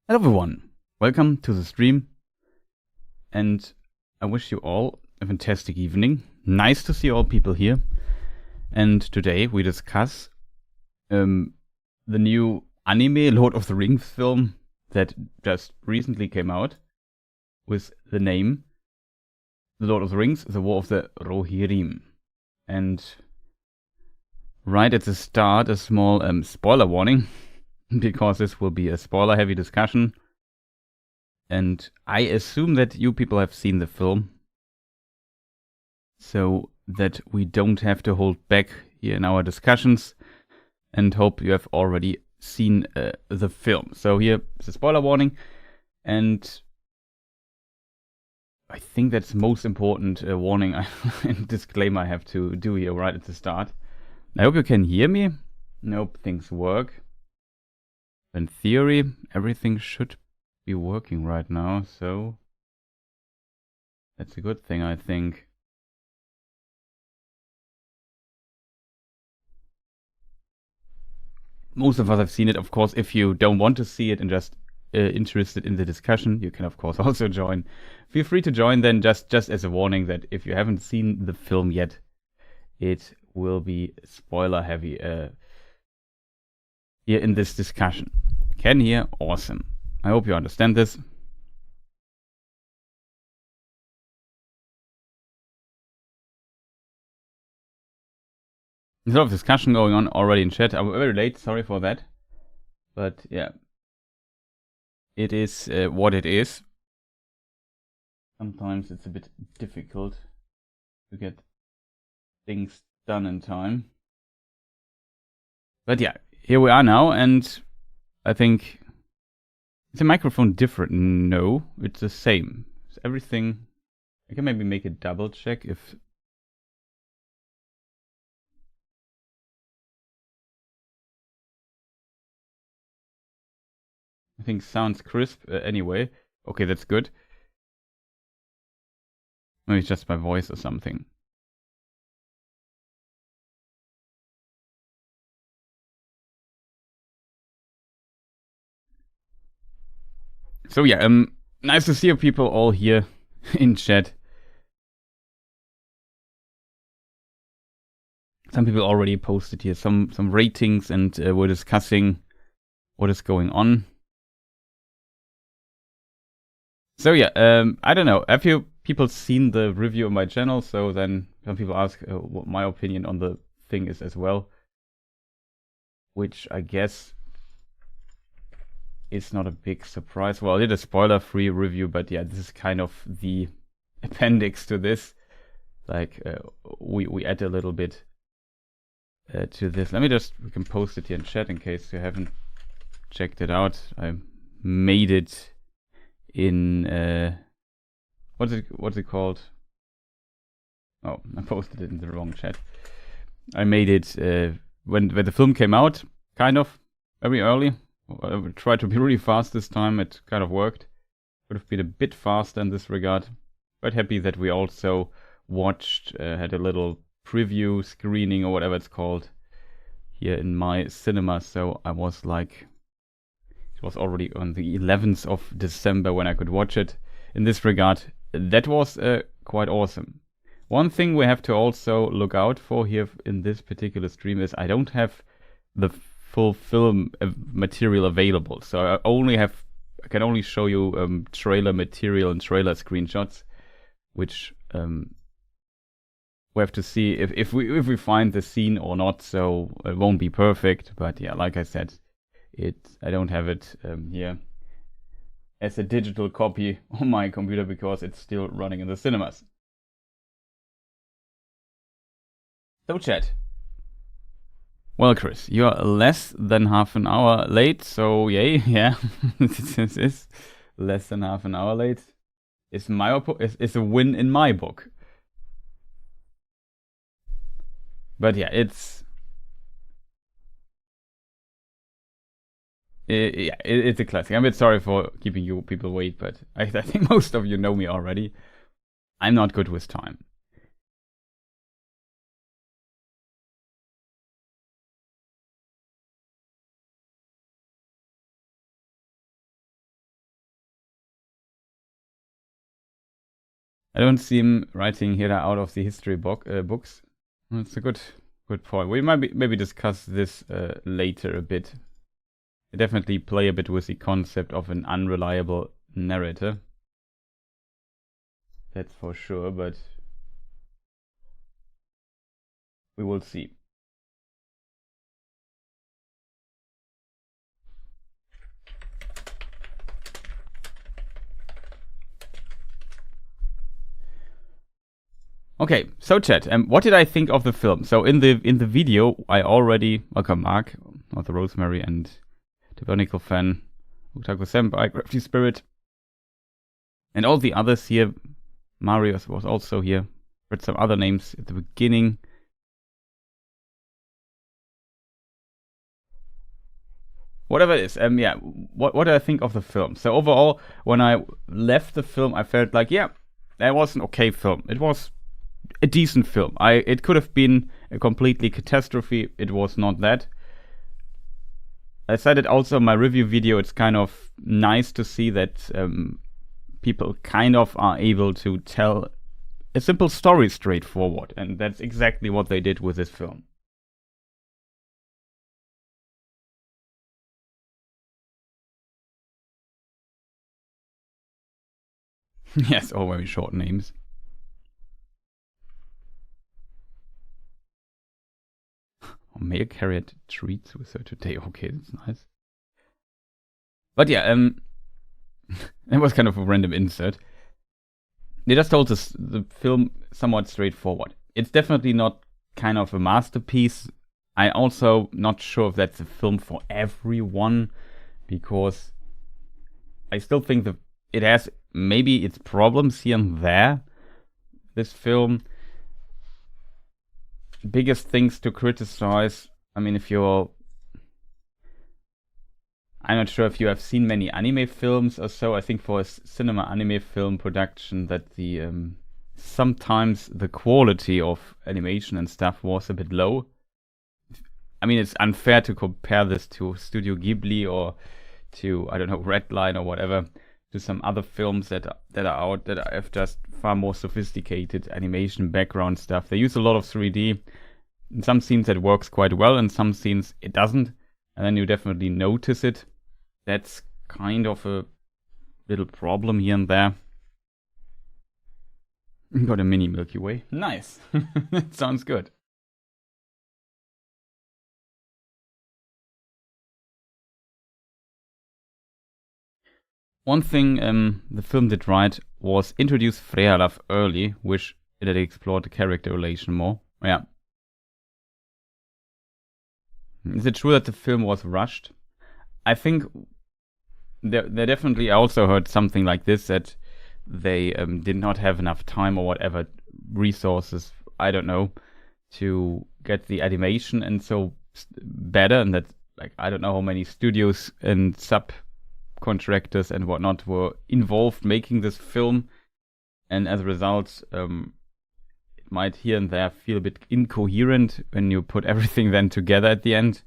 Hello everyone, welcome to the stream, and I wish you all a fantastic evening. Nice to see all people here, and today we discuss the new anime Lord of the Rings film that just recently came out with the name The Lord of the Rings, The War of the Rohirrim. And right at the start, a small spoiler warning, because this will be a spoiler-heavy discussion. And I assume that you people have seen the film, so that we don't have to hold back here in our discussions, and hope you have already seen the film. So here is a spoiler warning, and I think that's the most important warning and disclaimer I have to do here right at the start. I hope you can hear me. I hope things work. In theory, everything should be working right now, so that's a good thing, I think. Most of us have seen it. Of course, if you don't want to see it and just interested in the discussion, you can of course also join. Feel free to join then, just as a warning that if you haven't seen the film yet, it will be spoiler heavy here in this discussion. Can hear? Awesome. I hope you understand this. There's a lot of discussion going on already in chat. I'm very late, sorry for that. But yeah, it is what it is. Sometimes it's a bit difficult to get things done in time. But yeah, here we are now, and I think... Is the microphone different? No, it's the same. It's everything... I can maybe make a double check if... I think sounds crisp anyway. Okay, that's good. Maybe it's just my voice or something. So yeah, nice to see you people all here in chat. Some people already posted here some ratings, and we're discussing what is going on. So yeah, I don't know. Have you people seen the review of my channel? So then some people ask what my opinion on the thing is as well, which I guess is not a big surprise. Well, I did a spoiler-free review, but yeah, this is kind of the appendix to this. Like we add a little bit to this. Let me we can post it here in chat in case you haven't checked it out. I made it in what's it called? Oh, I posted it in the wrong chat. I made it when the film came out, kind of very early. I tried to be really fast this time. It kind of worked. Would have been a bit faster in this regard. Quite happy that we also watched, had a little preview screening or whatever it's called here in my cinema. So I was like, it was already on the 11th of December when I could watch it. In this regard, that was quite awesome. One thing we have to also look out for here in this particular stream is I don't have the full film material available, so I can only show you trailer material and trailer screenshots, which we have to see if we find the scene or not. So it won't be perfect, but yeah, like I said, I don't have it here as a digital copy on my computer because it's still running in the cinemas. So chat. Well, Chris, you are less than half an hour late, so yay, yeah. This is less than half an hour late. Is a win in my book. But yeah, it's a classic. I'm a bit sorry for keeping you people wait, but I think most of you know me already. I'm not good with time. I don't see him writing Hera out of the history books. That's a good point. We might maybe discuss this later a bit. I definitely play a bit with the concept of an unreliable narrator. That's for sure, but we will see. Okay, so chat, what did I think of the film? So in the video, I already welcome Mark, Arthur Rosemary, and Tabernacle Fan, Utaku Senpai, Crafty Spirit, and all the others here. Marius was also here. Read some other names at the beginning. Whatever it is, yeah. What do I think of the film? So overall, when I left the film, I felt like, yeah, that was an okay film. It was a decent film. It could have been a completely catastrophe. It was not that. I said it also in my review video. It's kind of nice to see that people kind of are able to tell a simple story straightforward, and that's exactly what they did with this film. Yes, all very short names. Mail carried treats with her today. Okay, that's nice. But yeah, it was kind of a random insert. They just told us the film somewhat straightforward. It's definitely not kind of a masterpiece. I also not sure if that's a film for everyone, because I still think that it has maybe its problems here and there. This film. Biggest things to criticize. I mean, I'm not sure if you have seen many anime films or so. I think for a cinema anime film production that the sometimes the quality of animation and stuff was a bit low. I mean, it's unfair to compare this to Studio Ghibli or to, I don't know, Redline or whatever, to some other films that are out that have just far more sophisticated animation background stuff. They use a lot of 3D. In some scenes that works quite well, in some scenes it doesn't, and then you definitely notice it. That's kind of a little problem here and there. Got a mini Milky Way. Nice. That sounds good. One thing the film did right was introduce Frejalaf early, which it had explored the character relation more. Yeah. Is it true that the film was rushed? I think there definitely, I also heard something like this, that they did not have enough time or whatever, resources, I don't know, to get the animation and so better, and that, like, I don't know how many studios and subcontractors and whatnot were involved making this film, and as a result, it might here and there feel a bit incoherent when you put everything then together at the end.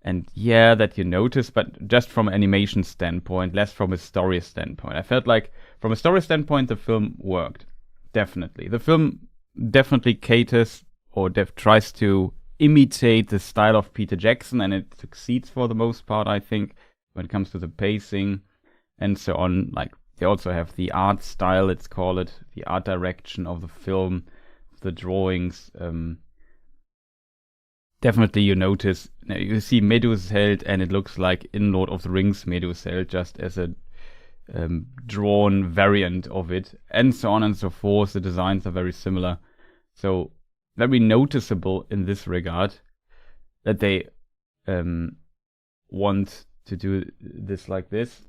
And yeah, that you notice, but just from an animation standpoint, less from a story standpoint. I felt like from a story standpoint, the film worked. Definitely. The film definitely caters or tries to imitate the style of Peter Jackson, and it succeeds for the most part, I think, when it comes to the pacing and so on. Like, they also have the art style, let's call it, the art direction of the film, the drawings. Definitely you notice, you see Meduseld, and it looks like in Lord of the Rings Meduseld, just as a drawn variant of it, and so on and so forth. The designs are very similar. So very noticeable in this regard that they want to do this like this.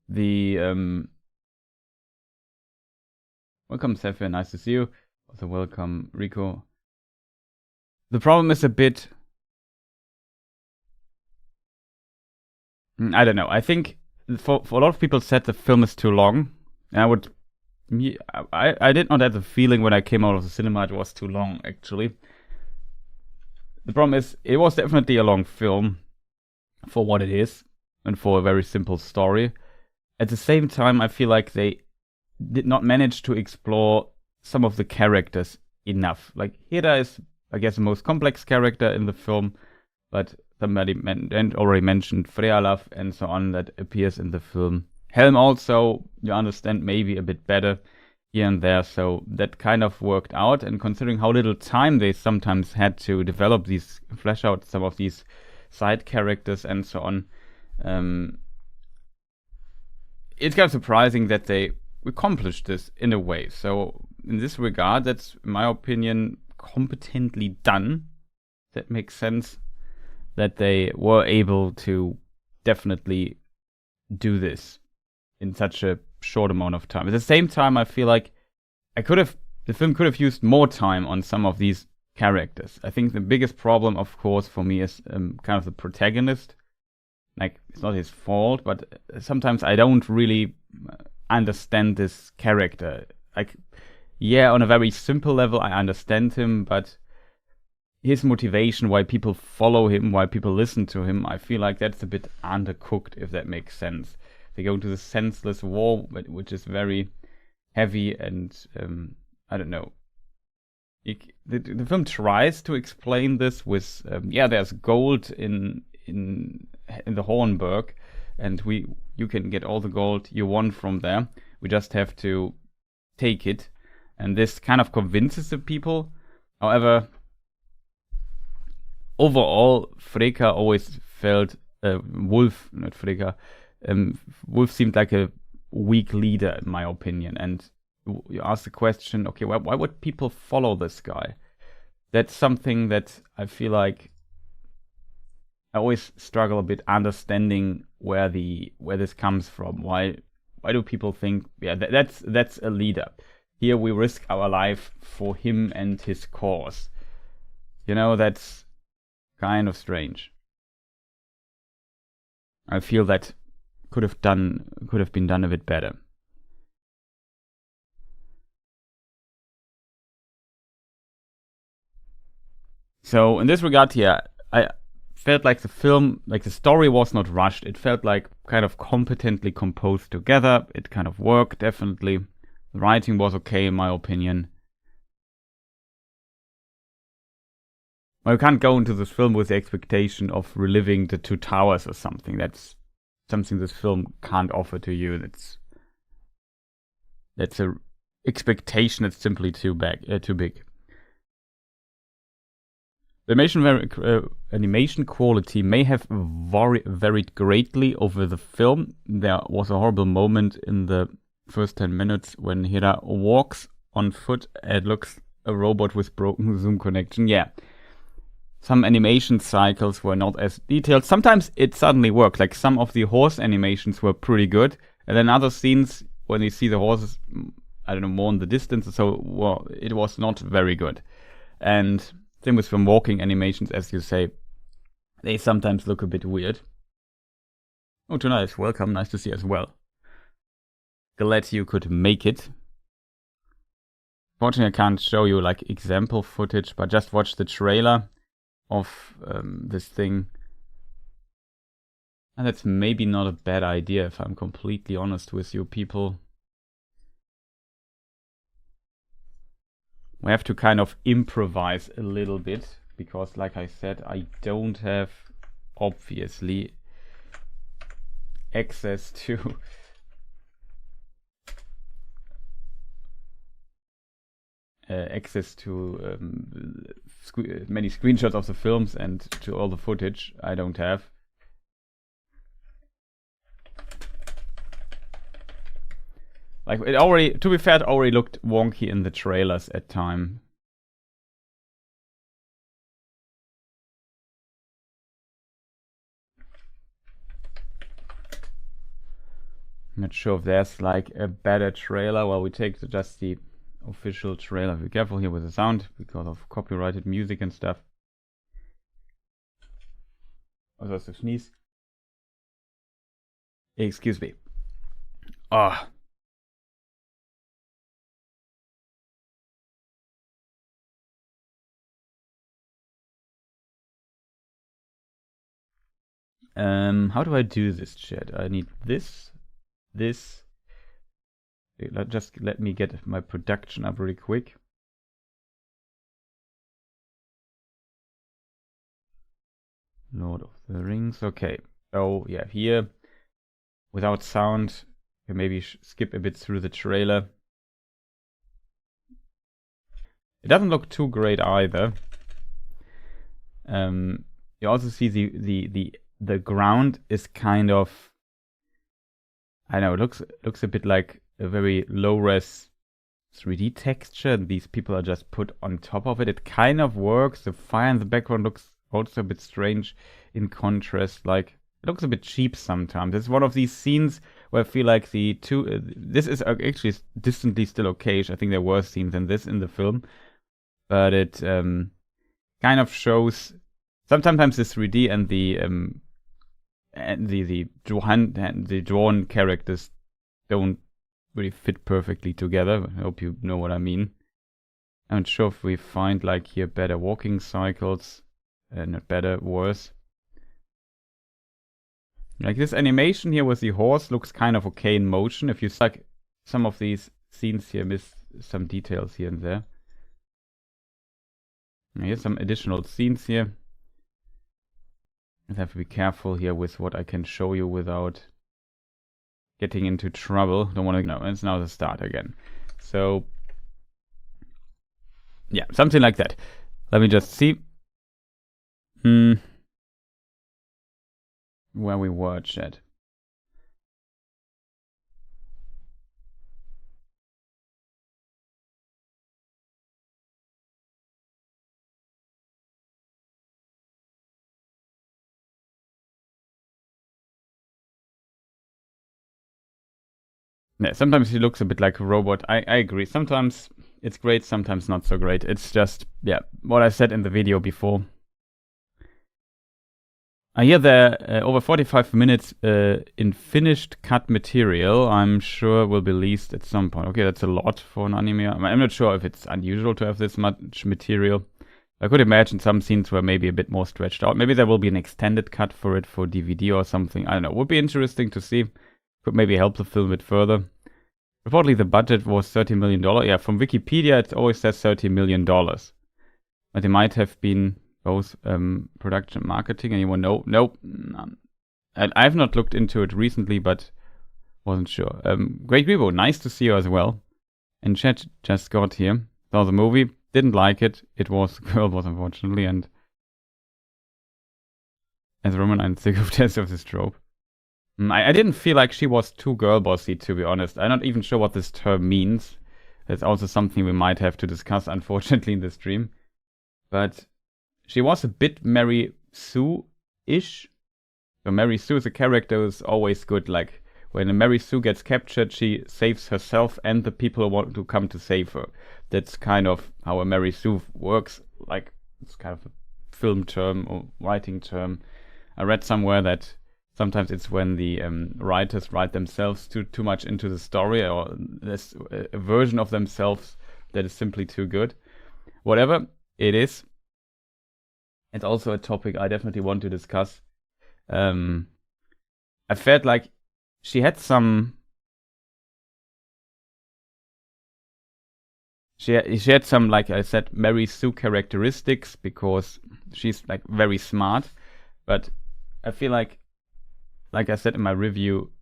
The welcome Sephir, nice to see you. Also welcome Rico. The problem is a bit, I don't know. I think for a lot of people said the film is too long. And I did not have the feeling when I came out of the cinema it was too long, actually. The problem is, it was definitely a long film for what it is and for a very simple story. At the same time, I feel like they did not manage to explore some of the characters enough. Like, Hera is, I guess, the most complex character in the film, but somebody already mentioned Frealaf and so on that appears in the film. Helm also, you understand maybe a bit better here and there, so that kind of worked out. And considering how little time they sometimes had to develop these, flesh out some of these side characters and so on, it's kind of surprising that they accomplished this in a way. So in this regard, that's, in my opinion, competently done. That makes sense, that they were able to definitely do this in such a short amount of time. At the same time, I feel like the film could have used more time on some of these characters. I think the biggest problem, of course, for me is kind of the protagonist. Like, it's not his fault, but sometimes I don't really understand this character. Like, yeah, on a very simple level, I understand him, but his motivation, why people follow him, why people listen to him, I feel like that's a bit undercooked, if that makes sense. They go into the senseless war, which is very heavy, and I don't know. The film tries to explain this with, there's gold in the Hornburg, and you can get all the gold you want from there. We just have to take it, and this kind of convinces the people. However, overall, Freka always felt Wolf, not Freka. Wolf seemed like a weak leader, in my opinion. And you ask the question, okay, why would people follow this guy? That's something that I feel like I always struggle a bit understanding where this comes from. Why do people think, that's a leader? Here we risk our life for him and his cause. You know, that's kind of strange. I feel that could have been done a bit better. So in this regard, I felt like the story was not rushed. It felt like kind of competently composed together. It kind of worked, definitely. The writing was okay, in my opinion. Well, you can't go into this film with the expectation of reliving the Two Towers or something. That's something this film can't offer to you. That's a expectation that's simply too big. The animation quality may have varied greatly over the film. There was a horrible moment in the first 10 minutes when Hera walks on foot and looks a robot with broken Zoom connection. Yeah. Some animation cycles were not as detailed. Sometimes it suddenly worked. Like, some of the horse animations were pretty good. And then other scenes, when you see the horses, I don't know, more in the distance, so well, it was not very good. And same with some walking animations, as you say. They sometimes look a bit weird. Oh, too nice. Welcome. Nice to see you as well. Glad you could make it. Fortunately, I can't show you like example footage, but just watch the trailer of this thing. And that's maybe not a bad idea, if I'm completely honest with you people. We have to kind of improvise a little bit, because like I said, I don't have, obviously, access to many screenshots of the films and to all the footage. I don't have. Like, it already, to be fair, it already looked wonky in the trailers at time. I'm not sure if there's like a better trailer. Well, we take just the official trailer. Be careful here with the sound because of copyrighted music and stuff. Also, it's a sneeze. Excuse me. Ah. How do I do this, chat? I need this. Just let me get my production up really quick. Lord of the Rings. Okay. Oh, yeah, here, without sound, you maybe skip a bit through the trailer. It doesn't look too great either. You also see the ground is kind of, I don't know, it looks a bit like a very low-res 3D texture, and these people are just put on top of it. It kind of works. The fire in the background looks also a bit strange in contrast. Like, it looks a bit cheap sometimes. It's one of these scenes where I feel like the two... this is actually distantly still okay. I think there were scenes in this in the film. But it kind of shows... Sometimes the 3D and the drawn characters don't really fit perfectly together. I hope you know what I mean. I'm not sure if we find like here better walking cycles. Not better, worse. Like this animation here with the horse looks kind of okay in motion. If you like some of these scenes here miss some details here and there. Here's some additional scenes here. I have to be careful here with what I can show you without getting into trouble. Don't want to... No, it's now the start again. So, yeah, something like that. Let me just see. Where we were, chat. Yeah, sometimes he looks a bit like a robot. I agree. Sometimes it's great, sometimes not so great. It's just, yeah, what I said in the video before. Here there over 45 minutes in finished cut material. I'm sure will be released at some point. Okay, that's a lot for an anime. I'm not sure if it's unusual to have this much material. I could imagine some scenes were maybe a bit more stretched out. Maybe there will be an extended cut for it for DVD or something. I don't know. Would be interesting to see. Could maybe help the film a bit further. Reportedly, the budget was $30 million. Yeah, from Wikipedia, it always says $30 million. But it might have been both production and marketing. Anyone know? Nope. I've not looked into it recently, but wasn't sure. Great Rebo, nice to see you as well. And chat just got here. Saw the movie, didn't like it. It was girl boss, unfortunately, and as Roman, I'm sick of test of this trope. I didn't feel like she was too girl bossy, to be honest. I'm not even sure what this term means. That's also something we might have to discuss, unfortunately, in the stream. But she was a bit Mary Sue-ish. So Mary Sue is a character who's always good. Like, when Mary Sue gets captured, she saves herself and the people who want to come to save her. That's kind of how a Mary Sue works. Like, it's kind of a film term or writing term. I read somewhere that sometimes it's when the writers write themselves too much into the story, or there's a version of themselves that is simply too good. Whatever it is, it's also a topic I definitely want to discuss. I felt like she had some... She had some, like I said, Mary Sue characteristics, because she's like very smart. But I feel like I said in my review,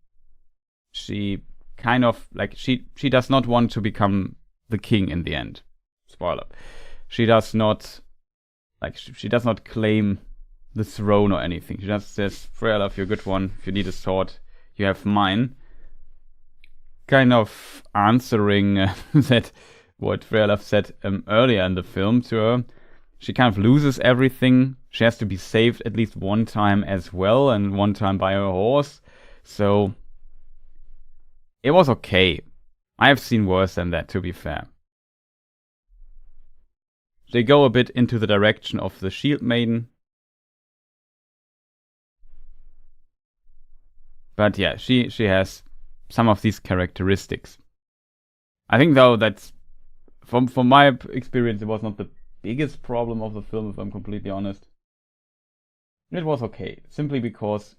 she kind of, like, she does not want to become the king in the end. Spoiler. She does not, like, she does not claim the throne or anything. She just says, Freya, you're a good one. If you need a sword, you have mine. Kind of answering that what Freya said earlier in the film to her. She kind of loses everything. She has to be saved at least one time as well, and one time by her horse. So it was okay. I have seen worse than that, to be fair. They go a bit into the direction of the Shield Maiden. But yeah, she has some of these characteristics. I think, though, that's from my experience, it was not the biggest problem of the film, if I'm completely honest. It was okay, simply because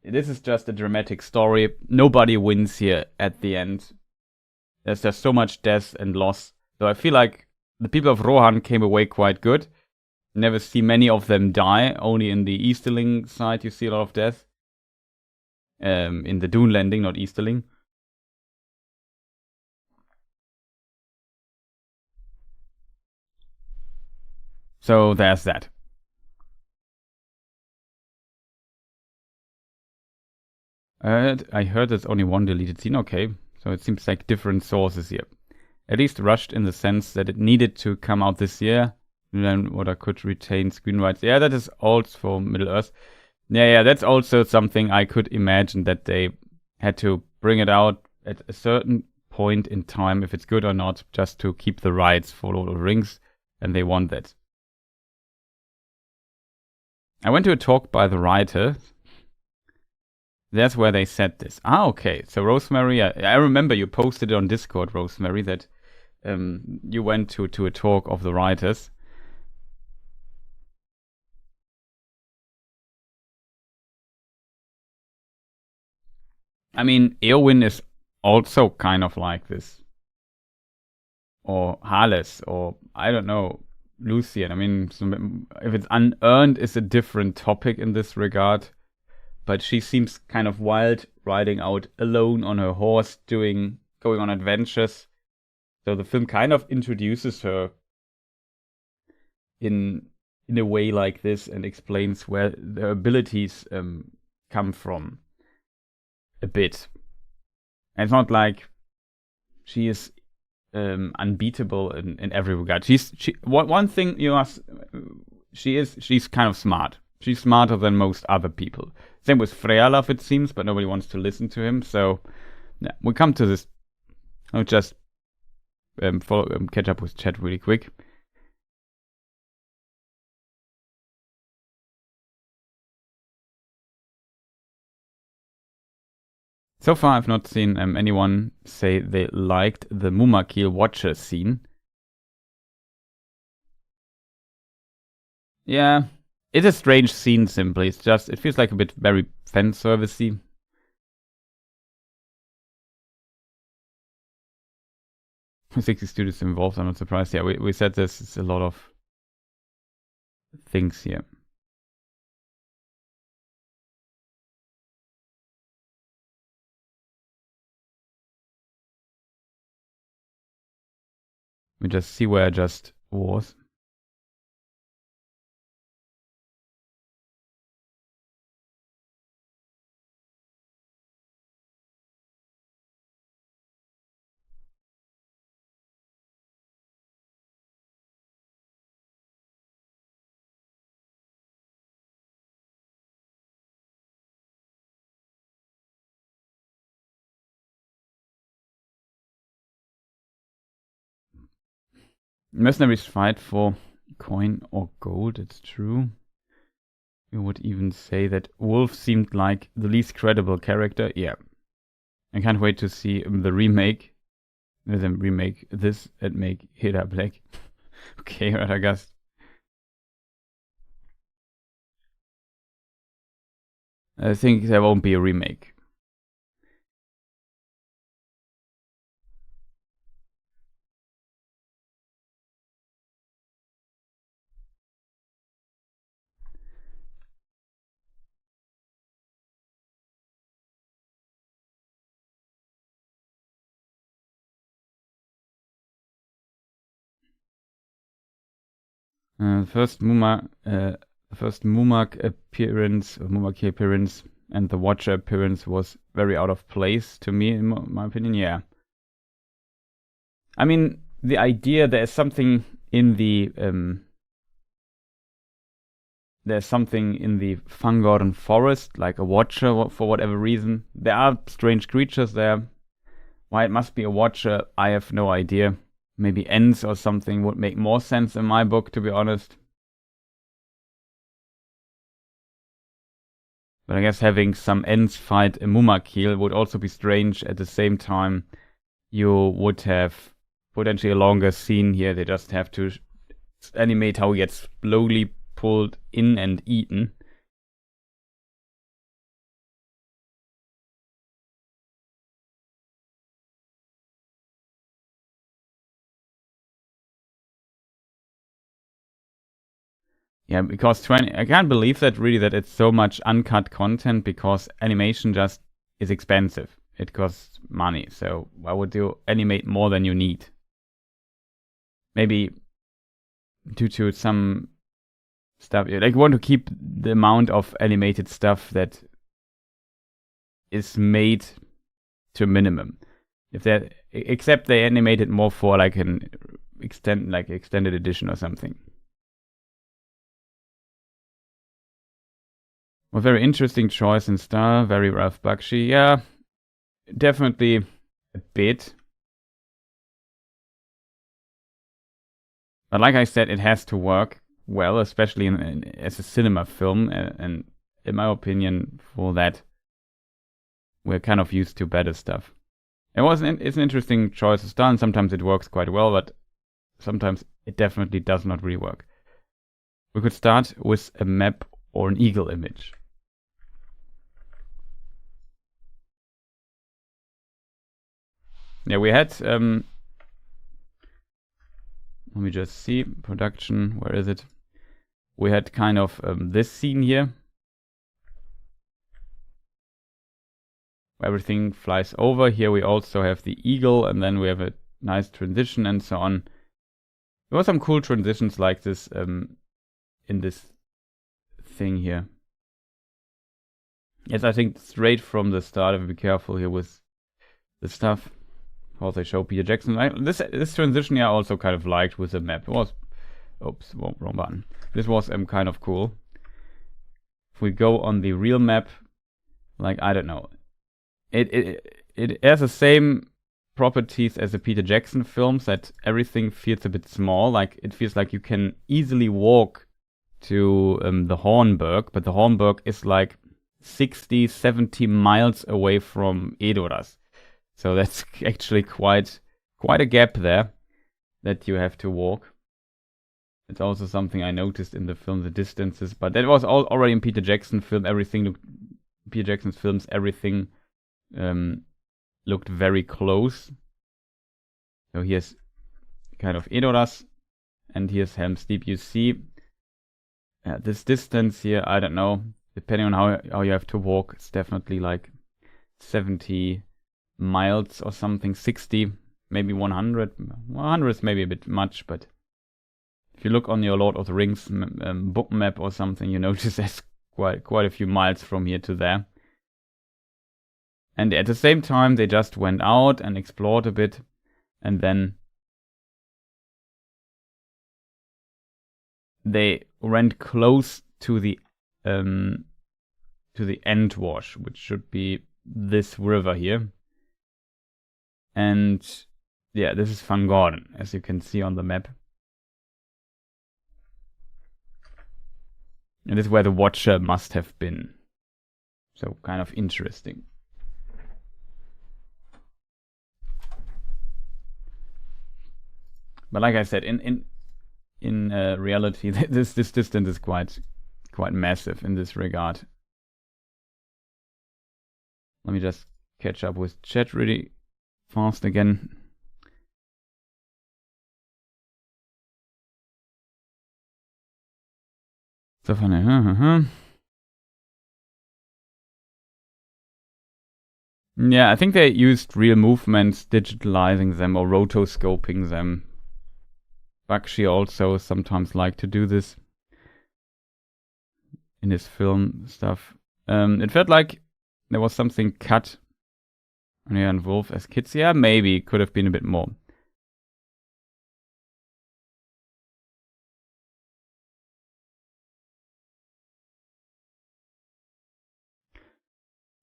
This is just a dramatic story. Nobody wins here at the end. There's just so much death and loss. So I feel like the people of Rohan came away quite good. Never see many of them die. Only in the Easterling side you see a lot of death. In the Dune Landing, not Easterling. So there's that. I heard there's only one deleted scene. Okay, so it seems like different sources here. At least rushed in the sense that it needed to come out this year. And then what I could retain screen rights. Yeah, that is also for Middle-earth. Yeah, that's also something I could imagine that they had to bring it out at a certain point in time, if it's good or not, just to keep the rights for Lord of the Rings, and they want that. I went to a talk by the writer. That's where they said this. Okay. So Rosemary, I remember you posted it on Discord, Rosemary, that you went to a talk of the writers. I mean, Eowyn is also kind of like this. Or Harles, or I don't know, Luthien. I mean, if it's unearned, is a different topic in this regard. But she seems kind of wild, riding out alone on her horse, going on adventures. So the film kind of introduces her in a way like this and explains where their abilities come from a bit. And it's not like she is unbeatable in every regard. One thing you ask, she's kind of smart. She's smarter than most other people. Same with Freyalaf, it seems, but nobody wants to listen to him. So, yeah, we come to this. I'll just catch up with chat really quick. So far, I've not seen anyone say they liked the Mumakil Watcher scene. Yeah. It's a strange scene, simply. It feels like a bit very fan servicey. With 60 studios involved, I'm not surprised. Yeah, we said this. It's a lot of things here. We just see where I just was. Mercenaries fight for coin or gold, it's true. You would even say that Wolf seemed like the least credible character. Yeah. I can't wait to see the remake. Let them remake this and make Heda black. Okay, right, I guess. I think there won't be a remake. First Mumak appearance, or Mumaki appearance, and the Watcher appearance was very out of place to me, in my opinion. Yeah. I mean, the idea there's something in the Fangorn forest, like a Watcher for whatever reason. There are strange creatures there. Why it must be a Watcher, I have no idea. Maybe Ents or something would make more sense in my book, to be honest. But I guess having some Ents fight a Mumakil would also be strange. At the same time, you would have potentially a longer scene here. They just have to animate how he gets slowly pulled in and eaten. Yeah, because I can't believe that really, that it's so much uncut content, because animation just is expensive. It costs money. So why would you animate more than you need? Maybe due to some stuff, like you want to keep the amount of animated stuff that is made to a minimum. If that, except they animate it more for like an extended edition or something. A very interesting choice in style, very Ralph Bakshi. Yeah, definitely a bit. But like I said, it has to work well, especially as a cinema film. And in my opinion, for that, we're kind of used to better stuff. It's an interesting choice of style, and sometimes it works quite well, but sometimes it definitely does not really work. We could start with a map or an eagle image. Yeah, we had, let me just see, production, where is it? We had kind of this scene here. Everything flies over. Here we also have the eagle, and then we have a nice transition and so on. There were some cool transitions like this in this thing here. Yes, I think straight from the start, I have to be careful here with the stuff. How they show Peter Jackson. This transition here I also kind of liked with the map. It was, oops, wrong button. This was kind of cool. If we go on the real map, like, I don't know, it has the same properties as the Peter Jackson films, that everything feels a bit small. Like, it feels like you can easily walk to the Hornburg, but the Hornburg is like 60, 70 miles away from Edoras. So that's actually quite a gap there that you have to walk. It's also something I noticed in the film, the distances, but that was already in Peter Jackson film. Peter Jackson's films, everything looked very close. So here's kind of Edoras, and here's Helm's Deep. You see this distance here, I don't know, depending on how you have to walk, it's definitely like 70 miles or something, 60, maybe 100. 100 is maybe a bit much, but if you look on your Lord of the Rings book map or something, you notice there's quite a few miles from here to there. And at the same time, they just went out and explored a bit, and then they went close to the End Wash, which should be this river here. And yeah, this is Van Gordon, as you can see on the map. And this is where the Watcher must have been. So kind of interesting. But like I said, in reality, this distance is quite massive in this regard. Let me just catch up with chat really fast again. So funny, Yeah, I think they used real movements, digitalizing them or rotoscoping them. Bakshi also sometimes liked to do this in his film stuff. It felt like there was something cut on Jan and Wolf as kids. Yeah, maybe could have been a bit more.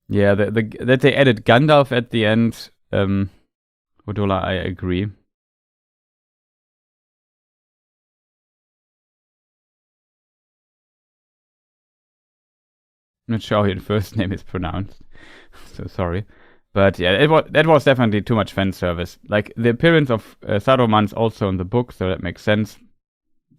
Yeah, that they added Gandalf at the end, Odola, I agree. I'm not sure how your first name is pronounced, so sorry. But yeah, that was definitely too much fan service. Like, the appearance of Saruman's also in the book, so that makes sense.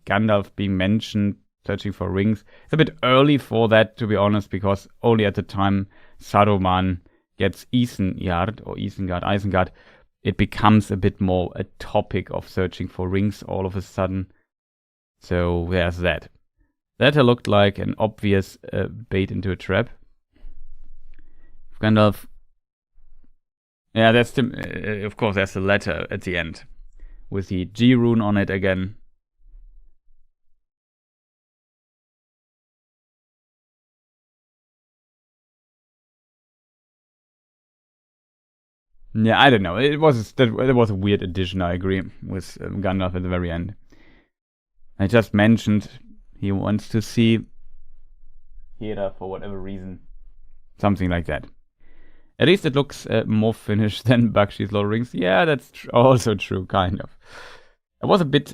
Gandalf being mentioned, searching for rings. It's a bit early for that, to be honest, because only at the time Saruman gets Isengard, it becomes a bit more a topic of searching for rings all of a sudden. So there's that. That looked like an obvious bait into a trap. Gandalf. Yeah, that's the. Of course, there's the letter at the end with the G rune on it again. Yeah, I don't know. It was a weird addition. I agree with Gandalf at the very end. I just mentioned he wants to see Hera for whatever reason, something like that. At least it looks more finished than Bakshi's Lord of the Rings. Yeah, that's also true, kind of. It was a bit.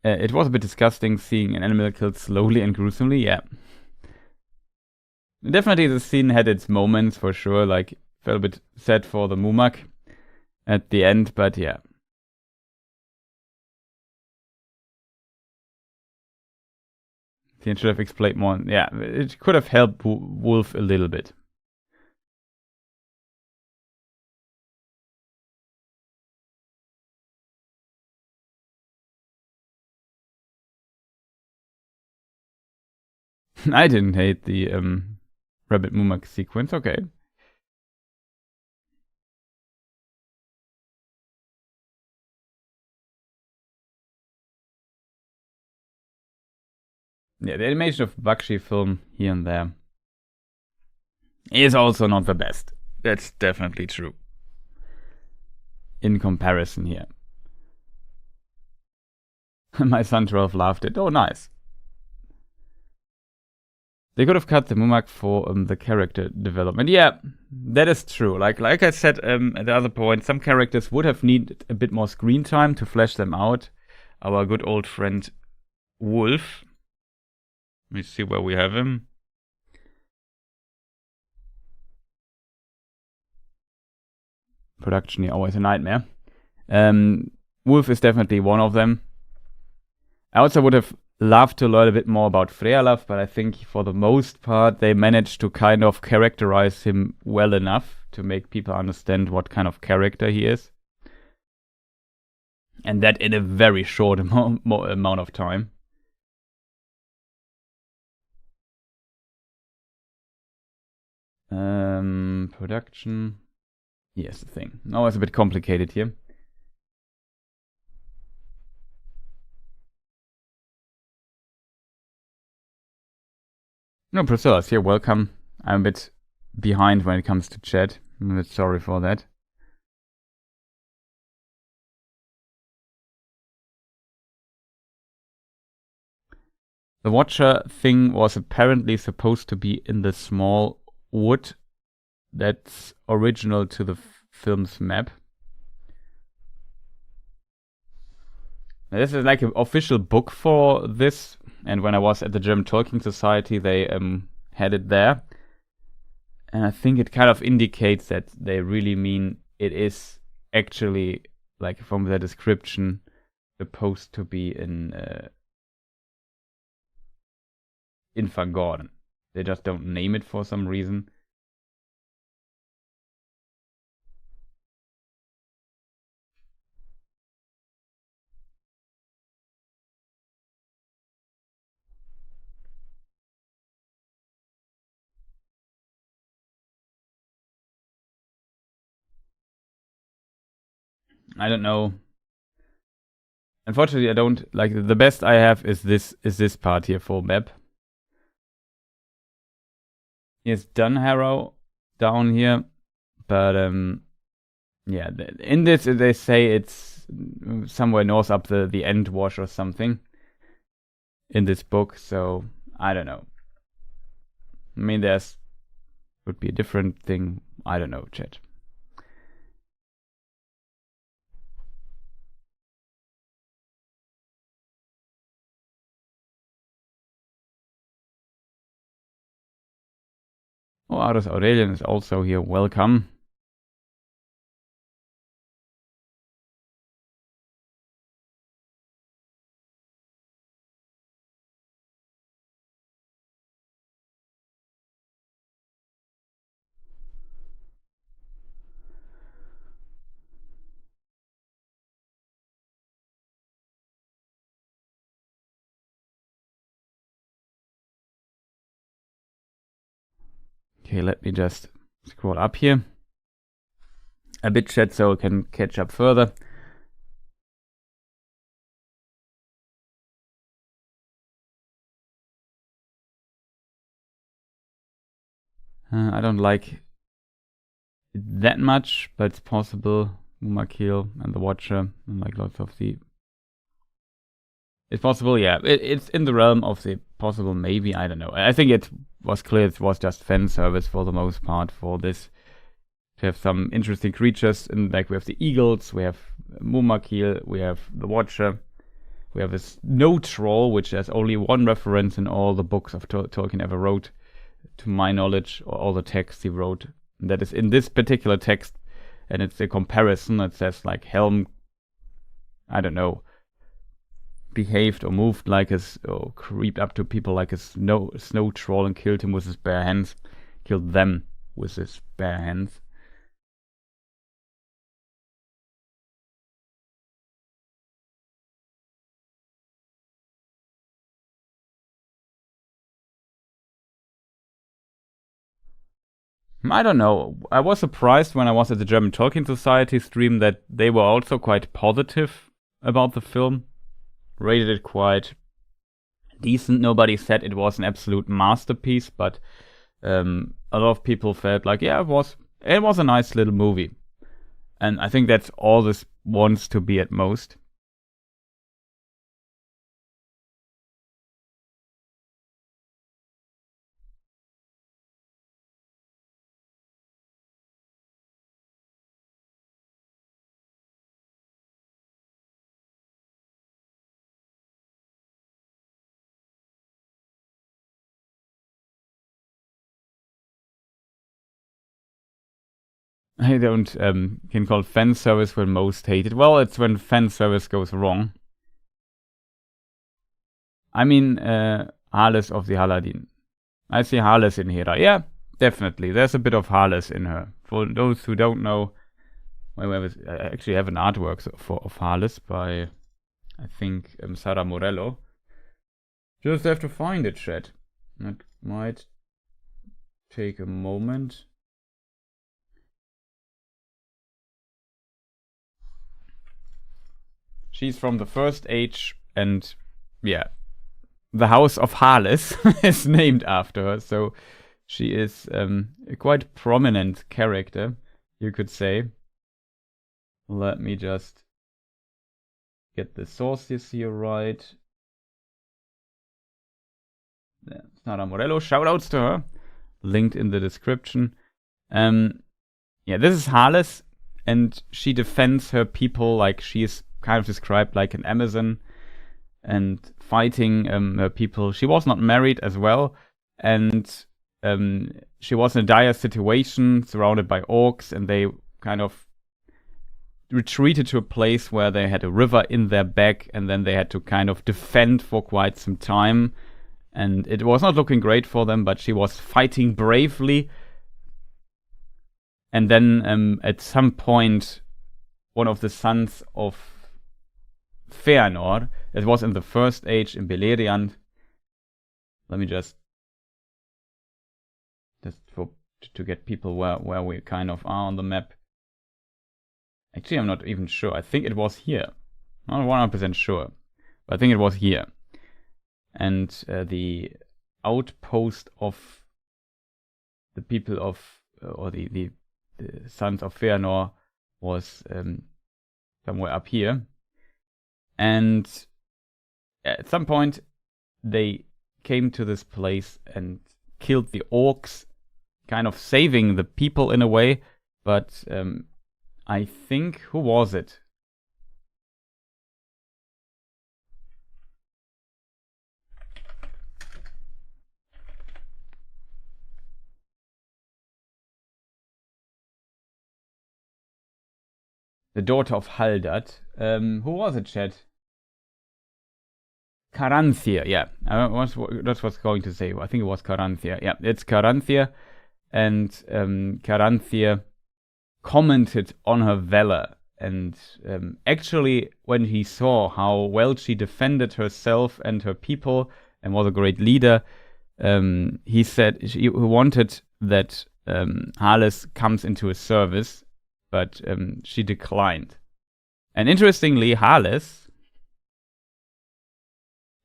It was a bit disgusting seeing an animal killed slowly and gruesomely. Yeah. Definitely, the scene had its moments for sure. Like, felt a bit sad for the Mumak at the end, but yeah. It should have explained more. Yeah, it could have helped Wolf a little bit. I didn't hate the Rabbit Mumak sequence. Okay. Yeah, the animation of Bakshi film here and there is also not the best. That's definitely true. In comparison here. My son 12 laughed it. Oh, nice. They could have cut the Mumak for the character development. Yeah, that is true. Like I said at the other point, some characters would have needed a bit more screen time to flesh them out. Our good old friend Wolf. Let me see where we have him. Production here, always a nightmare. Wolf is definitely one of them. I also would have loved to learn a bit more about Frealaf, but I think for the most part they managed to kind of characterize him well enough to make people understand what kind of character he is. And that in a very short amount of time. Production. Here's the thing. Now it's a bit complicated here. No, Priscilla's here. Welcome. I'm a bit behind when it comes to chat. I'm a bit sorry for that. The Watcher thing was apparently supposed to be in the small wood that's original to the film's map. Now, this is like an official book for this, and when I was at the German Tolkien Society, they had it there. And I think it kind of indicates that they really mean it is actually, like from the description, supposed to be in Fangorn. They just don't name it for some reason. I don't know. Unfortunately, I don't like the best I have is this part here for map. Here's Dunharrow down here, but yeah, in this they say it's somewhere north up the End Wash or something in this book. So I don't know. I mean, there's would be a different thing. I don't know, chat. Oh, Arus Aurelian is also here. Welcome. Okay, let me just scroll up here a bit, chat, so I can catch up further. I don't like it that much, but it's possible. Mumakil and the Watcher, and like lots of the... It's possible, yeah. It's in the realm of the possible, maybe, I don't know. I think it was clear it was just fan service for the most part for this. We have some interesting creatures, and like we have the eagles, we have Mumakil, we have the Watcher, we have a snow troll, which has only one reference in all the books of Tolkien ever wrote, to my knowledge, or all the texts he wrote. And that is in this particular text, and it's a comparison. It says like Helm, I don't know, behaved or moved like or creeped up to people like a snow troll and killed him with his bare hands. Killed them with his bare hands. I don't know. I was surprised when I was at the German Tolkien Society stream that they were also quite positive about the film. Rated it quite decent. Nobody said it was an absolute masterpiece, but a lot of people felt like, yeah, it was a nice little movie. And I think that's all this wants to be at most. I don't can call fan service when most hate it. Well, it's when fan service goes wrong. I mean, Harles of the Haladin. I see Harles in here. Yeah, definitely. There's a bit of Harles in her. For those who don't know, I actually have an artwork of Harles by, I think, Sara Morello. Just have to find it, chat. That might take a moment. She's from the First Age, and yeah, the House of Harles is named after her, so she is a quite prominent character, you could say. Let me just get the sources here right. Sara Morello, shoutouts to her, linked in the description. Yeah, this is Harles, and she defends her people like she is kind of described like an Amazon and fighting her people. She was not married as well, and she was in a dire situation surrounded by orcs, and they kind of retreated to a place where they had a river in their back, and then they had to kind of defend for quite some time, and it was not looking great for them, but she was fighting bravely. And then at some point, one of the sons of Feanor, it was in the First Age in Beleriand. Let me just to get people where we kind of are on the map. Actually, I'm not even sure. I think it was here. Not 100% sure, but I think it was here. And the outpost of the people of, or the sons of Feanor was somewhere up here. And at some point, they came to this place and killed the orcs, kind of saving the people in a way. But I think, who was it? The daughter of Haldad. Who was it, chat? Caranthir, yeah. That's what I was going to say. I think it was Caranthir. Yeah, it's Caranthir. And Caranthir commented on her valor. And actually, when he saw how well she defended herself and her people and was a great leader, he said he wanted that Hales comes into his service, but she declined. And interestingly, Hales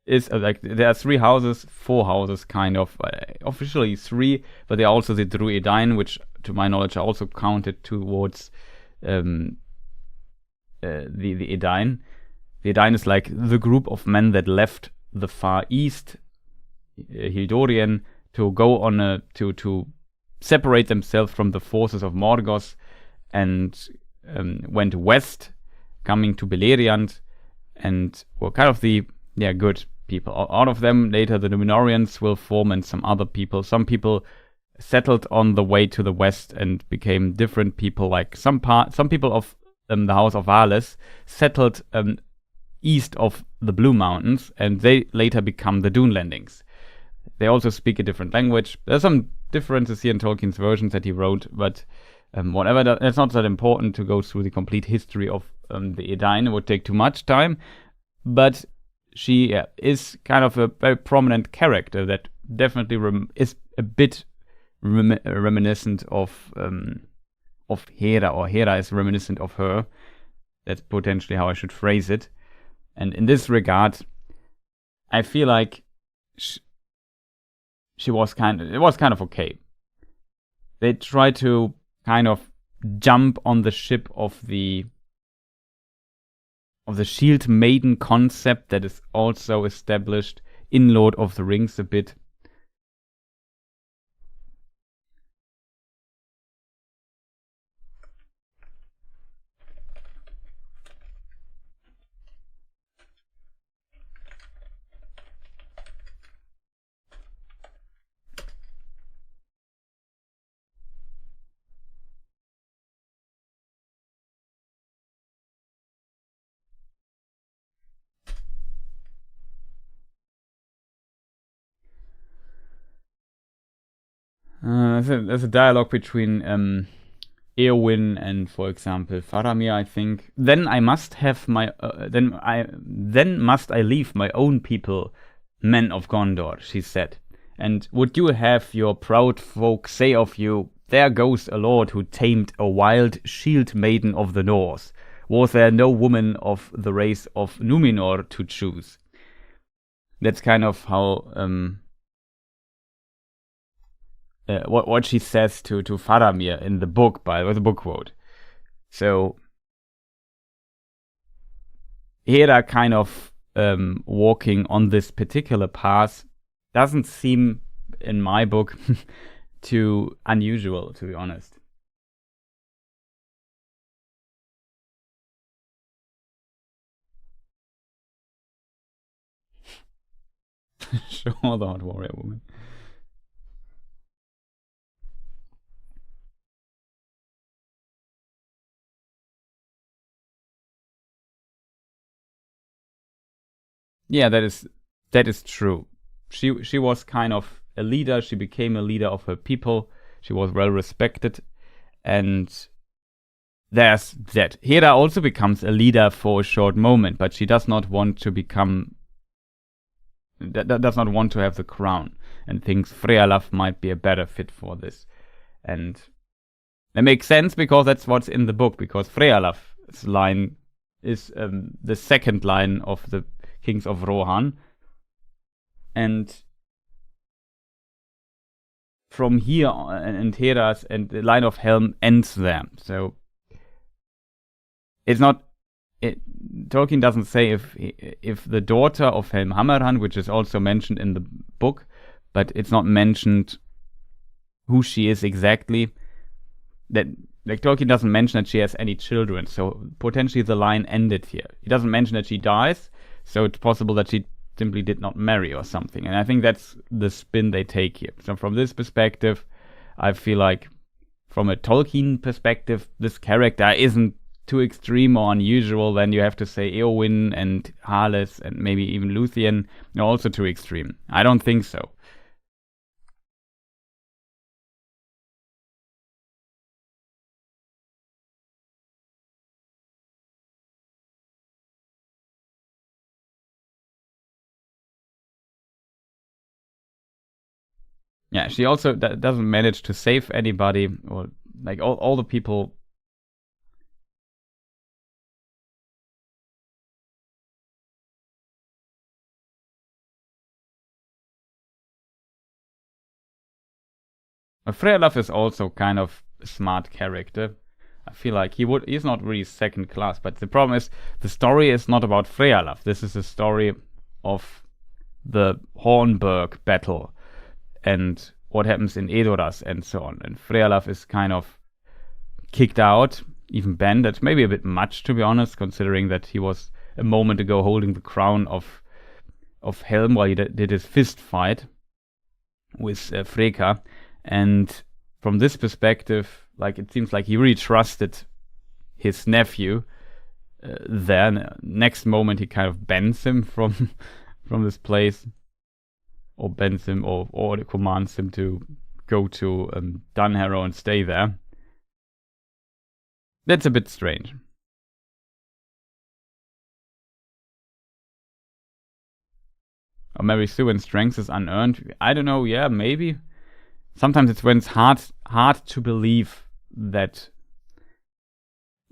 is like, there are 3 houses, 4 houses kind of, officially 3, but there are also the Druedain, which to my knowledge are also counted towards the Edain. The Edain is like the group of men that left the far east, Hildorien, to go on to separate themselves from the forces of Morgoth, and went west, coming to Beleriand, and were kind of the good people. Out of them, later the Numenoreans will form, and some other people. Some people settled on the way to the west and became different people. Like some people of the House of Hales settled east of the Blue Mountains, and they later become the Dunelandings. They also speak a different language. There's some differences here in Tolkien's versions that he wrote, but whatever, it's not that important to go through the complete history of the Edain. It would take too much time, but she is kind of a very prominent character that definitely is a bit reminiscent of Hera, or Hera is reminiscent of her. That's potentially how I should phrase it. And in this regard, I feel like it was kind of okay. They tried to kind of jump on the ship of the Shield Maiden concept that is also established in Lord of the Rings a bit. There's a dialogue between Eowyn and, for example, Faramir, I think. Then must I leave my own people, men of Gondor, she said. And would you have your proud folk say of you, there goes a lord who tamed a wild shield maiden of the North. Was there no woman of the race of Numenor to choose? That's kind of how what she says to Faramir in the book, with a book quote. So Hera kind of walking on this particular path doesn't seem, in my book, too unusual, to be honest. Sure, the hot warrior woman. Yeah, that is true. She was kind of a leader. She became a leader of her people. She was well respected, and there's that. Hera also becomes a leader for a short moment, but she does not want to become. Does not want to have the crown, and thinks Frealaf might be a better fit for this, and that makes sense because that's what's in the book. Because Frealaf's line is the second line of the Kings of Rohan, and from here and Hera's and the line of Helm ends there. So it's not. Tolkien doesn't say if the daughter of Helm Hammerhand, which is also mentioned in the book, but it's not mentioned who she is exactly. That, like, Tolkien doesn't mention that she has any children, so potentially the line ended here. He doesn't mention that she dies, so it's possible that she simply did not marry or something. And I think that's the spin they take here. So from this perspective, I feel like from a Tolkien perspective, this character isn't too extreme or unusual. Then you have to say Eowyn and Hales and maybe even Luthien are also too extreme. I don't think so. Yeah, she also doesn't manage to save anybody, or like all the people. Freylove is also kind of a smart character. I feel like he's not really second class, but the problem is the story is not about Freylove. This is a story of the Hornburg battle and what happens in Edoras and so on. And Freylove is kind of kicked out, even banned. That's maybe a bit much, to be honest, considering that he was a moment ago holding the crown of Helm while he did his fist fight with Freka. And from this perspective, like, it seems like he really trusted his nephew. Then next moment he kind of bans him from this place, or bans him, or commands him to go to Dunharrow and stay there. That's a bit strange. Or Mary Sue and strength is unearned. I don't know. Yeah, maybe. Sometimes it's when it's hard to believe that.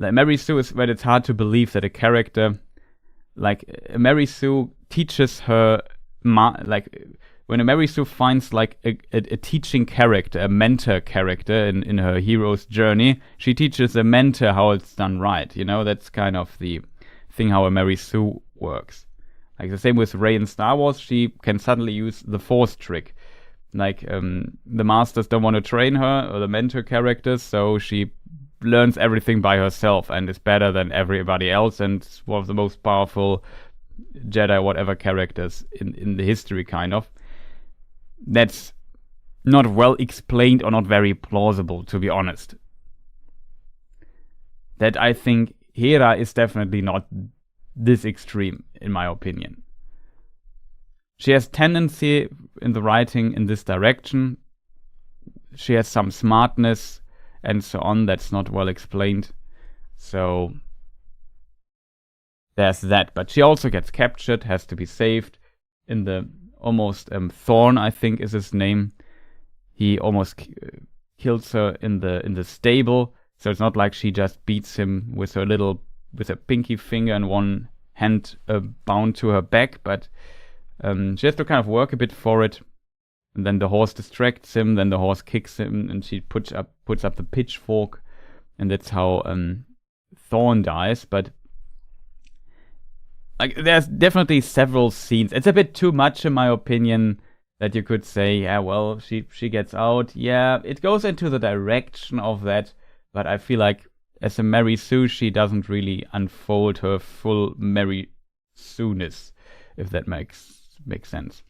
Like Mary Sue is when it's hard to believe that a character, like Mary Sue, teaches her, like when a Mary Sue finds like a teaching character, a mentor character in her hero's journey, she teaches a mentor how it's done right. You know, that's kind of the thing how a Mary Sue works. Like the same with Rey in Star Wars, she can suddenly use the Force trick. Like the masters don't want to train her, or the mentor characters, so she learns everything by herself and is better than everybody else, and is one of the most powerful Jedi whatever characters in the history, kind of. That's not well explained, or not very plausible, to be honest. That I think Hera is definitely not this extreme, in my opinion. She has tendency in the writing in this direction. She has some smartness and so on that's not well explained. So there's that. But she also gets captured, has to be saved. In the almost Thorn, I think is his name. He almost kills her in the stable. So it's not like she just beats him with her pinky finger and one hand bound to her back, but she has to kind of work a bit for it. And then the horse distracts him, then the horse kicks him, and she puts up the pitchfork, and that's how Thorn dies. But like, there's definitely several scenes. It's a bit too much, in my opinion, that you could say, yeah, well, she gets out. Yeah, it goes into the direction of that, but I feel like as a Mary Sue, she doesn't really unfold her full Mary Sue-ness, if that makes sense.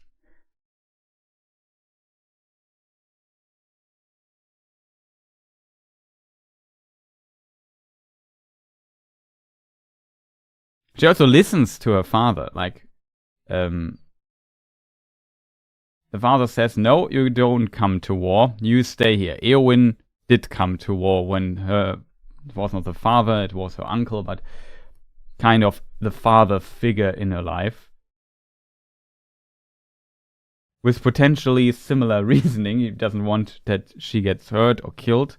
She also listens to her father. Like, the father says, no, you don't come to war. You stay here. Eowyn did come to war when it was not the father, it was her uncle, but kind of the father figure in her life. With potentially similar reasoning, he doesn't want that she gets hurt or killed.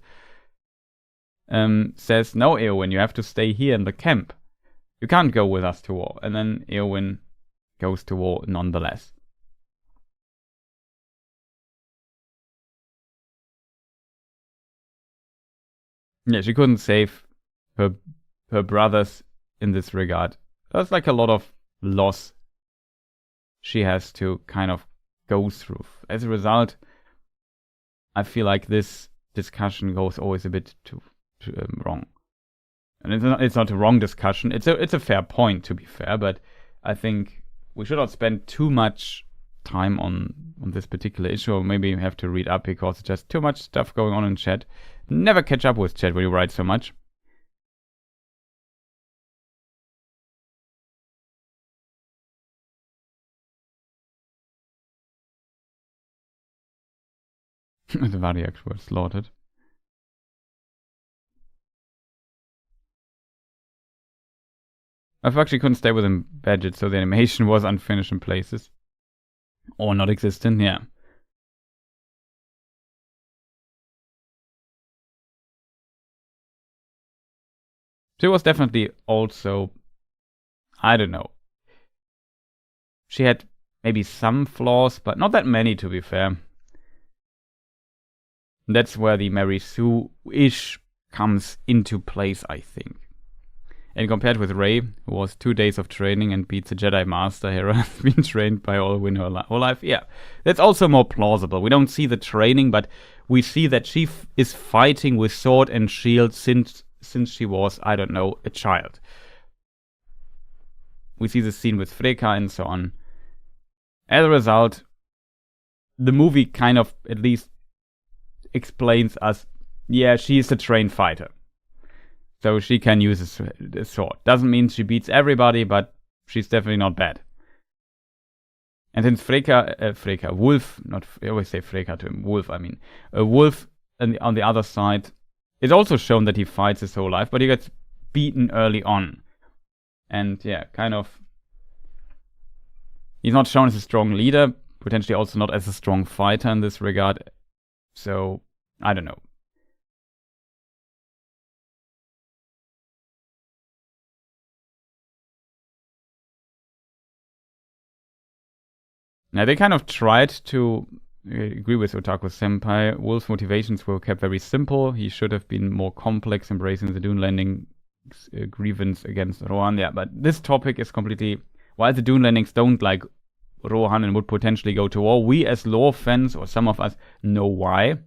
Says, no, Eowyn, you have to stay here in the camp. You can't go with us to war. And then Eowyn goes to war nonetheless. Yeah, she couldn't save her brothers in this regard. There's like a lot of loss she has to kind of go through. As a result, I feel like this discussion goes always a bit too wrong. And it's not a wrong discussion. It's a fair point, to be fair, but I think we should not spend too much time on this particular issue, or maybe you have to read up because it's just too much stuff going on in chat. Never catch up with chat when you write so much. The Variax were slaughtered. I actually couldn't stay within budget, so the animation was unfinished in places. Or not existent, yeah. She was definitely also, I don't know. She had maybe some flaws, but not that many, to be fair. And that's where the Mary Sue-ish comes into place, I think. And compared with Rey, who was 2 days of training and beats a Jedi Master, Hera has been trained by Olwyn her whole life. Yeah, that's also more plausible. We don't see the training, but we see that she is fighting with sword and shield since she was, I don't know, a child. We see the scene with Freka and so on. As a result, the movie kind of at least explains us, yeah, she is a trained fighter. So she can use a sword. Doesn't mean she beats everybody, but she's definitely not bad. And since Wolf, I always say Freka to him, Wolf, I mean. Wolf on the other side, it's also shown that he fights his whole life, but he gets beaten early on. And yeah, kind of, he's not shown as a strong leader, potentially also not as a strong fighter in this regard. So, I don't know. Now, they kind of tried to agree with Otaku Senpai. Wolf's motivations were kept very simple. He should have been more complex, embracing the Dune Landing grievance against Rohan. Yeah, but this topic is completely... While the Dune Landings don't like Rohan and would potentially go to war, we as lore fans, or some of us, know why.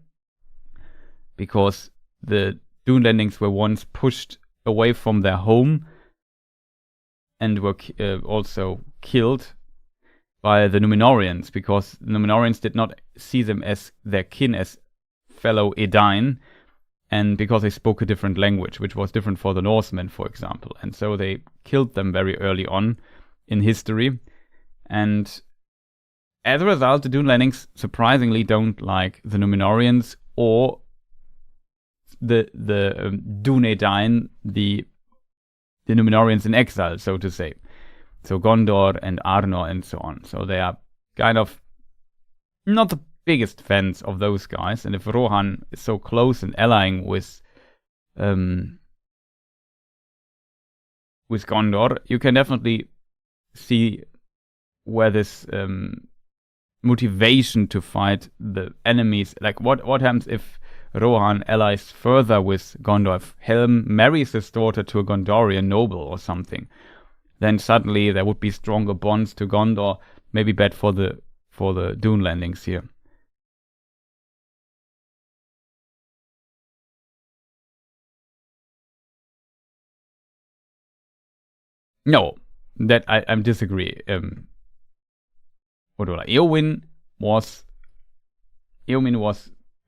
Because the Dune Landings were once pushed away from their home and were also killed by the Numenorians, because the Numenorians did not see them as their kin, as fellow Edain, and because they spoke a different language, which was different for the Norsemen, for example. And so they killed them very early on in history. And as a result, the Dune Landings surprisingly don't like the Numenorians or the Dune Edain, the Numenorians in exile, so to say. So Gondor and Arnor and so on. So they are kind of not the biggest fans of those guys. And if Rohan is so close and allying with Gondor, you can definitely see where this motivation to fight the enemies, like what happens if Rohan allies further with Gondor, if Helm marries his daughter to a Gondorian noble or something, then suddenly there would be stronger bonds to Gondor, maybe bad for the Dune Landings here. No, that I disagree. Eowyn was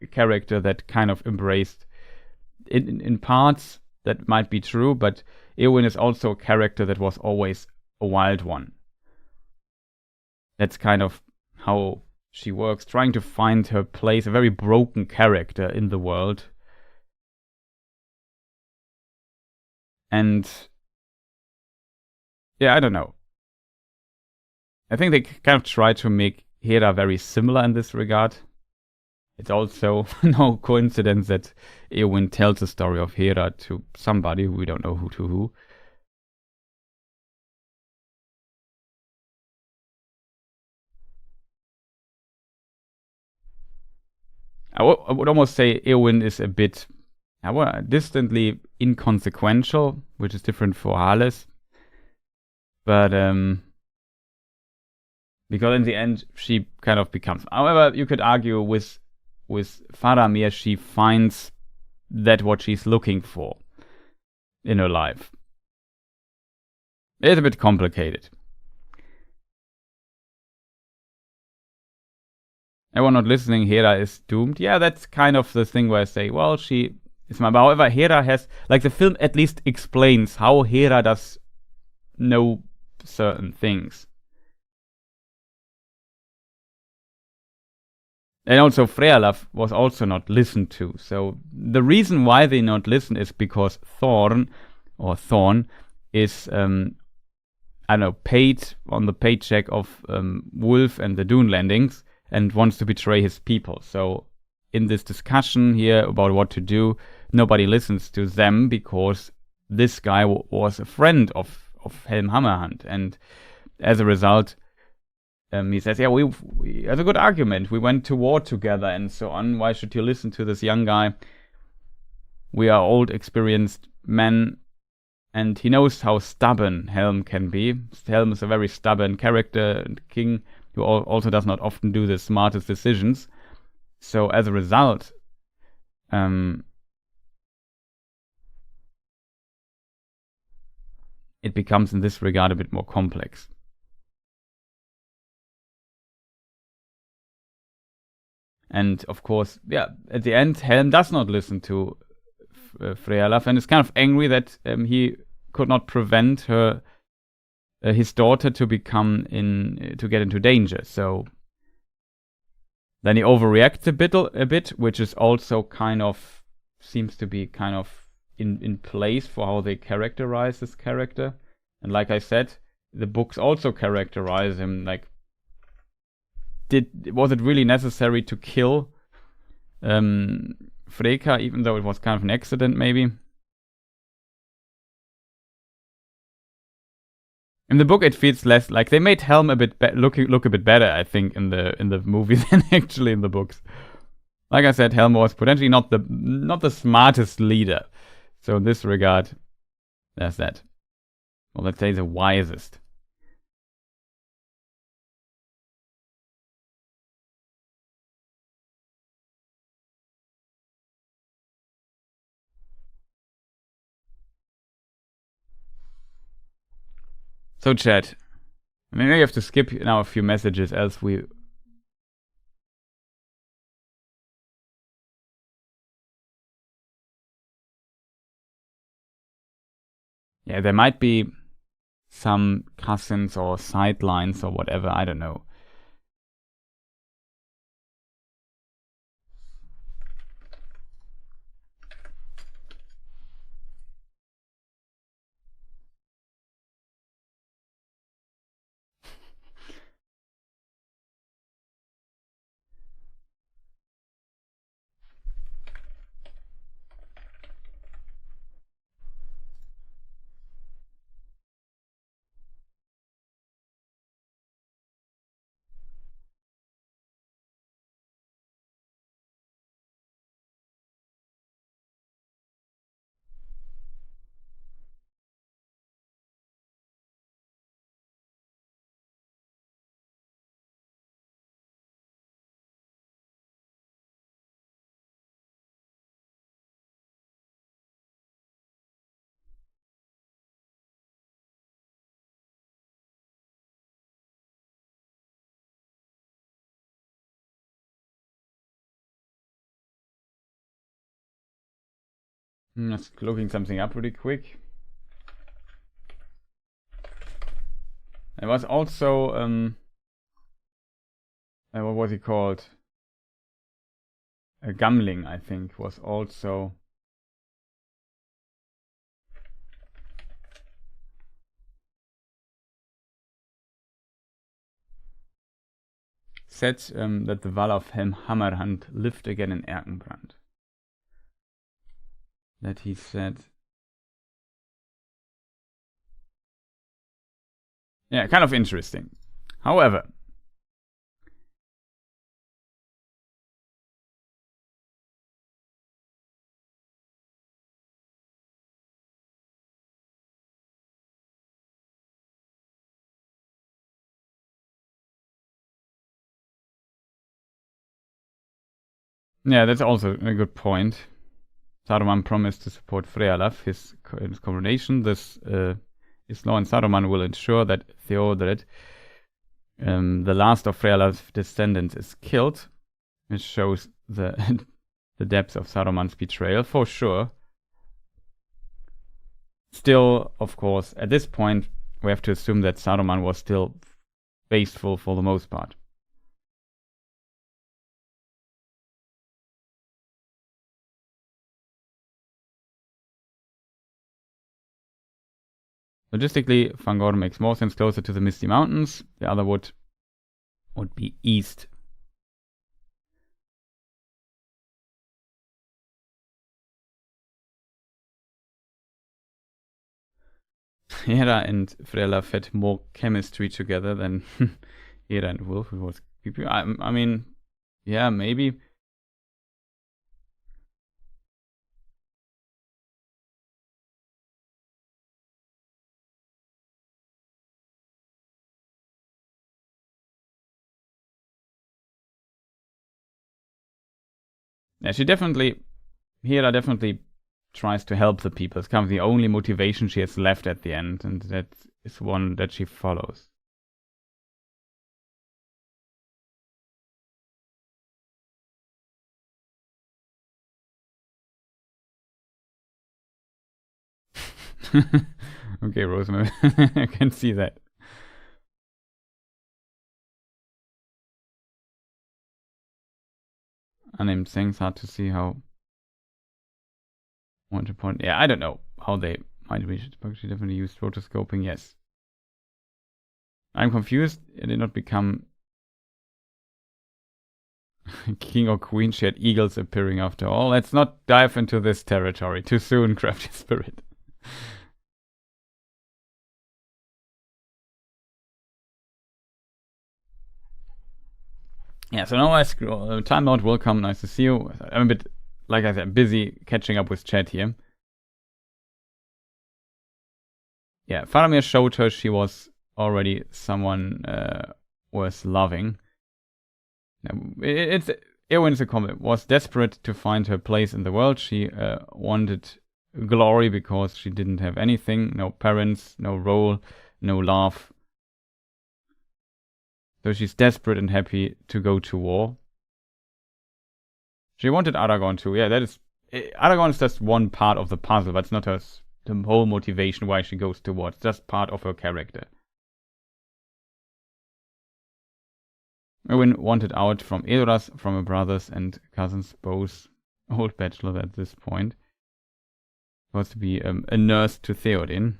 a character that kind of embraced, in parts that might be true, but Eowyn is also a character that was always a wild one. That's kind of how she works, trying to find her place, a very broken character in the world. And yeah, I don't know. I think they kind of try to make Hera very similar in this regard. It's also no coincidence that Eowyn tells the story of Hera to somebody who we don't know who. I would almost say Eowyn is a bit distantly inconsequential, which is different for Hales. But because in the end she kind of becomes... However, you could argue with Faramir, she finds that what she's looking for in her life. It's a bit complicated. Everyone not listening, Hera is doomed. Yeah, that's kind of the thing where I say, well, she is my... However, Hera has... Like, the film at least explains how Hera does know certain things. And also Frealaf was also not listened to. So the reason why they not listen is because Thorn is I don't know, paid on the paycheck of Wolf and the Dune Landings and wants to betray his people. So in this discussion here about what to do, nobody listens to them because this guy was a friend of Helm Hammerhand, and as a result, he says, yeah, we have a good argument. We went to war together and so on. Why should you listen to this young guy? We are old, experienced men, and he knows how stubborn Helm can be. Helm is a very stubborn character and king who also does not often do the smartest decisions. So as a result, it becomes in this regard a bit more complex. And of course, yeah, at the end, Helm does not listen to Frealaf and is kind of angry that he could not prevent her, his daughter, to get into danger. So then he overreacts a bit, which is also kind of seems to be kind of in place for how they characterize this character. And like I said, the books also characterize him like, was it really necessary to kill Freka, even though it was kind of an accident, maybe? In the book, it feels less like they made Helm a bit look a bit better, I think, in the movie than actually in the books. Like I said, Helm was potentially not the smartest leader, so in this regard, there's that. Well, let's say the wisest. So chat, maybe I have to skip now a few messages, else we... Yeah, there might be some cousins or sidelines or whatever, I don't know. Just looking something up really quick. There was also what was he called? A Gumling, I think, was also said that the Val of Helm Hammerhand lived again in Erkenbrand. That he said. Yeah, kind of interesting. However, yeah, that's also a good point. Saruman promised to support Frealaf, his coronation. This is law, and Saruman will ensure that Theodred, the last of Frealaf's descendants, is killed, which shows the the depth of Saruman's betrayal for sure. Still, of course, at this point, we have to assume that Saruman was still faithful for the most part. Logistically, Fangor makes more sense closer to the Misty Mountains. The other would be east. Hera and Frelaf had more chemistry together than Hera and Wolf. It was creepy. I mean, yeah, maybe. Yeah, Hera definitely tries to help the people. It's kind of the only motivation she has left at the end, and that is one that she follows. Okay, Rosemary, I can see that. Unnamed things, hard to see how. One to point. Yeah, I don't know how they might reach it, but she definitely used rotoscoping. Yes. I'm confused. It did not become king or queen. She had eagles appearing after all. Let's not dive into this territory too soon, crafty spirit. Yeah, so now I scroll. Time Lord will come. Nice to see you. I'm a bit, like I said, busy catching up with chat here. Yeah, Faramir showed her she was already someone worth loving. Eowyn's a comment. Was desperate to find her place in the world. She wanted glory because she didn't have anything. No parents, no role, no love. So she's desperate and happy to go to war. She wanted Aragorn too. Yeah, that is. Aragorn is just one part of the puzzle, but it's not the whole motivation why she goes to war. It's just part of her character. Eowyn wanted out from Edoras, from her brothers and cousins, both old bachelors at this point. Was to be a nurse to Theoden.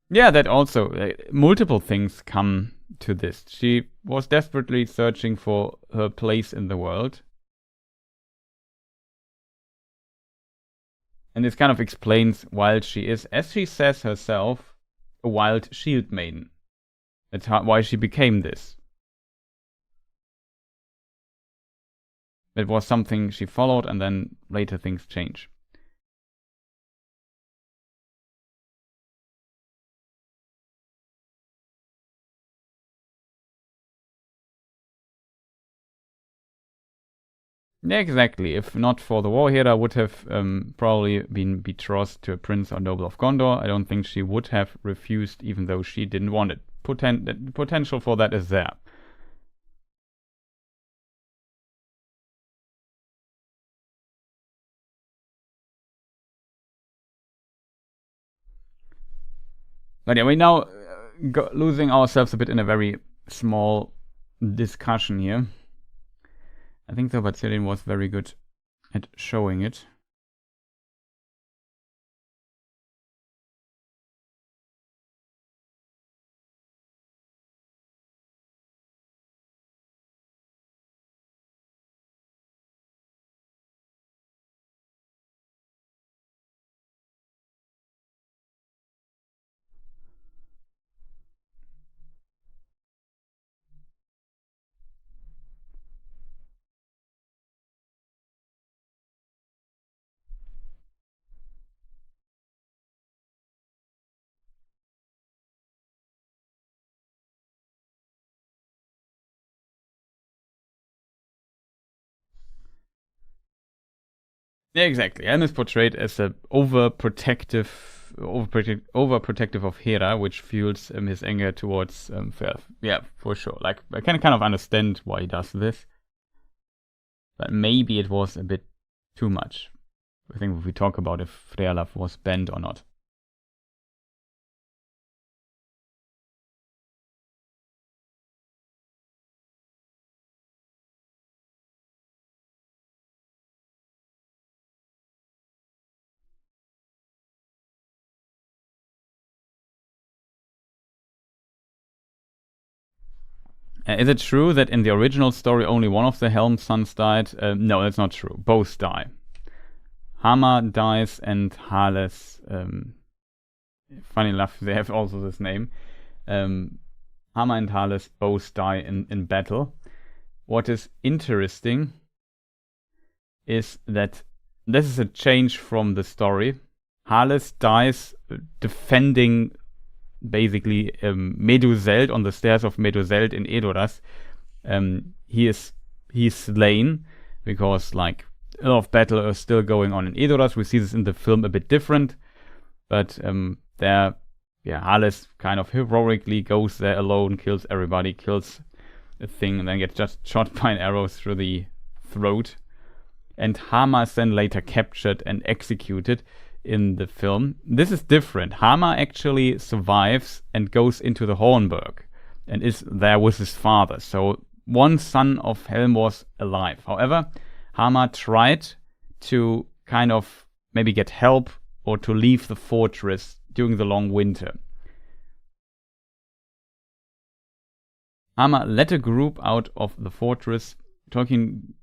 Yeah, that also, multiple things come to this. She was desperately searching for her place in the world. And this kind of explains why she is, as she says herself, a wild shield maiden. That's why she became this. It was something she followed, and then later things change. Yeah, exactly. If not for the war, Hera would have probably been betrothed to a prince or noble of Gondor. I don't think she would have refused, even though she didn't want it. The potential for that is there. But yeah, we're now losing ourselves a bit in a very small discussion here. I think though, but Silmarillion was very good at showing it. Yeah, exactly. Helm is portrayed as a overprotective of Hera, which fuels his anger towards Felth. Yeah, for sure. Like, I can kind of understand why he does this, but maybe it was a bit too much. I think if we talk about if Frealaf was banned or not. Is it true that in the original story only one of the Helm sons died? No, that's not true. Both die. Hama dies and Hales funny enough, they have also this name. Hammer and Hales both die in battle. What is interesting is that this is a change from the story. Hales dies defending basically Meduseld on the stairs of Meduseld in Edoras. He's slain because like a lot of battle is still going on in Edoras. We see this in the film a bit different, but Hales kind of heroically goes there alone, kills everybody, kills a thing, and then gets just shot by an arrow through the throat. And Hama is then later captured and executed in the film. This is different. Hama actually survives and goes into the Hornburg and is there with his father. So one son of Helm was alive. However, Hama tried to kind of maybe get help or to leave the fortress during the long winter. Hama led a group out of the fortress. Tolkien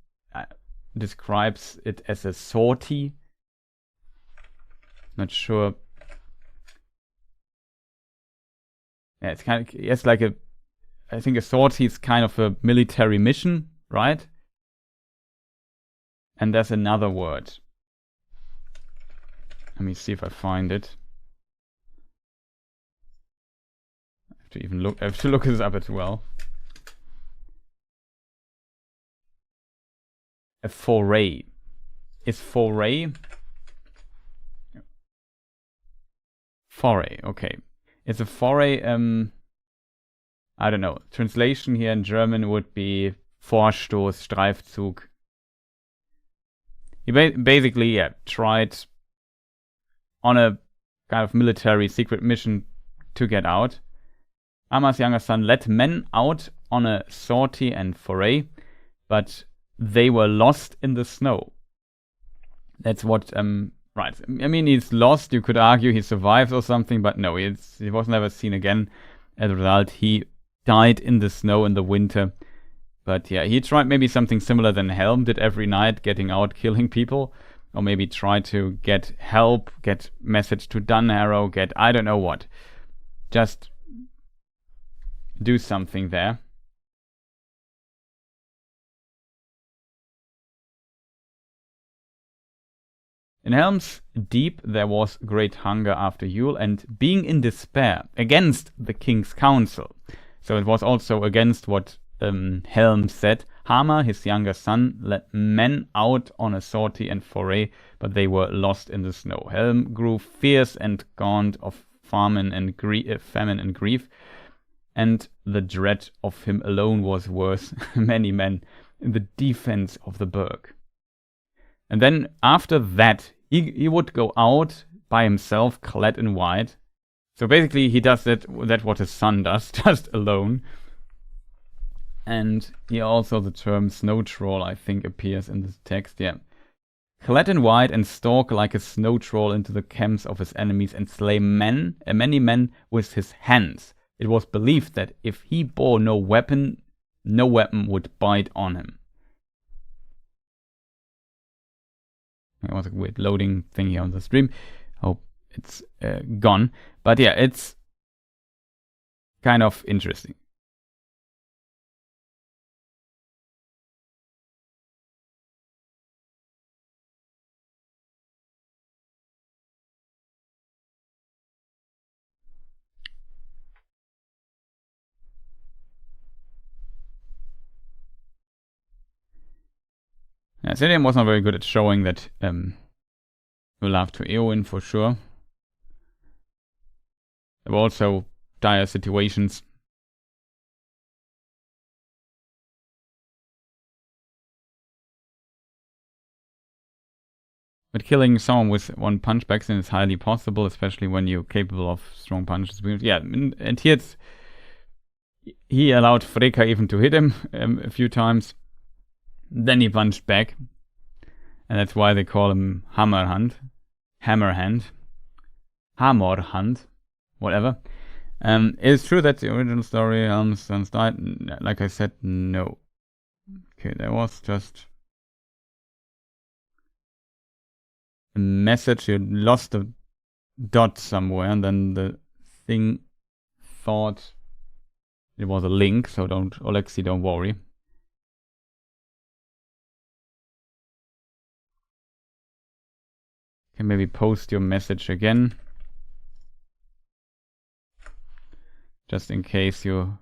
describes it as a sortie. Not sure. Yeah, it's kind of, it's like I think a sortie is kind of a military mission, right? And there's another word. Let me see if I find it. I have to look this up as well. A foray. Is foray? Foray, okay. It's a foray, I don't know. Translation here in German would be Vorstoß, Streifzug. He basically, tried on a kind of military secret mission to get out. Hama's younger son led men out on a sortie and foray, but they were lost in the snow. That's what, right. I mean, he's lost. You could argue he survived or something, but no, he was never seen again. As a result, he died in the snow in the winter. But yeah, he tried maybe something similar than Helm did every night, getting out, killing people. Or maybe try to get help, get message to Dunharrow, get I don't know what. Just do something there. In Helm's Deep there was great hunger after Yule, and being in despair against the king's counsel. So it was also against what Helm said. Hama, his younger son, led men out on a sortie and foray, but they were lost in the snow. Helm grew fierce and gaunt of famine and grief, and the dread of him alone was worth many men in the defense of the burg. And then after that, he would go out by himself, clad in white. So basically, he does that what his son does, just alone. And here also the term snow troll, I think, appears in this text. Yeah, clad in white and stalk like a snow troll into the camps of his enemies and slay many men with his hands. It was believed that if he bore no weapon would bite on him. It was a weird loading thing here on the stream. Hope it's gone. But yeah, it's kind of interesting. Yeah, Silmarillion was not very good at showing that you love to Eowyn for sure. There were also dire situations. But killing someone with one punch back then is highly possible, especially when you're capable of strong punches. Yeah, and here he allowed Freka even to hit him a few times. Then he punched back. And that's why they call him Hammerhand, whatever. It's true that the original story, Helm's sons died. Like I said, no. Okay, there was just a message. You lost the dot somewhere, and then the thing thought it was a link, so Alexi, don't worry. Can maybe post your message again, just in case you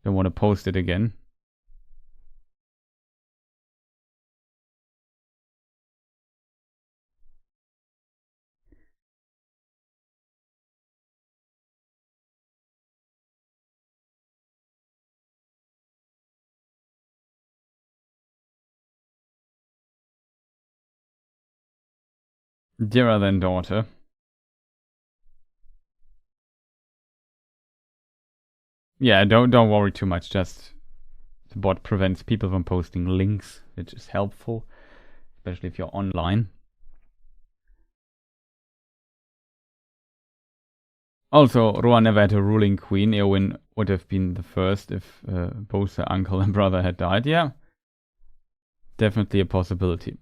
don't want to post it again. Dearer than daughter. Yeah, don't worry too much. Just the bot prevents people from posting links, which is helpful, especially if you're online. Also, Rohan never had a ruling queen. Eowyn would have been the first if both her uncle and brother had died. Yeah, definitely a possibility.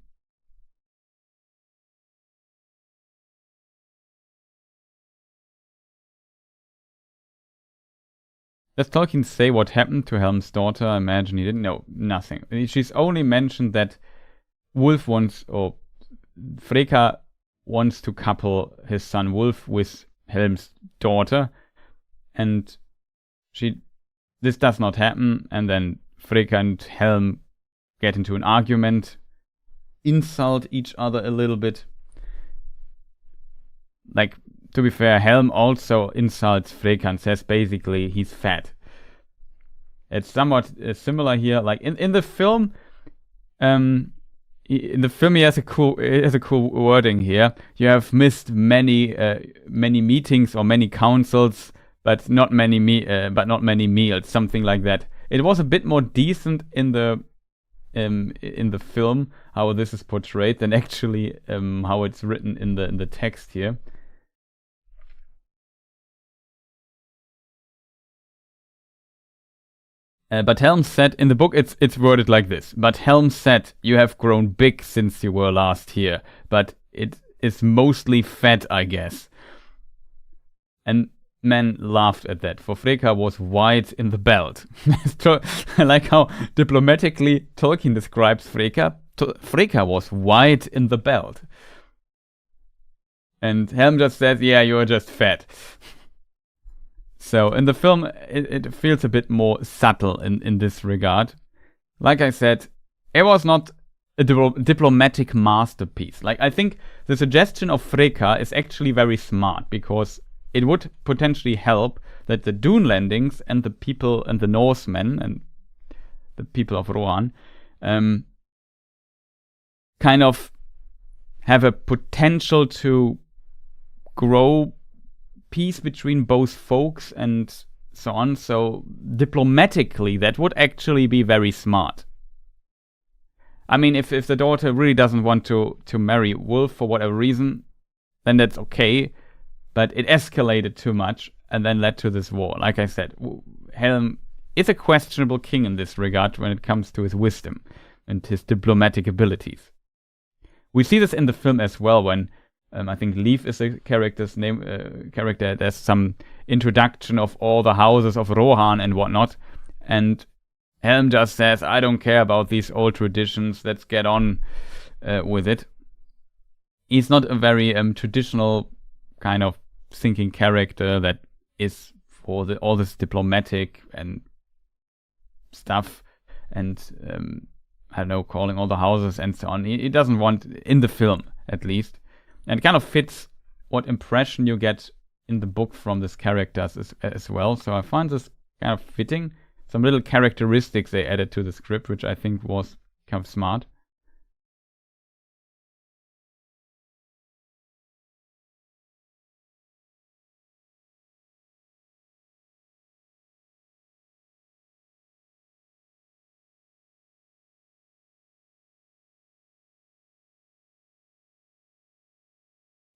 Does Tolkien say what happened to Helm's daughter? I imagine he didn't know. Nothing. She's only mentioned that Wolf wants, or Freka wants to couple his son Wolf with Helm's daughter, and this does not happen, and then Freka and Helm get into an argument, insult each other a little bit. Like, to be fair, Helm also insults Freka and says basically he's fat. It's somewhat similar here. Like in the film, he has a cool wording here. You have missed many meetings or many councils, but not many meals, something like that. It was a bit more decent in the film how this is portrayed than actually how it's written in the text here. But Helm said, in the book it's worded like this. But Helm said, you have grown big since you were last here, but it is mostly fat, I guess. And men laughed at that, for Freka was wide in the belt. I like how diplomatically Tolkien describes Freka. Freka was wide in the belt. And Helm just says, yeah, you're just fat. So in the film, it feels a bit more subtle in this regard. Like I said, it was not a diplomatic masterpiece. Like, I think the suggestion of Freka is actually very smart, because it would potentially help that the Dune landings and the people and the Norsemen and the people of Rohan kind of have a potential to grow peace between both folks and so on. So diplomatically, that would actually be very smart. I mean, if the daughter really doesn't want to marry Wolf for whatever reason, then that's okay. But it escalated too much and then led to this war. Like I said, Helm is a questionable king in this regard when it comes to his wisdom and his diplomatic abilities. We see this in the film as well when I think Leaf is the character's name. There's some introduction of all the houses of Rohan and whatnot, and Helm just says, "I don't care about these old traditions. Let's get on with it." He's not a very traditional kind of thinking character that is for all this diplomatic and stuff, and I don't know, calling all the houses and so on. He doesn't want, in the film at least. And it kind of fits what impression you get in the book from this character as well. So I find this kind of fitting. Some little characteristics they added to the script, which I think was kind of smart.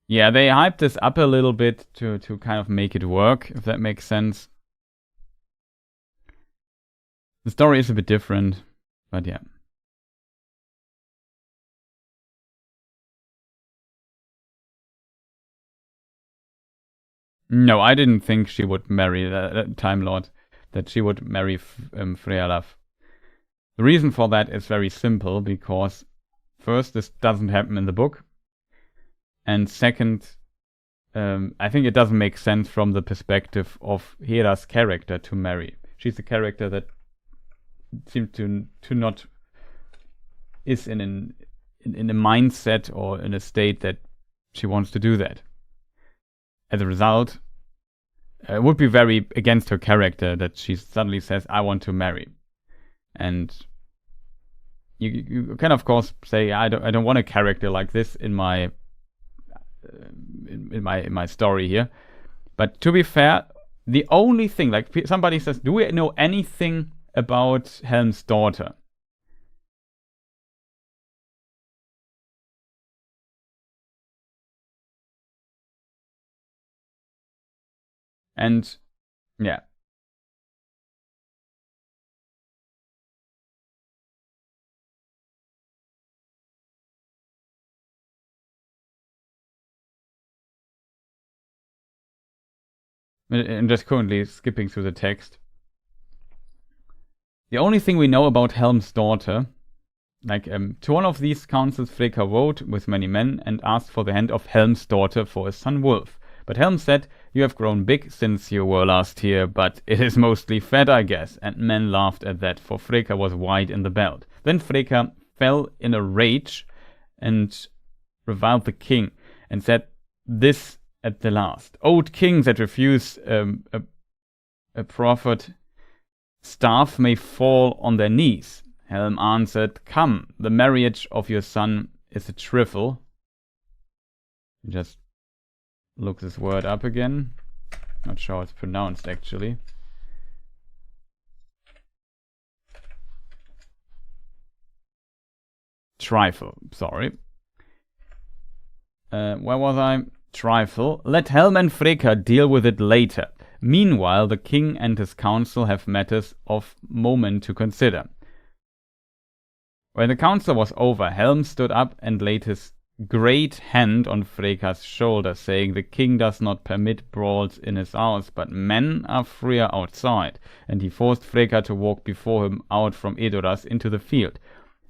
Yeah, they hyped this up a little bit to kind of make it work, if that makes sense. The story is a bit different, but yeah. No, I didn't think she would marry the Time Lord, that she would marry Frealaf. The reason for that is very simple, because first, this doesn't happen in the book, and second, I think it doesn't make sense from the perspective of Hera's character to marry. She's a character that seems to not is in a mindset or in a state that she wants to do that. As a result, it would be very against her character that she suddenly says, I want to marry. And you can of course say, I don't want a character like this in my story here. But to be fair, the only thing, like somebody says, do we know anything about Helm's daughter? And yeah. I'm just currently skipping through the text. The only thing we know about Helm's daughter, like to one of these councils Freka wrote with many men and asked for the hand of Helm's daughter for his son Wulf. But Helm said, you have grown big since you were last here, but it is mostly fat, I guess. And men laughed at that, for Freka was wide in the belt. Then Freka fell in a rage and reviled the king and said this at the last. Old kings that refuse a proffered staff may fall on their knees. Helm answered, come, the marriage of your son is a trifle. Just look this word up again. Not sure how it's pronounced actually. Trifle, sorry. Where was I? Trifle. Let Helm and Freka deal with it later. Meanwhile, the king and his council have matters of moment to consider. When the council was over, Helm stood up and laid his great hand on Freka's shoulder, saying, the king does not permit brawls in his house, but men are freer outside. And he forced Freka to walk before him out from Edoras into the field.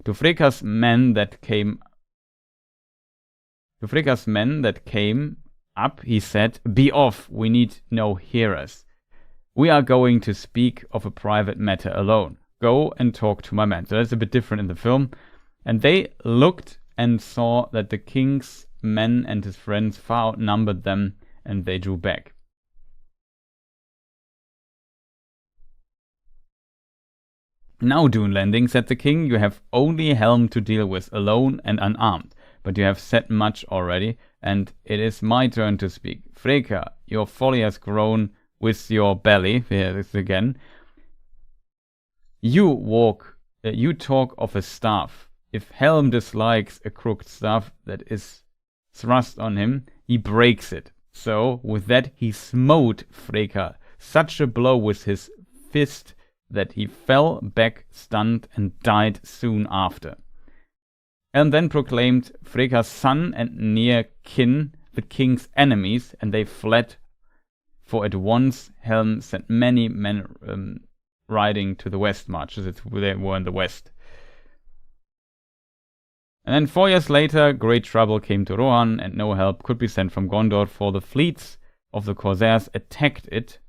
To Freka's men that came up, he said, be off, we need no hearers. We are going to speak of a private matter alone. Go and talk to my men. So that's a bit different in the film. And they looked and saw that the king's men and his friends far outnumbered them, and they drew back. Now, Dunlanding, said the king, you have only Helm to deal with, alone and unarmed. But you have said much already, and it is my turn to speak. Freka, your folly has grown with your belly. Here it is again. You talk of a staff. If Helm dislikes a crooked staff that is thrust on him, he breaks it. So, with that, he smote Freka such a blow with his fist that he fell back stunned and died soon after. Helm then proclaimed Freka's son and near kin the king's enemies, and they fled. For at once Helm sent many men riding to the west marches. They were in the west. And then 4 years later, great trouble came to Rohan, and no help could be sent from Gondor, for the fleets of the Corsairs attacked it,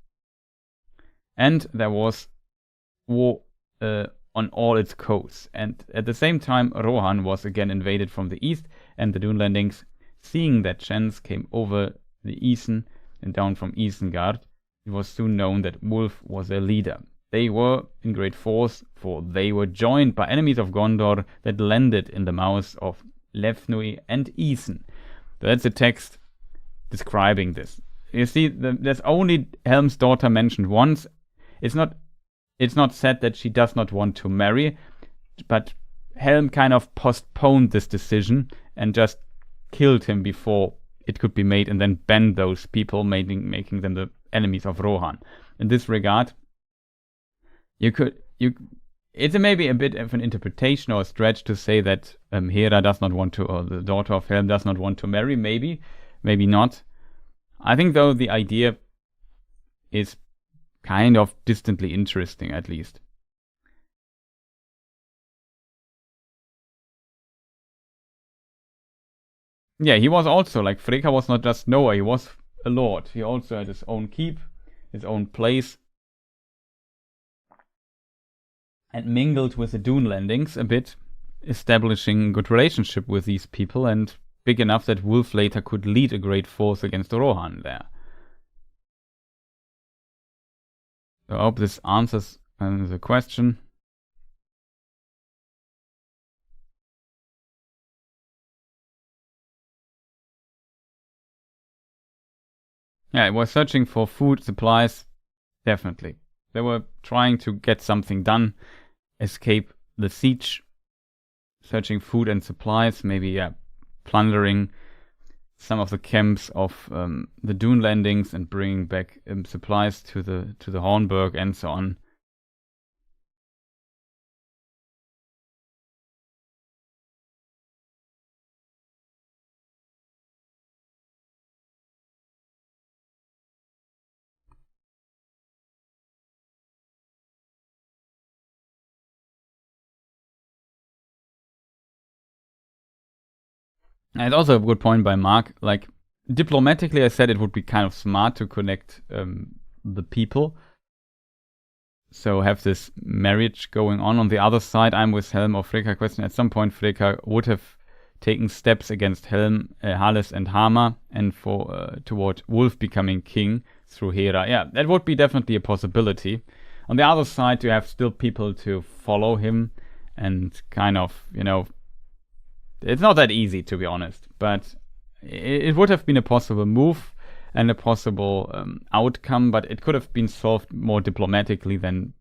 and there was war on all its coasts. And at the same time, Rohan was again invaded from the east, and the Dunlandings, seeing that chance, came over the Isen and down from Isengard. It was soon known that Wulf was their leader. They were in great force, for they were joined by enemies of Gondor that landed in the mouths of Lefnui and Isen. So that's a text describing this. You see, there's only Helm's daughter mentioned once. It's not said that she does not want to marry, but Helm kind of postponed this decision and just killed him before it could be made, and then banned those people, making them the enemies of Rohan. In this regard, it's maybe a bit of an interpretation or a stretch to say that Hera does not want to, or the daughter of Helm does not want to marry. Maybe not. I think though the idea is kind of distantly interesting, at least. Yeah, he was also, like, Freka was not just Noah, he was a lord. He also had his own keep, his own place, and mingled with the Dunelandings a bit, establishing a good relationship with these people, and big enough that Wolf later could lead a great force against Rohan there. So I hope this answers the question. Yeah, it was searching for food, supplies, definitely. They were trying to get something done, escape the siege, searching food and supplies, maybe plundering some of the camps of the Dunelandings and bringing back supplies to the Hornburg and so on. And it's also a good point by Mark. Like, diplomatically, I said it would be kind of smart to connect the people. So have this marriage going on. On the other side, I'm with Helm or Freka question. At some point, Freka would have taken steps against Helm, Hales, and Hama, and toward Wolf becoming king through Hera. Yeah, that would be definitely a possibility. On the other side, you have still people to follow him, and kind of, it's not that easy, to be honest, but it would have been a possible move and a possible outcome, but it could have been solved more diplomatically than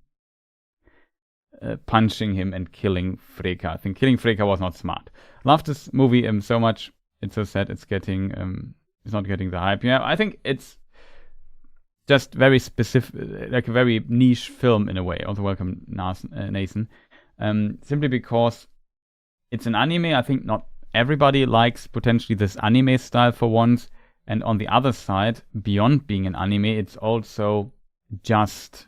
punching him and killing Freka. I think killing Freka was not smart. Love this movie so much. It's so sad it's not getting the hype. Yeah, I think it's just very specific, like a very niche film in a way. Also, welcome, Nathan. Simply because it's an anime. I think not everybody likes potentially this anime style for once. And on the other side, beyond being an anime, it's also just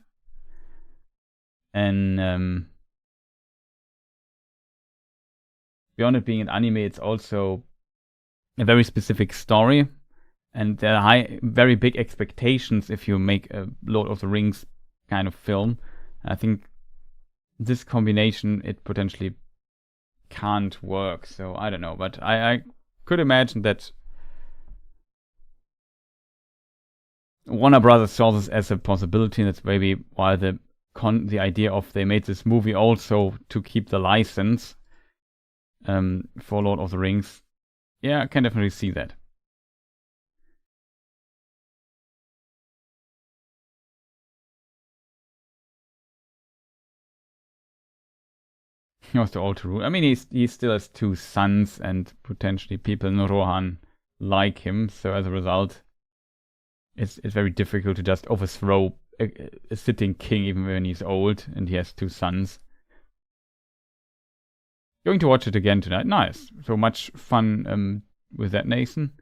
beyond it being an anime, it's also a very specific story. And there are very big expectations if you make a Lord of the Rings kind of film. I think this combination, it potentially can't work. So I don't know, but I could imagine that Warner Brothers saw this as a possibility, and that's maybe why the idea of they made this movie also to keep the license for Lord of the Rings. Yeah, I can definitely see that. He was too old to rule. I mean, he still has 2 sons, and potentially people in Rohan like him. So as a result, it's very difficult to just overthrow a sitting king even when he's old and he has 2 sons. Going to watch it again tonight. Nice. So much fun with that, Nathan.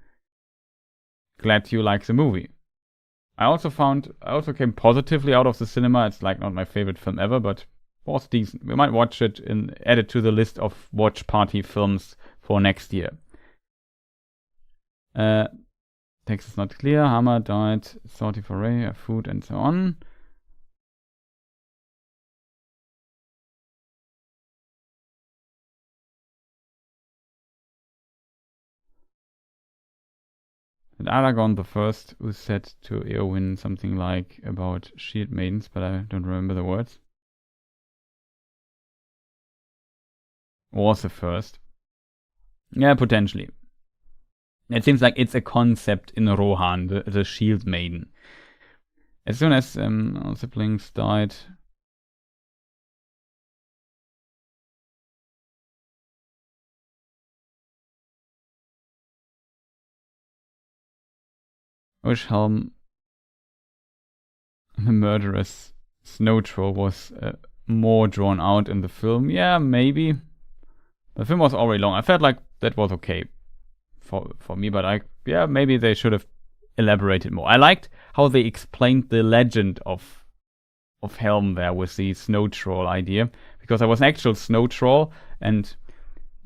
Glad you like the movie. I also came positively out of the cinema. It's like not my favorite film ever, but was decent. We might watch it and add it to the list of watch party films for next year. Text is not clear. Hammer died. Sorty for Ray, food, and so on. And Aragorn the First was said to Eowyn something like about shield maidens, but I don't remember the words. Was the first. Yeah, potentially. It seems like it's a concept in Rohan, the shield maiden. As soon as our siblings died, Helm, the murderous snow troll, was more drawn out in the film. Yeah, maybe. The film was already long. I felt like that was okay for me, but maybe they should have elaborated more. I liked how they explained the legend of Helm there with the snow troll idea, because there was an actual snow troll, and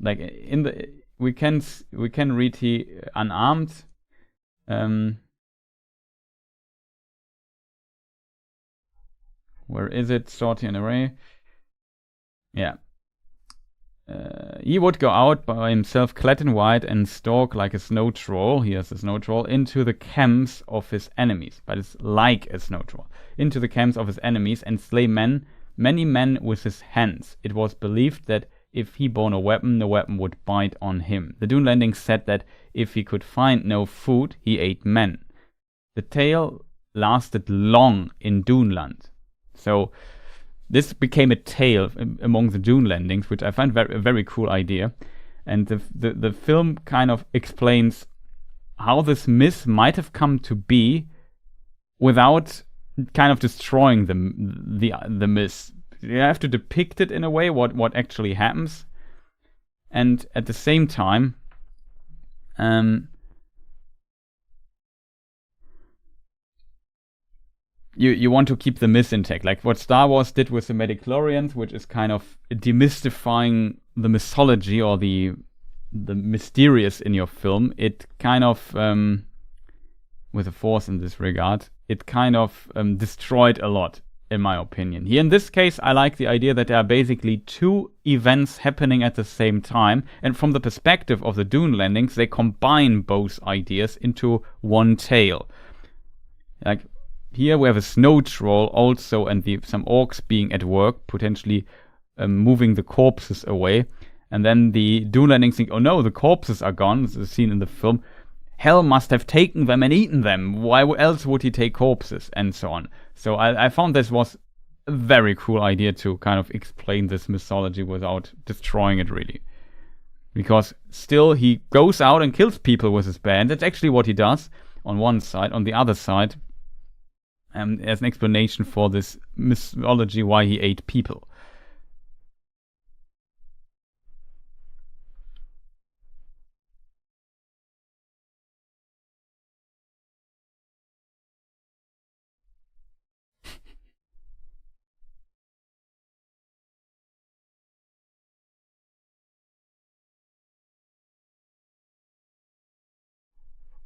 like in the we can read he unarmed. Where is it? Sorting an array. Yeah. He would go out by himself clad in white and stalk like a snow troll, here's a snow troll, into the camps of his enemies. But it's like a snow troll. Into the camps of his enemies and slay many men with his hands. It was believed that if he bore a weapon, the weapon would bite on him. The Dunelanding said that if he could find no food, he ate men. The tale lasted long in Duneland. So this became a tale among the Dunelandings, which I find a very cool idea. And the film kind of explains how this myth might have come to be without kind of destroying the myth. You have to depict it in a way, what actually happens. And at the same time, you want to keep the myth intact, like what Star Wars did with the Midichlorians, which is kind of demystifying the mythology or the mysterious in your film. It kind of, with the Force in this regard, it kind of destroyed a lot, in my opinion. Here in this case, I like the idea that there are basically two events happening at the same time, and from the perspective of the Dunelandings, they combine both ideas into one tale. Like, here we have a snow troll also, and some orcs being at work, potentially moving the corpses away. And then the Dunelandings think, oh no, the corpses are gone. This is seen in the film. Hell must have taken them and eaten them. Why else would he take corpses? And so on. So I found this was a very cool idea to kind of explain this mythology without destroying it really. Because still he goes out and kills people with his band. That's actually what he does on one side. On the other side, as an explanation for this mythology why he ate people.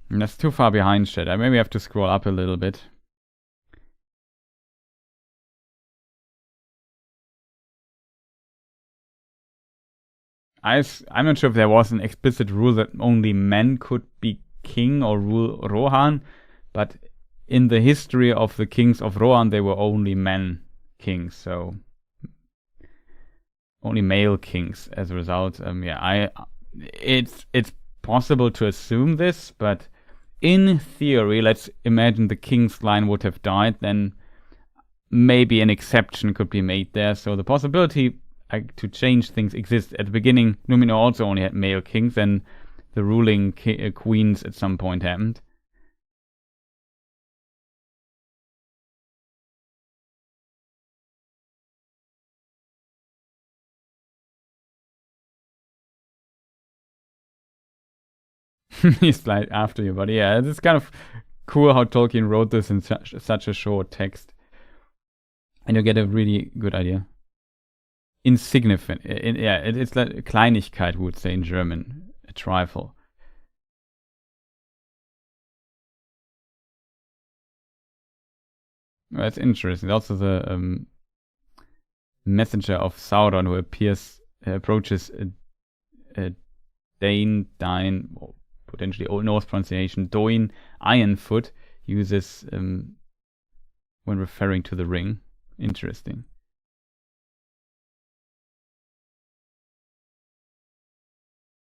And that's too far behind shit. I maybe have to scroll up a little bit. I'm not sure if there was an explicit rule that only men could be king or rule Rohan, but in the history of the kings of Rohan, they were only men kings, so only male kings as a result. It's possible to assume this, but in theory, let's imagine the king's line would have died, then maybe an exception could be made there. So the possibility to change things exists. At the beginning, Numenor also only had male kings, and the ruling queens at some point happened. He's like after you, but yeah, it's kind of cool how Tolkien wrote this in such a short text, and you get a really good idea. Insignificant, it's like Kleinigkeit, we would say in German, a trifle. Well, that's interesting. Also, the messenger of Sauron who approaches a Dane, or potentially Old Norse pronunciation, Doin Ironfoot, uses when referring to the ring. Interesting.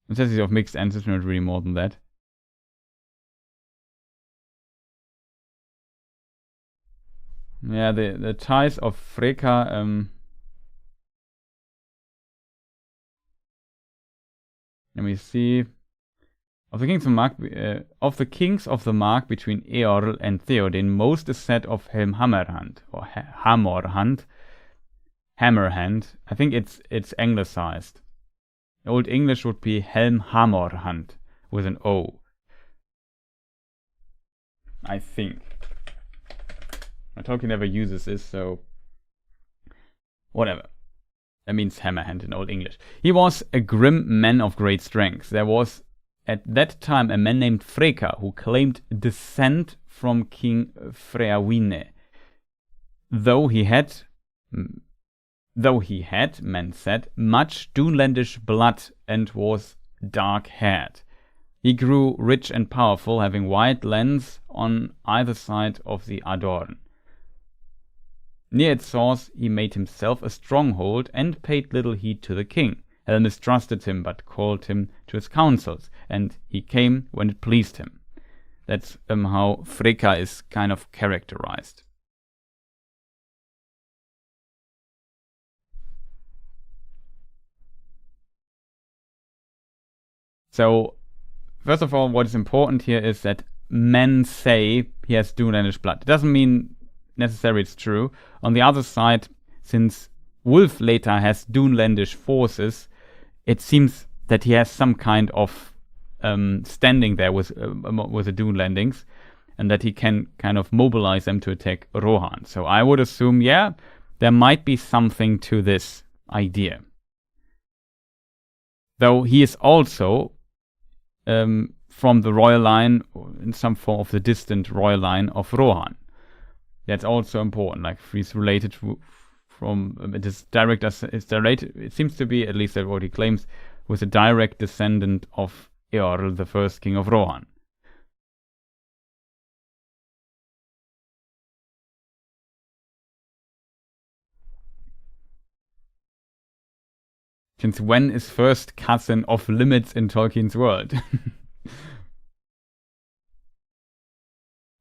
It says he's of mixed ancestry, not really more than that. Yeah, the ties of Freka. Let me see. Of the kings of the Mark between Eorl and Theoden, most is said of Helm Hammerhand or Hammerhand. I think it's anglicized. Old English would be Helm Hammerhand with an O. I think. Tolkien never uses this, so whatever. That means hammerhand in Old English. He was a grim man of great strength. There was at that time a man named Freka who claimed descent from King Freawine. Though he had, men said, much Dunelandish blood and was dark-haired. He grew rich and powerful, having wide lands on either side of the Adorn. Near its source he made himself a stronghold and paid little heed to the king. Hel mistrusted him, but called him to his councils, and he came when it pleased him. That's how Freka is kind of characterized. So, first of all, what is important here is that men say he has Dunelandish blood. It doesn't mean necessarily it's true. On the other side, since Wulf later has Dunelandish forces, it seems that he has some kind of standing there with the Dunelandings, and that he can kind of mobilize them to attack Rohan. So I would assume, yeah, there might be something to this idea. Though he is also from the royal line, in some form of the distant royal line of Rohan. That's also important. Like he's related from it is direct. It's related. It seems to be, at least that's what he claims, was a direct descendant of Eorl, the first king of Rohan. Since when is first cousin off limits in Tolkien's world?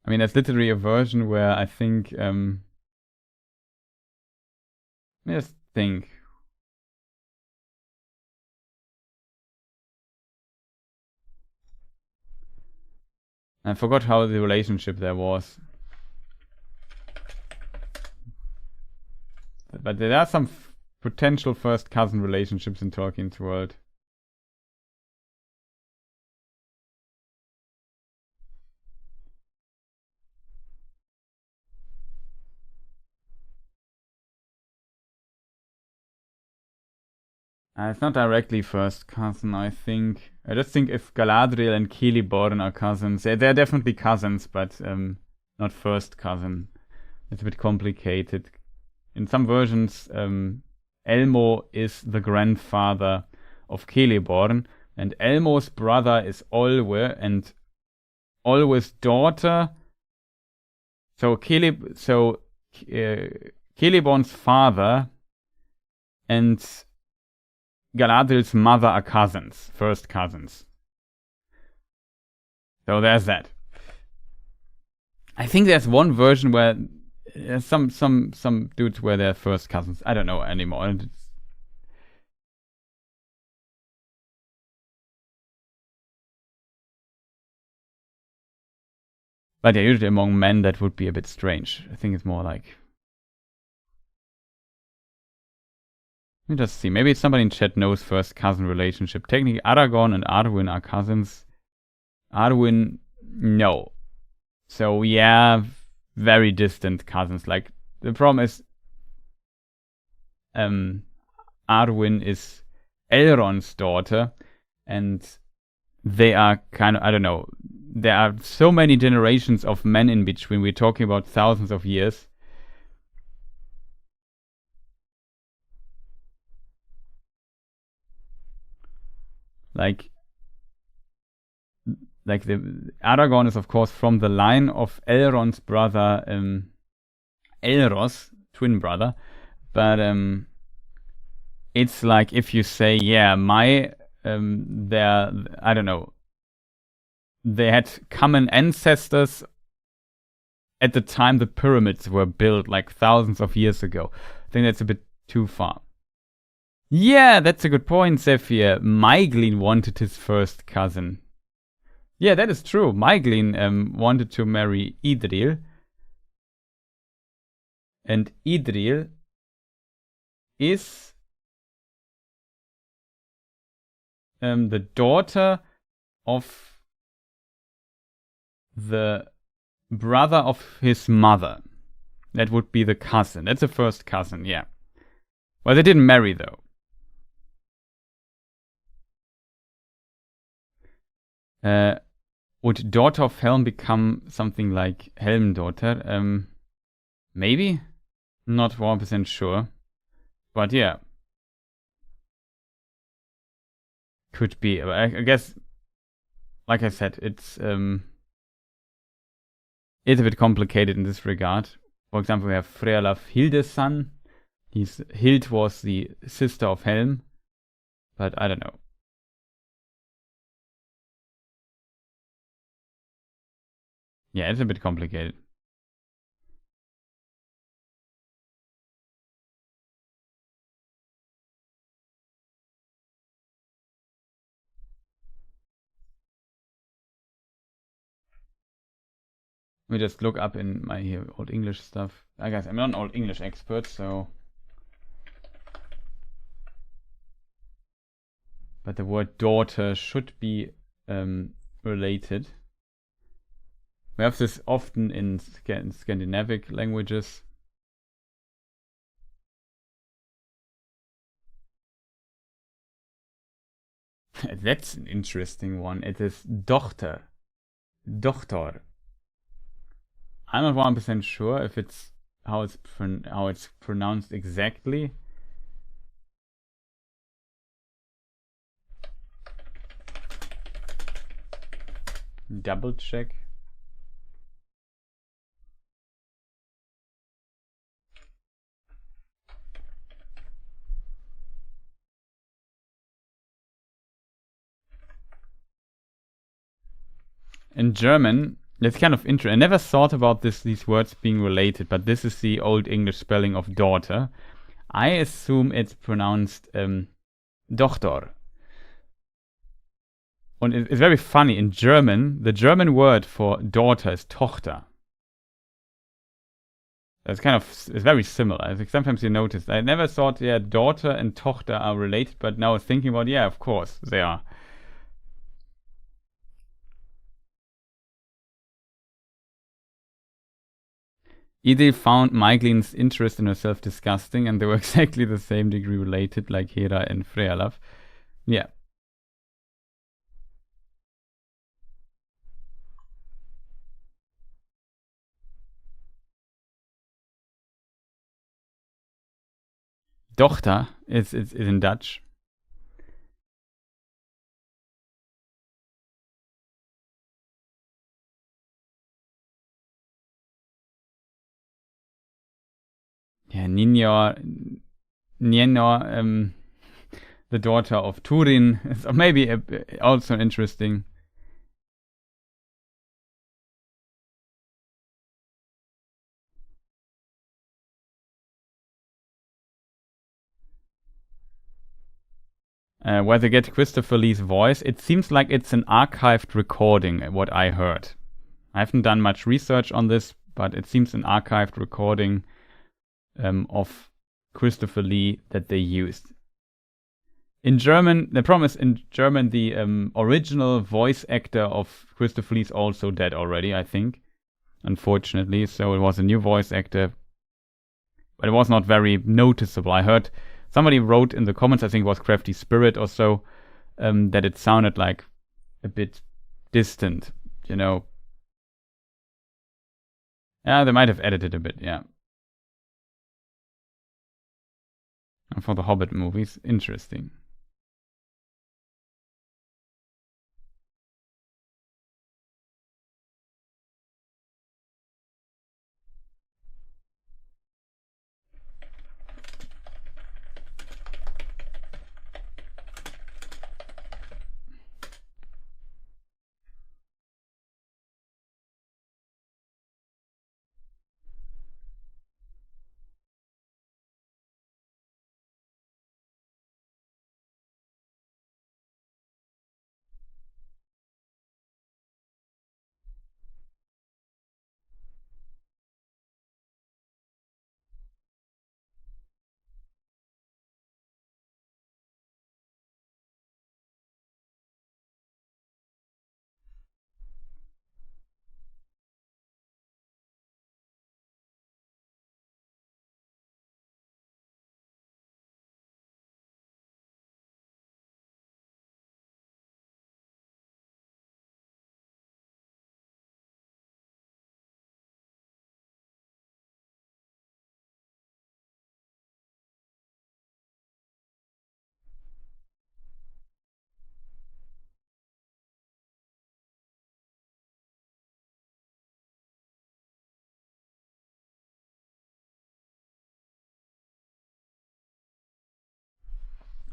I mean, there's literally a version where I think, let's think. I forgot how the relationship there was. But there are some potential first cousin relationships in Tolkien's world. It's not directly first cousin, I think. I just think if Galadriel and Celeborn are cousins, they're definitely cousins, but not first cousin. It's a bit complicated. In some versions, Elmo is the grandfather of Celeborn, and Elmo's brother is Olwe, and Olwe's daughter. So Celeborn's father and Galadriel's mother are cousins, first cousins. So there's that. I think there's one version where some dudes where they're first cousins. I don't know anymore. But yeah, usually among men that would be a bit strange. I think it's more like... Let me just see. Maybe somebody in chat knows first cousin relationship. Technically, Aragorn and Arwen are cousins. Arwen, no. So yeah, very distant cousins. Like the problem is, Arwen is Elrond's daughter, and they are kind of, I don't know. There are so many generations of men in between. We're talking about thousands of years. Like the Aragorn is of course from the line of Elrond's brother Elros, twin brother, but it's like if you say, yeah, my I don't know, they had common ancestors at the time the pyramids were built, like thousands of years ago. I think that's a bit too far. Yeah, that's a good point, Zephyr. Maeglin wanted his first cousin. Yeah, that is true. Maeglin wanted to marry Idril. And Idril is the daughter of the brother of his mother. That would be the cousin. That's the first cousin, yeah. Well, they didn't marry, though. Would daughter of Helm become something like Helm-daughter? Maybe? Not 100% sure. But yeah. Could be. I guess, like I said, it's a bit complicated in this regard. For example, we have Frealaf Hilde's son. Hild was the sister of Helm. But I don't know. Yeah, it's a bit complicated. Let me just look up in my Old English stuff. I guess I'm not an Old English expert, so. But the word daughter should be related. We have this often in Scandinavic languages. That's an interesting one. It is Dochter. Dochter. I'm not 100% sure if it's how it's pronounced exactly. Double check. In German, it's kind of interesting. I never thought about these words being related, but this is the Old English spelling of daughter. I assume it's pronounced Dochter. And it's very funny. In German, the German word for daughter is Tochter. It's very similar. I think sometimes you notice. I never thought, daughter and Tochter are related, but now thinking about, of course, they are. Idil found Maeglin's interest in herself disgusting, and they were exactly the same degree related, like Hera and Frealaf. Yeah. Dochter is in Dutch. Yeah, Nienor, the daughter of Turin, is maybe also interesting. Where they get Christopher Lee's voice, it seems like it's an archived recording, what I heard. I haven't done much research on this, but it seems an archived recording of Christopher Lee that they used. In German, the problem is in German, the original voice actor of Christopher Lee is also dead already, I think. Unfortunately, so it was a new voice actor, but it was not very noticeable. I heard somebody wrote in the comments, I think it was Crafty Spirit or so, that it sounded like a bit distant, you know. Yeah, they might have edited a bit, yeah. And for the Hobbit movies, interesting.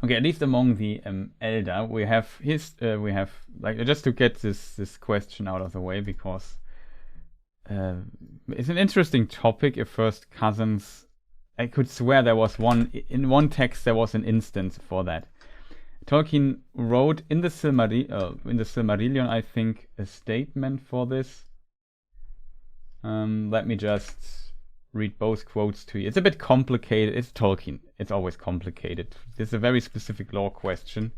Okay, at least among the Eldar, we have like, just to get this question out of the way, because it's an interesting topic. If first cousins, I could swear there was in one text there was an instance for that. Tolkien wrote in the Silmarillion, I think, a statement for this. Let me just read both quotes to you. It's a bit complicated. It's Tolkien. It's always complicated. This is a very specific lore question,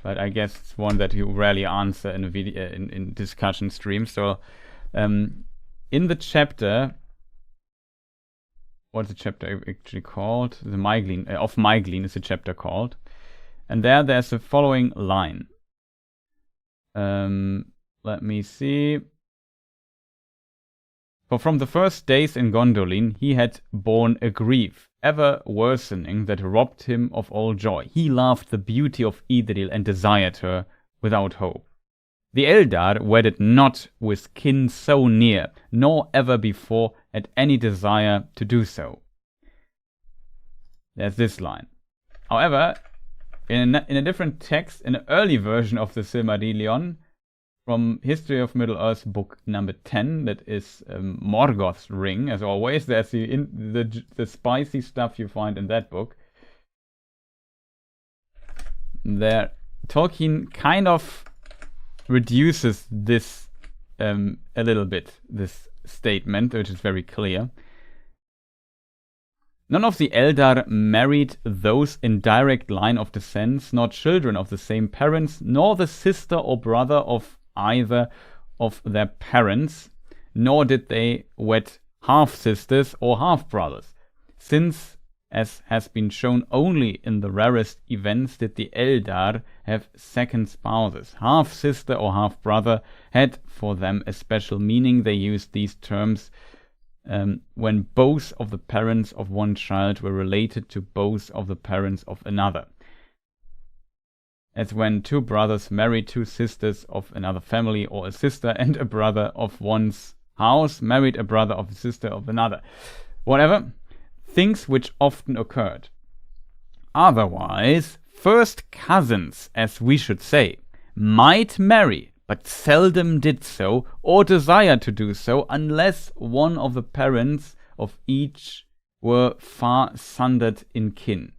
but I guess it's one that you rarely answer in a video in discussion streams. So, in the chapter, what's the chapter actually called? The Myglin of Myglin is the chapter called, and there's the following line. Let me see. For from the first days in Gondolin he had borne a grief, ever worsening, that robbed him of all joy. He loved the beauty of Idril and desired her without hope. The Eldar wedded not with kin so near, nor ever before had any desire to do so. There's this line. However, in a different text, in an early version of the Silmarillion, from History of Middle-earth, book number 10, that is Morgoth's ring, as always. There's the spicy stuff you find in that book. There, Tolkien kind of reduces this a little bit, this statement, which is very clear. None of the Eldar married those in direct line of descent, nor children of the same parents, nor the sister or brother of either of their parents, nor did they wed half-sisters or half-brothers, since, as has been shown only in the rarest events, did the Eldar have second spouses. Half-sister or half-brother had for them a special meaning. They used these terms when both of the parents of one child were related to both of the parents of another, as when two brothers married two sisters of another family, or a sister and a brother of one's house married a brother of a sister of another. Whatever, things which often occurred. Otherwise, first cousins, as we should say, might marry, but seldom did so, or desired to do so, unless one of the parents of each were far sundered in kin.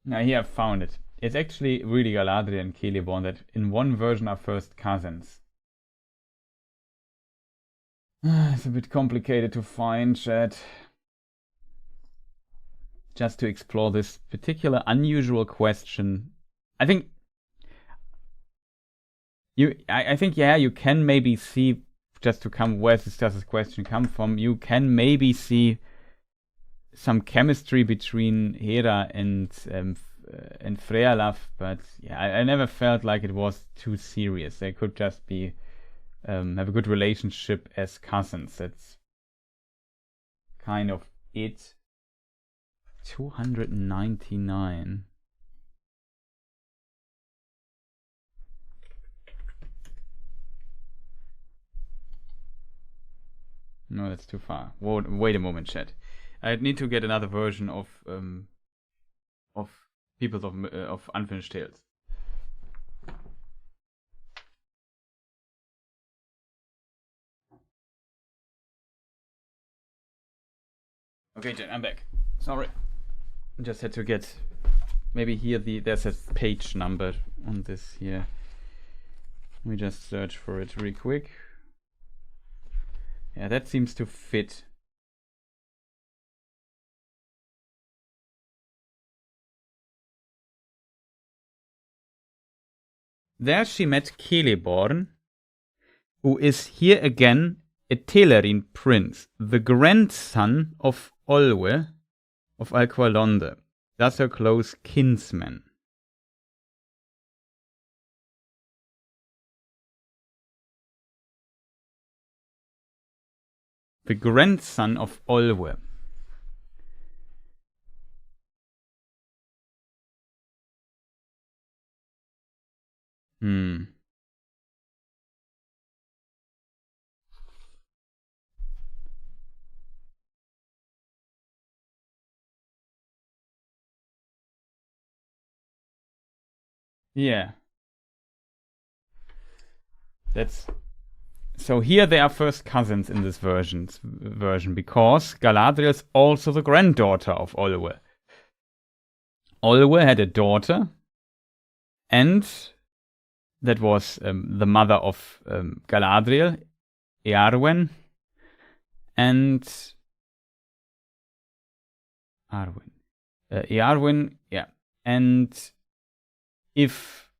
Now here I've found it. It's actually really Galadriel and Celeborn that in one version are first cousins. It's a bit complicated to find, chat. Just to explore this particular unusual question. I think you can maybe see, just to come, where does this question come from? You can maybe see some chemistry between Hera and Frealaf, but yeah, I never felt like it was too serious. They could just be have a good relationship as cousins. That's kind of it. 299. No, that's too far. Wait a moment, chat. I need to get another version of Peoples of Unfinished Tales. Okay, Jen, I'm back. Sorry. Just had to get... Maybe here there's a page number on this here. Let me just search for it real quick. Yeah, that seems to fit. There she met Celeborn, who is here again a Telerin prince, the grandson of Olwe of Alqualonde, thus her close kinsman. The grandson of Olwe. Yeah. That's... So here they are first cousins in this version because Galadriel is also the granddaughter of Olwe. Olwe had a daughter, and that was the mother of Galadriel, Earwen, and Earwen, yeah. And if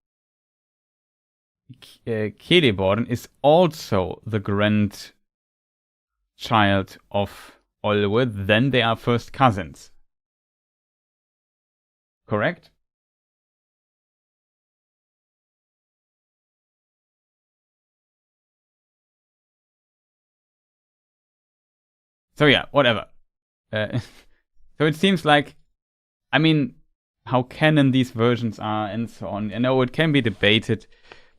Celeborn is also the grandchild of Olwe, then they are first cousins. Correct? So yeah, whatever. So it seems like, I mean, how canon these versions are and so on. I know it can be debated,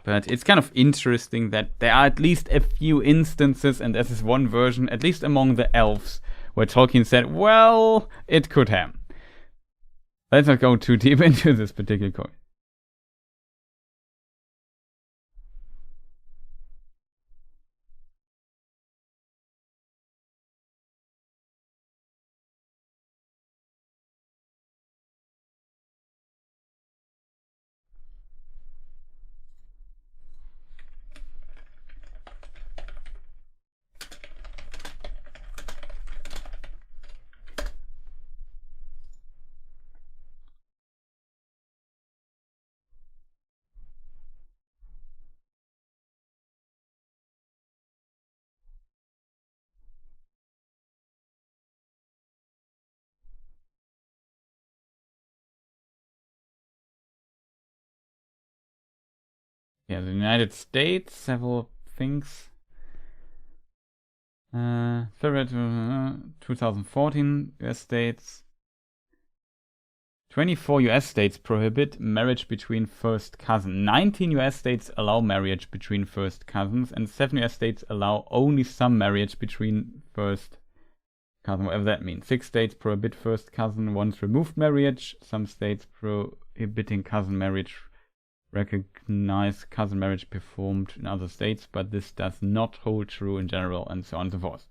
but it's kind of interesting that there are at least a few instances, and this is one version, at least among the elves, where Tolkien said, well, it could happen. Let's not go too deep into this particular point. Yeah, the United States, several things. February 2014, US states. 24 US states prohibit marriage between first cousins. 19 US states allow marriage between first cousins, and 7 US states allow only some marriage between first cousins, whatever that means. 6 states prohibit first cousin once removed marriage. Some states prohibiting cousin marriage recognize cousin marriage performed in other states, but this does not hold true in general, and so on and so forth.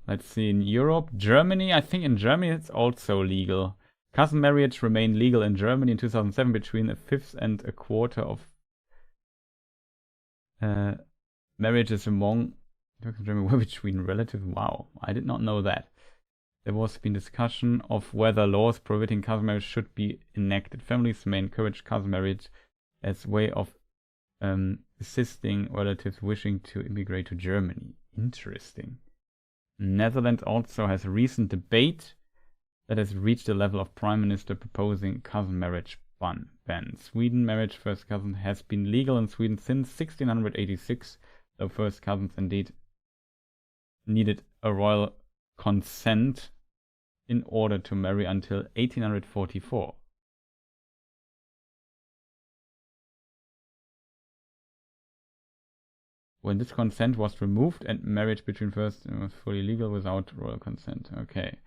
Let's see, in Europe, Germany, I think in Germany it's also legal. Cousin marriage remained legal in Germany in 2007 between a fifth and a quarter of marriages among Germany were between relatives. Wow, I did not know that. There was been discussion of whether laws prohibiting cousin marriage should be enacted. Families may encourage cousin marriage as a way of assisting relatives wishing to immigrate to Germany. Interesting. Netherlands also has a recent debate that has reached the level of Prime Minister proposing cousin marriage ban. Sweden, marriage first cousin has been legal in Sweden since 1686, though first cousins indeed needed a royal consent in order to marry until 1844. When this consent was removed and marriage between first was fully legal without royal consent. Okay.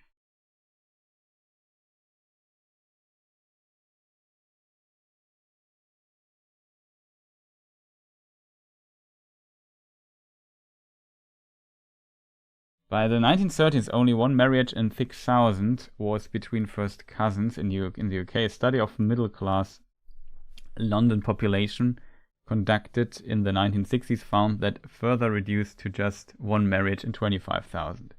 By the 1930s, only one marriage in 6,000 was between first cousins in the UK. A study of middle-class London population conducted in the 1960s found that further reduced to just one marriage in 25,000.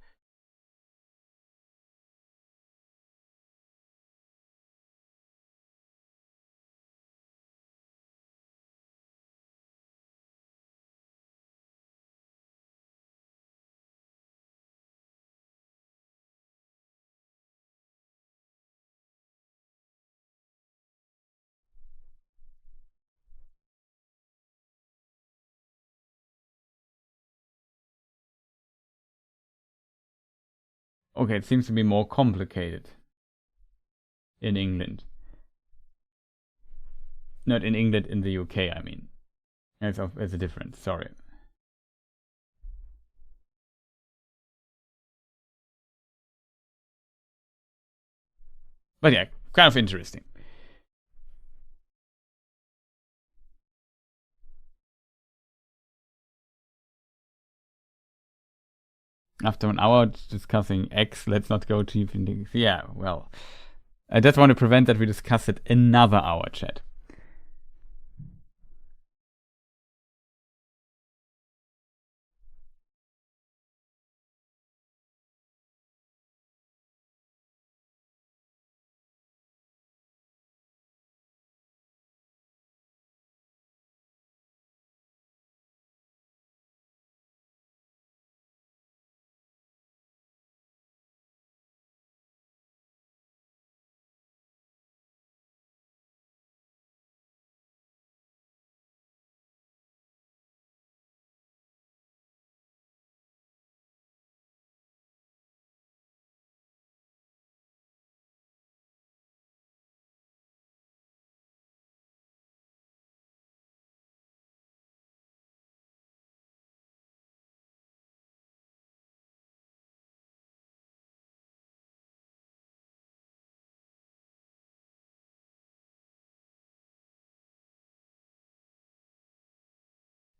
Okay, it seems to be more complicated in England. Not in England, in the UK, I mean. It's a difference, sorry. But yeah, kind of interesting. After an hour discussing X, let's not go too deep into... Yeah, well, I just want to prevent that we discuss it another hour, chat.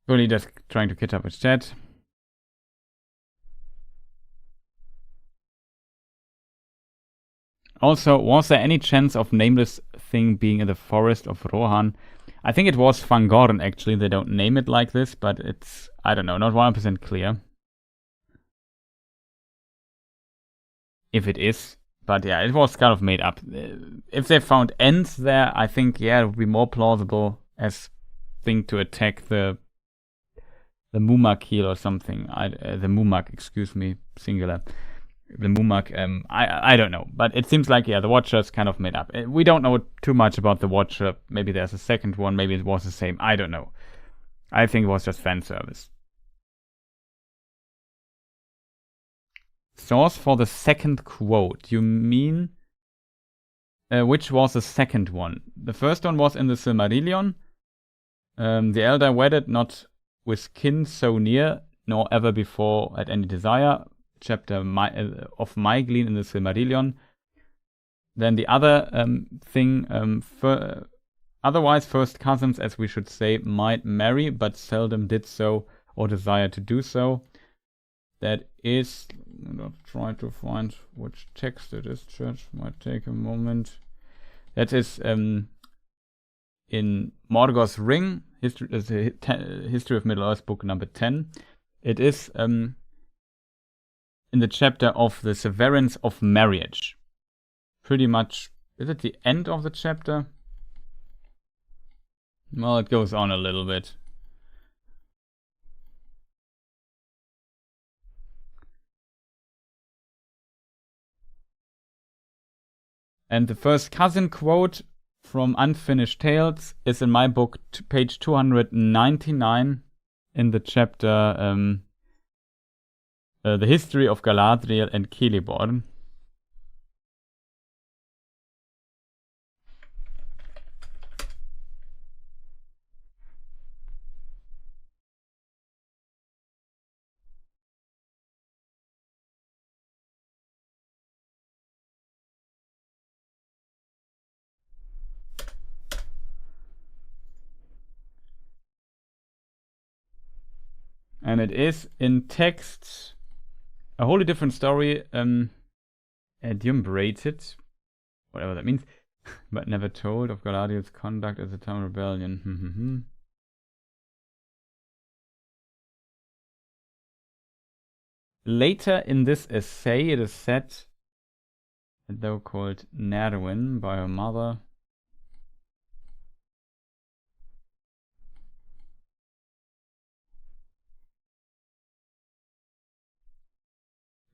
Really just trying to catch up with chat. Also, was there any chance of nameless thing being in the forest of Rohan? I think it was Fangorn, actually. They don't name it like this, but it's, I don't know, not 100% clear. If it is. But yeah, it was kind of made up. If they found ends there, I think, yeah, it would be more plausible as thing to attack the Mumak heel or something. The Mumak, excuse me, singular. The Mumak, I don't know. But it seems like, yeah, the Watcher's kind of made up. We don't know too much about the Watcher. Maybe there's a second one. Maybe it was the same. I don't know. I think it was just fan service. Source for the second quote. You mean... which was the second one? The first one was in the Silmarillion. The elder wedded not with kin so near, nor ever before had any desire. Chapter of Maiglin in the Silmarillion. Then the other thing, otherwise first cousins, as we should say, might marry, but seldom did so or desire to do so. That is, let's try to find which text it is. Church might take a moment. That is in Morgoth's Ring, History of Middle-earth, book number 10. It is in the chapter of the severance of marriage. Pretty much, is it the end of the chapter? Well, it goes on a little bit. And the first cousin quote from Unfinished Tales is in my book, page 299, in the chapter The History of Galadriel and Celeborn. And it is in text a wholly different story. Adumbrated, whatever that means, but never told of Galadriel's conduct at the time of rebellion. Later in this essay, it is said, though called Nerwin by her mother,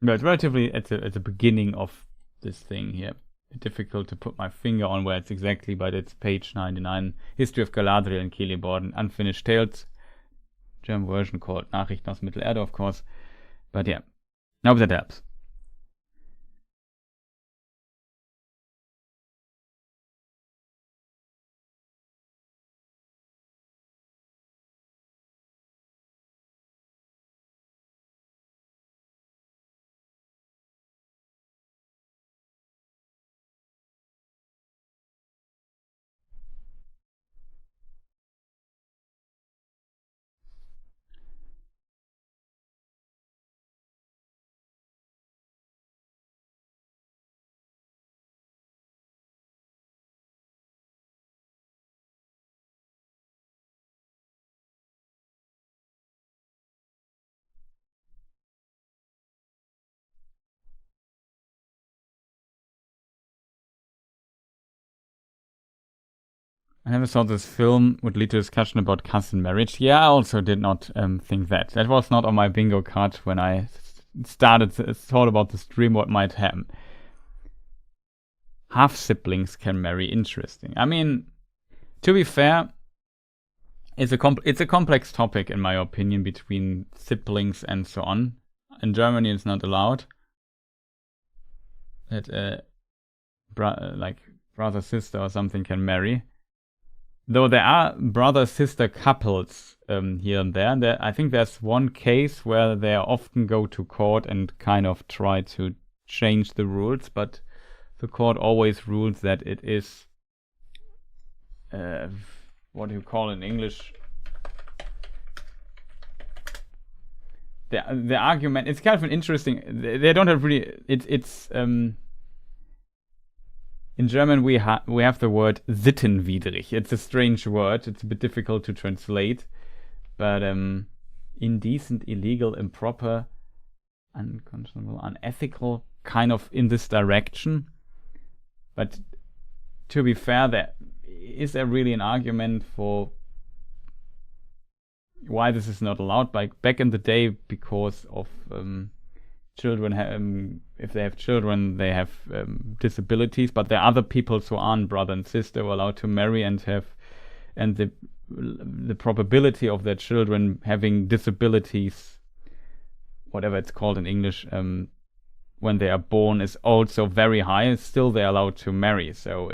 but it's relatively at the beginning of this thing here. Difficult to put my finger on where it's exactly, but it's page 99. History of Galadriel and Celeborn, Unfinished Tales. German version called Nachrichten aus Mittelerde, of course. But yeah, I hope that helps. I never thought this film would lead to discussion about cousin marriage. Yeah, I also did not think that. That was not on my bingo card when I thought about the stream what might happen. Half siblings can marry. Interesting. I mean, to be fair, it's a complex topic in my opinion between siblings and so on. In Germany, it's not allowed that like brother sister or something can marry. Though there are brother-sister couples here and there. I think there's one case where they often go to court and kind of try to change the rules, but the court always rules that it is, what do you call it in English? The argument, it's kind of an interesting, they don't have really, it's in German, we have the word sittenwidrig. It's a strange word. It's a bit difficult to translate. But indecent, illegal, improper, unconscionable, unethical, kind of in this direction. But to be fair, is there really an argument for why this is not allowed? Back in the day, because of children, if they have children, they have disabilities, but there are other people who aren't brother and sister who are allowed to marry and the probability of their children having disabilities, whatever it's called in English, when they are born is also very high. Still, they're allowed to marry, so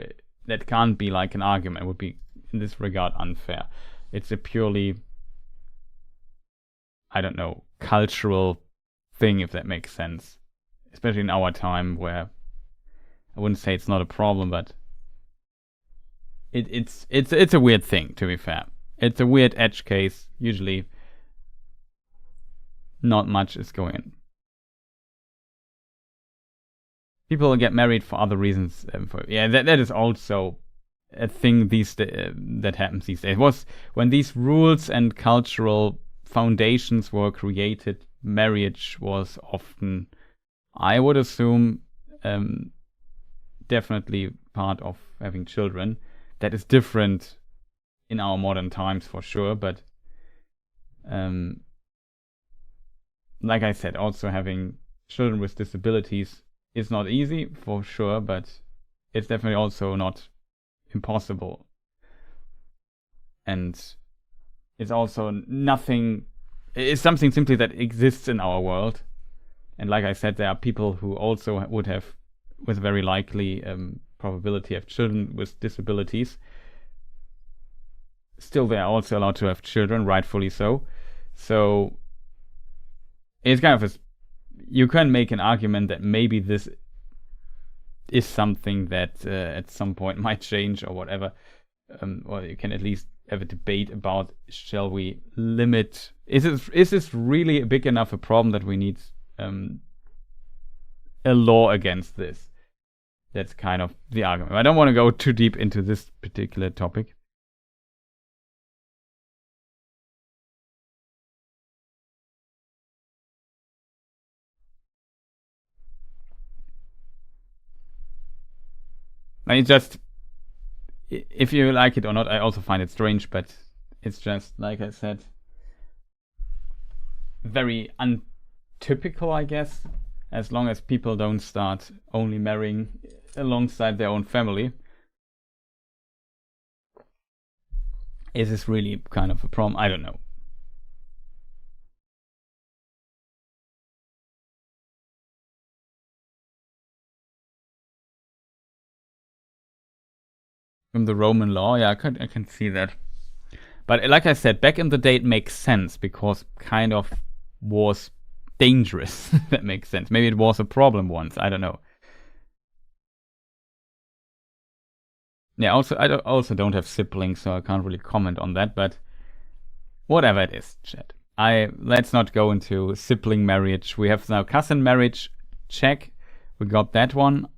that can't be like an argument. It would be in this regard unfair. It's a purely, I don't know, cultural thing, if that makes sense, especially in our time, where I wouldn't say it's not a problem, but it's a weird thing, to be fair. It's a weird edge case. Usually not much is going in. People get married for other reasons. That is also a thing that happens these days. It was when these rules and cultural foundations were created, marriage was often, I would assume, definitely part of having children. That is different in our modern times for sure, but like I said, also having children with disabilities is not easy for sure, but it's definitely also not impossible. And it's also nothing. It's something simply that exists in our world. And like I said, there are people who also would have, with very likely probability, have children with disabilities. Still, they are also allowed to have children, rightfully so. So it's kind of you can make an argument that maybe this is something that at some point might change or whatever. Or you can at least have a debate about, shall we limit, is this really big enough a problem that we need a law against this. That's kind of the argument. I don't want to go too deep into this particular topic. I just, if you like it or not, I also find it strange, but it's just, like I said, very untypical, I guess, as long as people don't start only marrying alongside their own family. Is this really kind of a problem? I don't know. From the Roman law, yeah, I can see that. But like I said, back in the day, it makes sense because kind of was dangerous. That makes sense. Maybe it was a problem once. I don't know. Yeah. Also, I also don't have siblings, so I can't really comment on that. But whatever it is, chat. Let's not go into sibling marriage. We have now cousin marriage. Check. We got that one.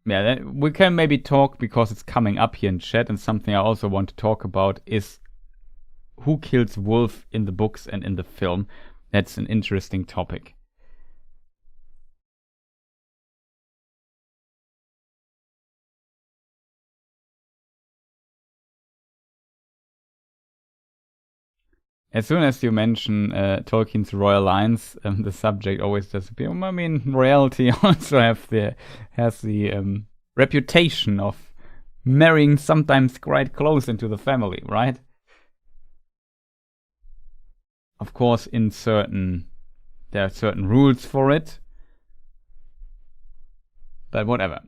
Yeah, we can maybe talk because it's coming up here in chat, and something I also want to talk about is who kills Wolf in the books and in the film. That's an interesting topic. As soon as you mention Tolkien's royal lines, the subject always disappears. I mean, royalty also has the reputation of marrying sometimes quite close into the family, right? Of course, there are certain rules for it, but whatever.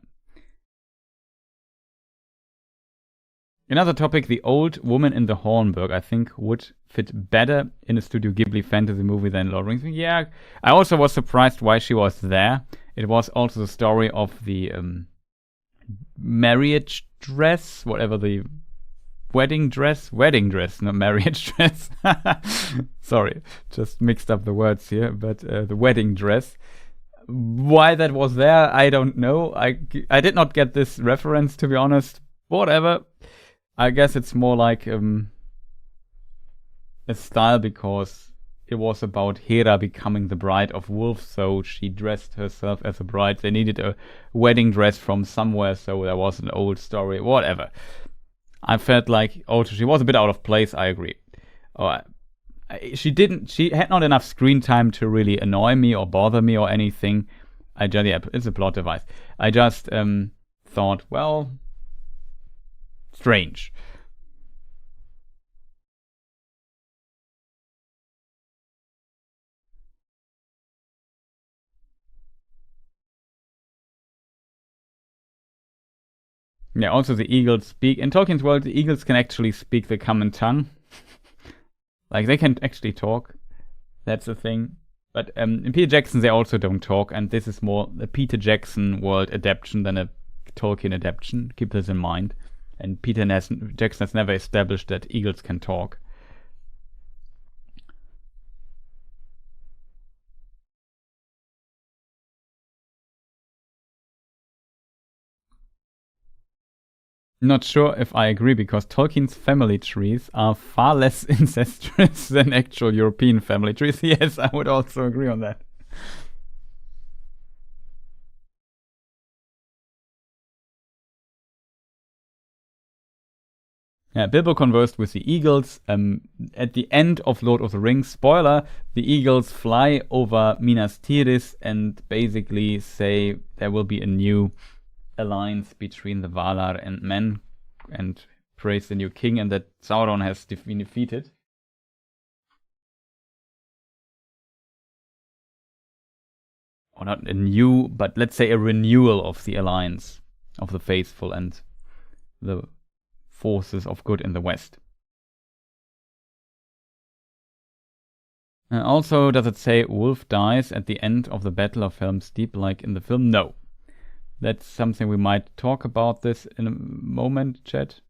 Another topic, the old woman in the Hornburg, I think would fit better in a Studio Ghibli fantasy movie than Lord of the Rings. Yeah, I also was surprised why she was there. It was also the story of the marriage dress, whatever the wedding dress, not marriage dress. Sorry, just mixed up the words here, but the wedding dress. Why that was there, I don't know. I did not get this reference, to be honest. Whatever. I guess it's more like a style because it was about Hera becoming the bride of Wolf, so she dressed herself as a bride. They needed a wedding dress from somewhere, so there was an old story, whatever. I felt like also she was a bit out of place, I agree. She had not enough screen time to really annoy me or bother me or anything. It's a plot device. I just thought, well, strange. Yeah, also the eagles speak. In Tolkien's world, the eagles can actually speak the common tongue. Like, they can actually talk. That's the thing. But in Peter Jackson, they also don't talk, and this is more a Peter Jackson world adaptation than a Tolkien adaptation. Keep this in mind. And Jackson has never established that eagles can talk. Not sure if I agree, because Tolkien's family trees are far less incestuous than actual European family trees. Yes, I would also agree on that. Yeah, Bilbo conversed with the eagles. At the end of Lord of the Rings, spoiler, the eagles fly over Minas Tirith and basically say there will be a new alliance between the Valar and men, and praise the new king, and that Sauron has been defeated. Or not a new, but let's say a renewal of the alliance of the faithful and the forces of good in the West. Also, does it say Wolf dies at the end of the Battle of Helm's Deep like in the film? No. That's something we might talk about this in a moment, chat.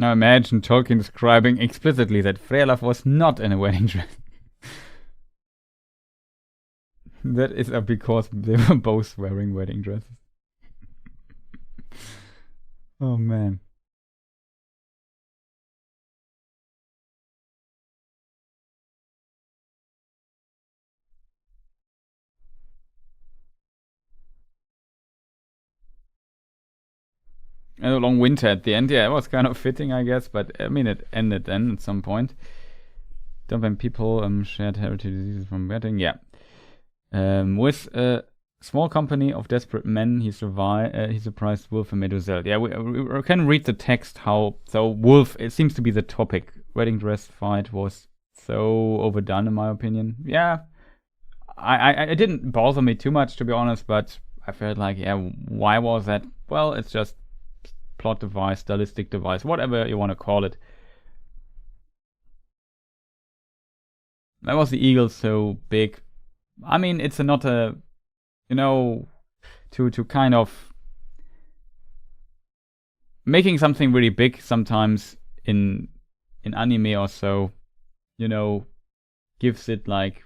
Now imagine Tolkien describing explicitly that Freylaf was not in a wedding dress. That is because they were both wearing wedding dresses. Oh man. And a long winter at the end, yeah, it was kind of fitting, I guess, but I mean, it ended then at some point. Don't when people shared heritage diseases from wedding, yeah. With a small company of desperate men, he surprised Wolf and Medusel. Yeah, we can read the text how. So Wolf, it seems to be the topic. Wedding dress fight was so overdone, in my opinion. Yeah, I didn't bother me too much, to be honest, but I felt like, yeah, why was that? Well, it's just plot device, stylistic device, whatever you want to call it. Why was the eagle so big? I mean, it's not a, to kind of making something really big sometimes in anime or so, gives it like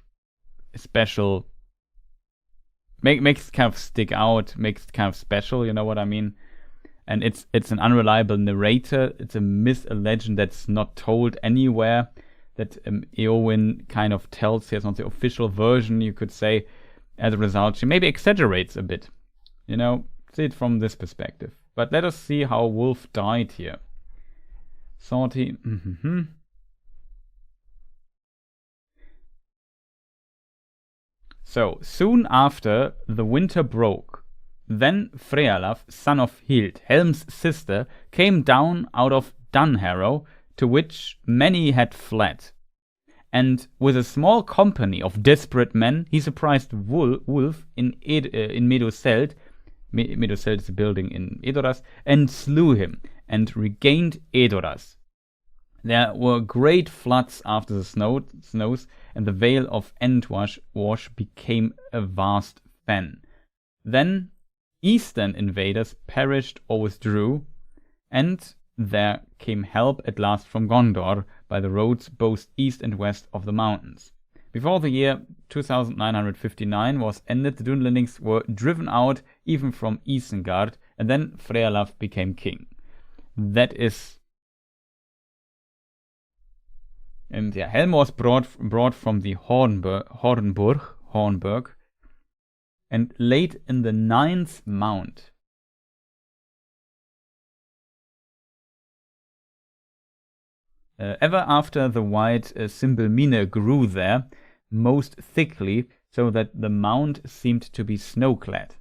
a special, makes it kind of stick out, makes it kind of special, you know what I mean? And it's an unreliable narrator. It's a myth, a legend that's not told anywhere. That Eowyn kind of tells. Here's not the official version, you could say. As a result, she maybe exaggerates a bit. See it from this perspective. But let us see how Wolf died here. Salty. So, soon after the winter broke, then Frealaf, son of Hild, Helm's sister, came down out of Dunharrow, to which many had fled. And with a small company of desperate men, he surprised Wolf in Meduseld. Meduseld is a building in Edoras, and slew him, and regained Edoras. There were great floods after the snows, and the Vale of Entwash became a vast fen. Then eastern invaders perished or withdrew, and there came help at last from Gondor by the roads both east and west of the mountains. Before the year 2959 was ended, the Dunlendings were driven out even from Isengard, and then Frealaf became king. That is... And yeah, Helm was brought from the Hornburg, and laid in the 9th mount. Ever after the white Cymbalmine grew there most thickly, so that the mount seemed to be snow-clad.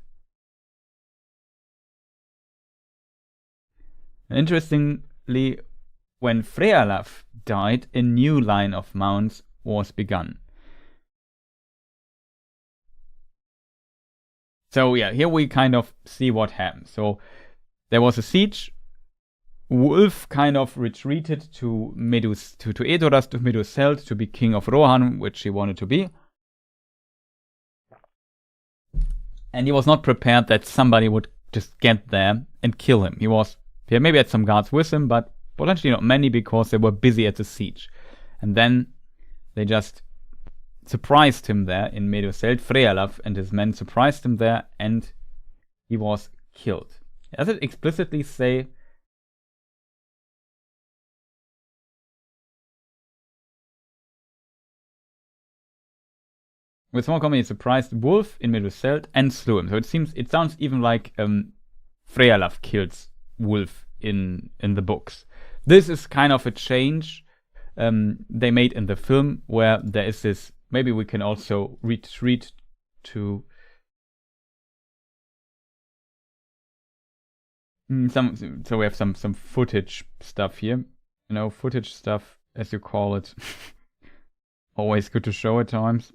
Interestingly, when Frealaf died, a new line of mounts was begun. So yeah, here we kind of see what happened. So there was a siege. Wolf kind of retreated to Edoras, to Meduseld, to be king of Rohan, which he wanted to be. And he was not prepared that somebody would just get there and kill him. He maybe had some guards with him, but potentially not many, because they were busy at the siege. And then they just surprised him there in Meduseld. Frealaf and his men surprised him there, and he was killed. Does it explicitly say... With small company, surprised Wolf in Meduseld and slew him. So it sounds even like Frealaf kills Wolf in the books. This is kind of a change they made in the film, where there is this. Maybe we can also retreat to so we have some footage stuff here. Footage stuff, as you call it. Always good to show at times.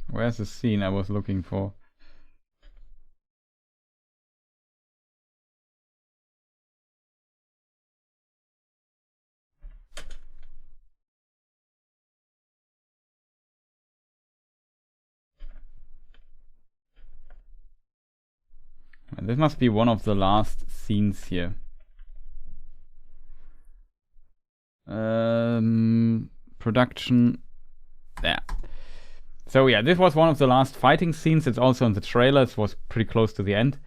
Where's the scene I was looking for? this must be one of the last scenes here. Production. There. So yeah, this was one of the last fighting scenes. It's also in the trailer. It was pretty close to the end.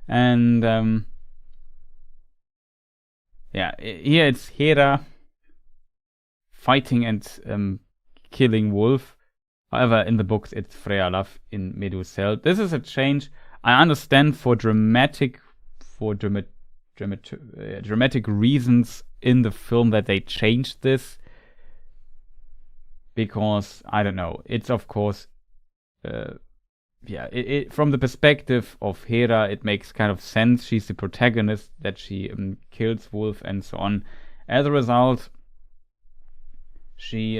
And yeah, here it's Hera fighting and killing Wolf. However, in the books, it's Frealaf in Medusel. This is a change. I understand for dramatic reasons in the film that they changed this. Because, I don't know, it's of course, from the perspective of Hera, it makes kind of sense. She's the protagonist, that she kills Wolf and so on. As a result, she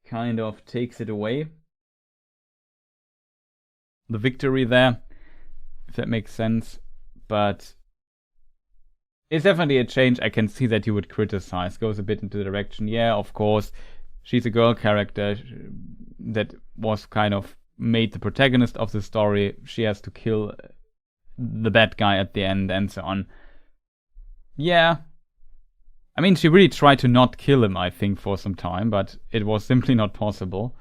kind of takes it away. The victory there, if that makes sense. But it's definitely a change I can see that you would criticize. Goes a bit into the direction, yeah, of course. She's a girl character that was kind of made the protagonist of the story. She has to kill the bad guy at the end and so on. Yeah. I mean, she really tried to not kill him, I think, for some time, but it was simply not possible.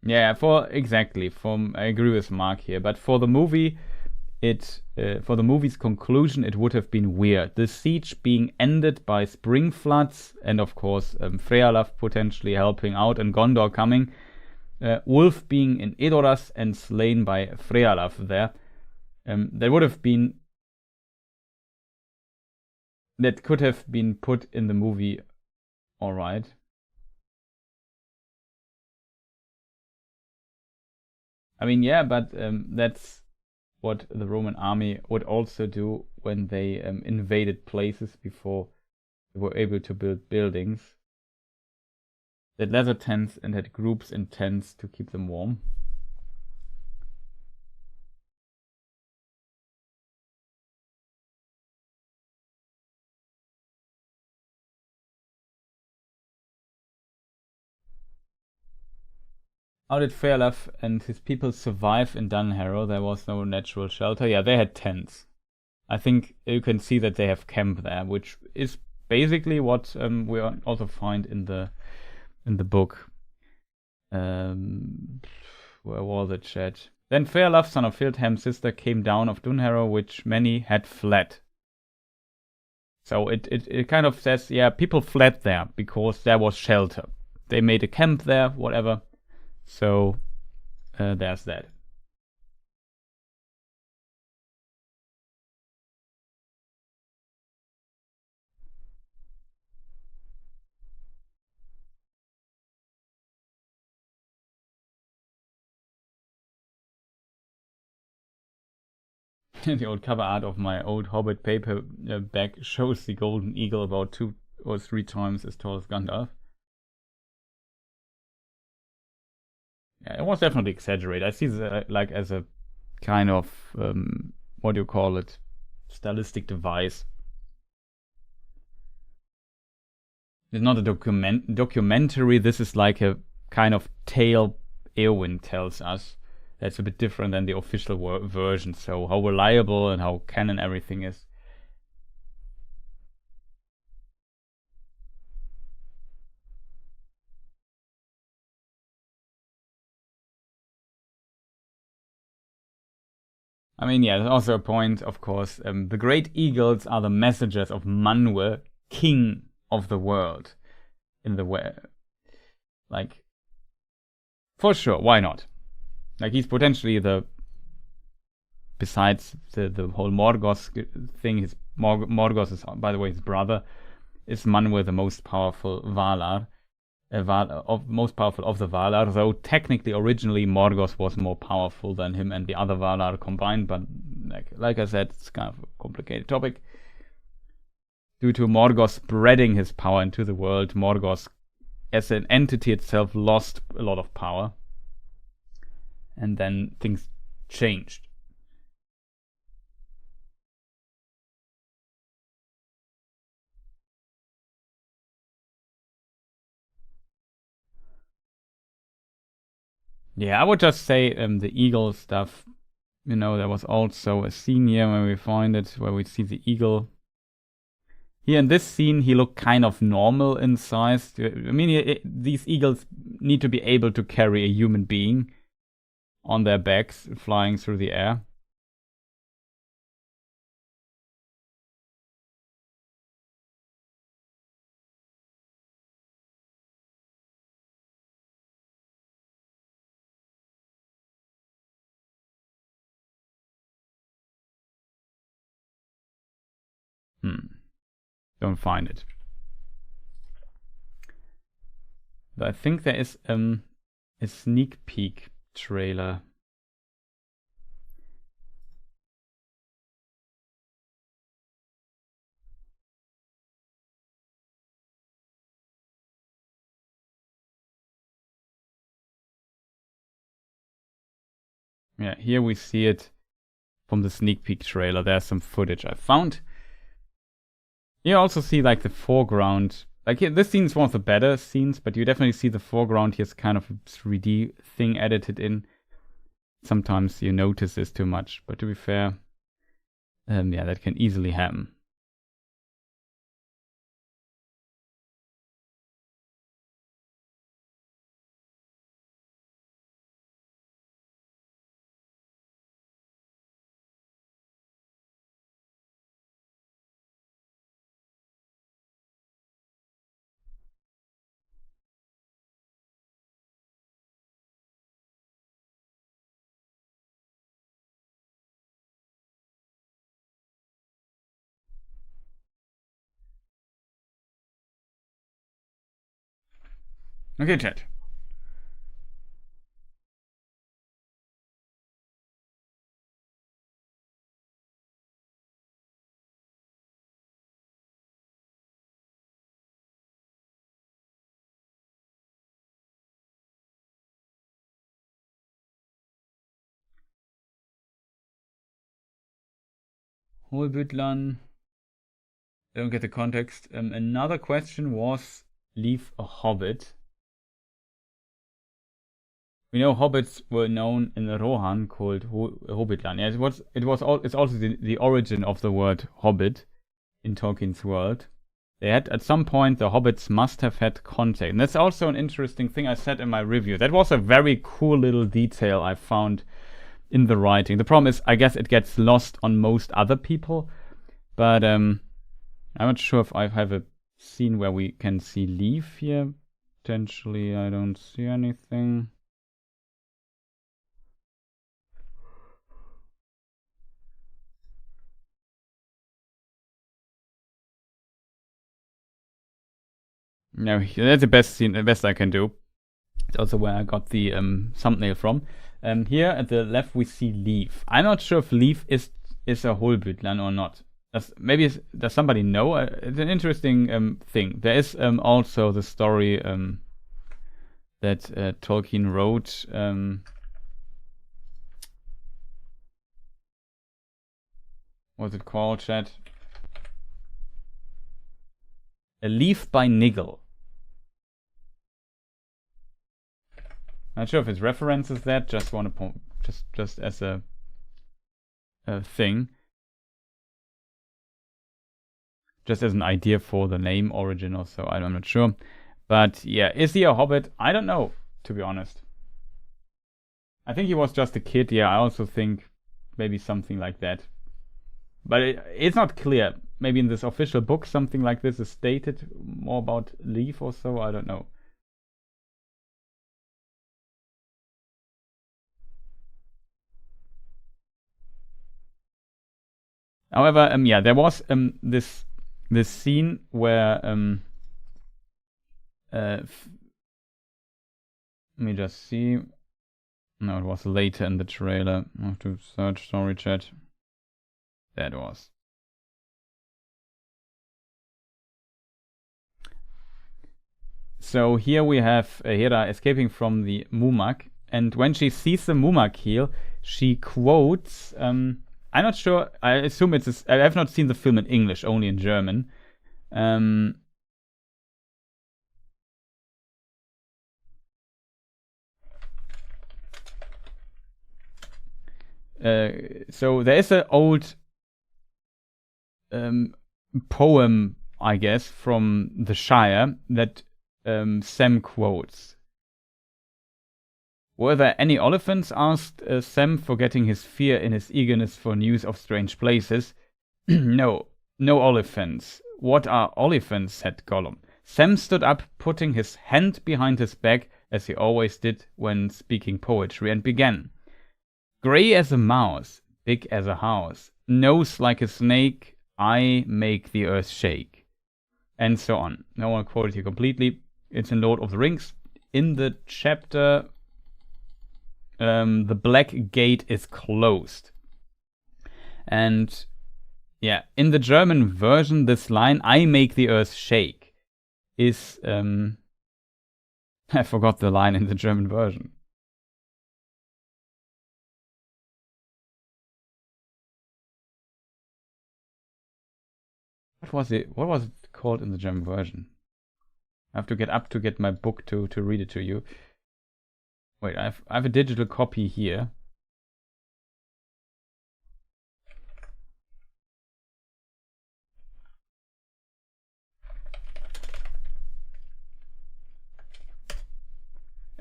Yeah, I agree with Mark here, but for the movie, for the movie's conclusion, it would have been weird. The siege being ended by spring floods, and of course, Frealaf potentially helping out, and Gondor coming. Wolf being in Edoras and slain by Frealaf there. That could have been put in the movie, alright. I mean, yeah, but that's what the Roman army would also do when they invaded places before they were able to build buildings. They had leather tents and had groups in tents to keep them warm. How did Frealaf and his people survive in Dunharrow? There was no natural shelter. Yeah, they had tents. I think you can see that they have camp there, which is basically what we also find in the book. Where was it, chat? Then Frealaf, son of Fildham's sister, came down of Dunharrow, which many had fled. So it kind of says, yeah, people fled there because there was shelter. They made a camp there, whatever. So there's that. The old cover art of my old Hobbit paperback shows the golden eagle about 2 or 3 times as tall as Gandalf. Yeah, it was definitely exaggerated. I see that like as a kind of what do you call it, stylistic device. It's not a documentary. This is like a kind of tale Eowyn tells us. That's a bit different than the official version. So how reliable and how canon everything is. I mean, yeah, there's also a point, of course. The great eagles are the messengers of Manwë, king of the world. In the way. Like, for sure, why not? Like, he's potentially besides the whole Morgoth thing, Morgoth is, by the way, his brother, is Manwë the most powerful Valar. Most powerful of the Valar, though technically originally Morgoth was more powerful than him and the other Valar combined, but like I said, it's kind of a complicated topic. Due to Morgoth spreading his power into the world, Morgoth as an entity itself lost a lot of power. And then things changed. Yeah, I would just say the eagle stuff. You know, there was also a scene here where we find it, where we see the eagle. Here in this scene, he looked kind of normal in size. I mean, these eagles need to be able to carry a human being on their backs, flying through the air. Don't find it. But I think there is a sneak peek trailer. Yeah, here we see it from the sneak peek trailer. There's some footage I found. You also see like the foreground. Like this scene is one of the better scenes, but you definitely see the foreground here's kind of a 3D thing edited in. Sometimes you notice this too much, but to be fair, yeah, that can easily happen. Okay, chat. Holbütlan. Don't get the context. Another question was, leave a hobbit. We know hobbits were known in the Rohan called Hobbitland. Yeah, it's also the origin of the word hobbit in Tolkien's world. They had, at some point, the hobbits must have had contact. And that's also an interesting thing I said in my review. That was a very cool little detail I found in the writing. The problem is, I guess it gets lost on most other people. But I'm not sure if I have a scene where we can see leaf here. Potentially, I don't see anything. No, that's the best scene, the best I can do. It's also where I got the thumbnail from. Here at the left we see Leaf. I'm not sure if Leaf is a Holbütlan or not. Does somebody know? It's an interesting thing. There is also the story that Tolkien wrote. What's it called, chat? A Leaf by Niggle. Not sure if it references that. Just want to just as a thing, just as an idea for the name origin or so. I'm not sure, but yeah, is he a hobbit? I don't know, to be honest. I think he was just a kid. Yeah, I also think maybe something like that, but it's not clear. Maybe in this official book something like this is stated more about Leaf or so. I don't know. However, yeah, there was this scene where let me just see. No, it was later in the trailer. I have to search story chat. That was. So here we have Hera escaping from the Mumak, and when she sees the Mumak heel, she quotes. I'm not sure. I assume I have not seen the film in English, only in German. So there is an old poem, I guess, from the Shire that Sam quotes. Were there any elephants? Asked Sam, forgetting his fear in his eagerness for news of strange places. No elephants. What are elephants? Said Gollum. Sam stood up, putting his hand behind his back, as he always did when speaking poetry, and began. Grey as a mouse, big as a house, nose like a snake, I make the earth shake. And so on. Now I'll quote it here completely. It's in Lord of the Rings. In the chapter, the Black Gate is closed. And yeah, in the German version, this line, I make the earth shake, is, I forgot the line in the German version. What was it called in the German version? I have to get my book to read it to you. Wait, I have a digital copy here.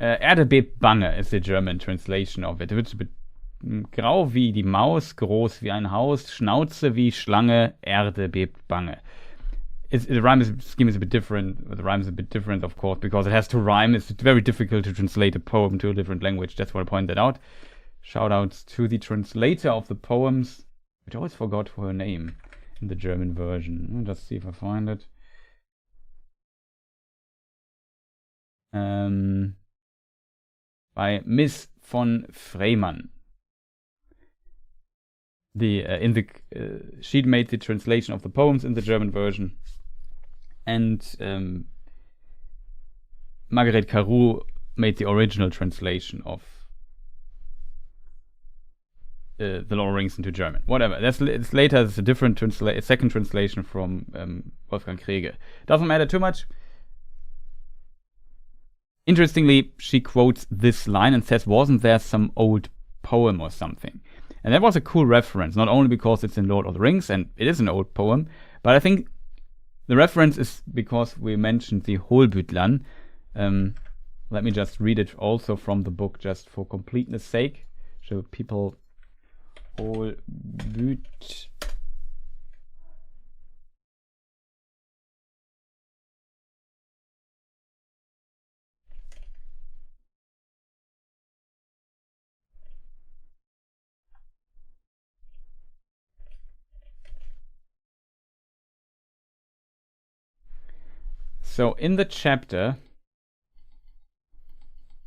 Erde bebt bange is the German translation of it. It wird grau wie die Maus, groß wie ein Haus, Schnauze wie Schlange, Erde bebt bange. The rhyme scheme is a bit different. The rhyme is a bit different, of course, because it has to rhyme. It's very difficult to translate a poem to a different language. That's why I pointed out. Shout out to the translator of the poems, which I always forgot her name in the German version. Let's see if I find it. By Miss von Freymann. She made the translation of the poems in the German version, and Margaret Carew made the original translation of the Lord of the Rings into German. Whatever. It's later. It's a different second translation from Wolfgang Kriege. Doesn't matter too much. Interestingly, she quotes this line and says, "Wasn't there some old poem or something?" And that was a cool reference, not only because it's in Lord of the Rings, and it is an old poem, but I think the reference is because we mentioned the Holbütlan. Let me just read it also from the book, just for completeness sake. So people, Holbüt. So in the chapter,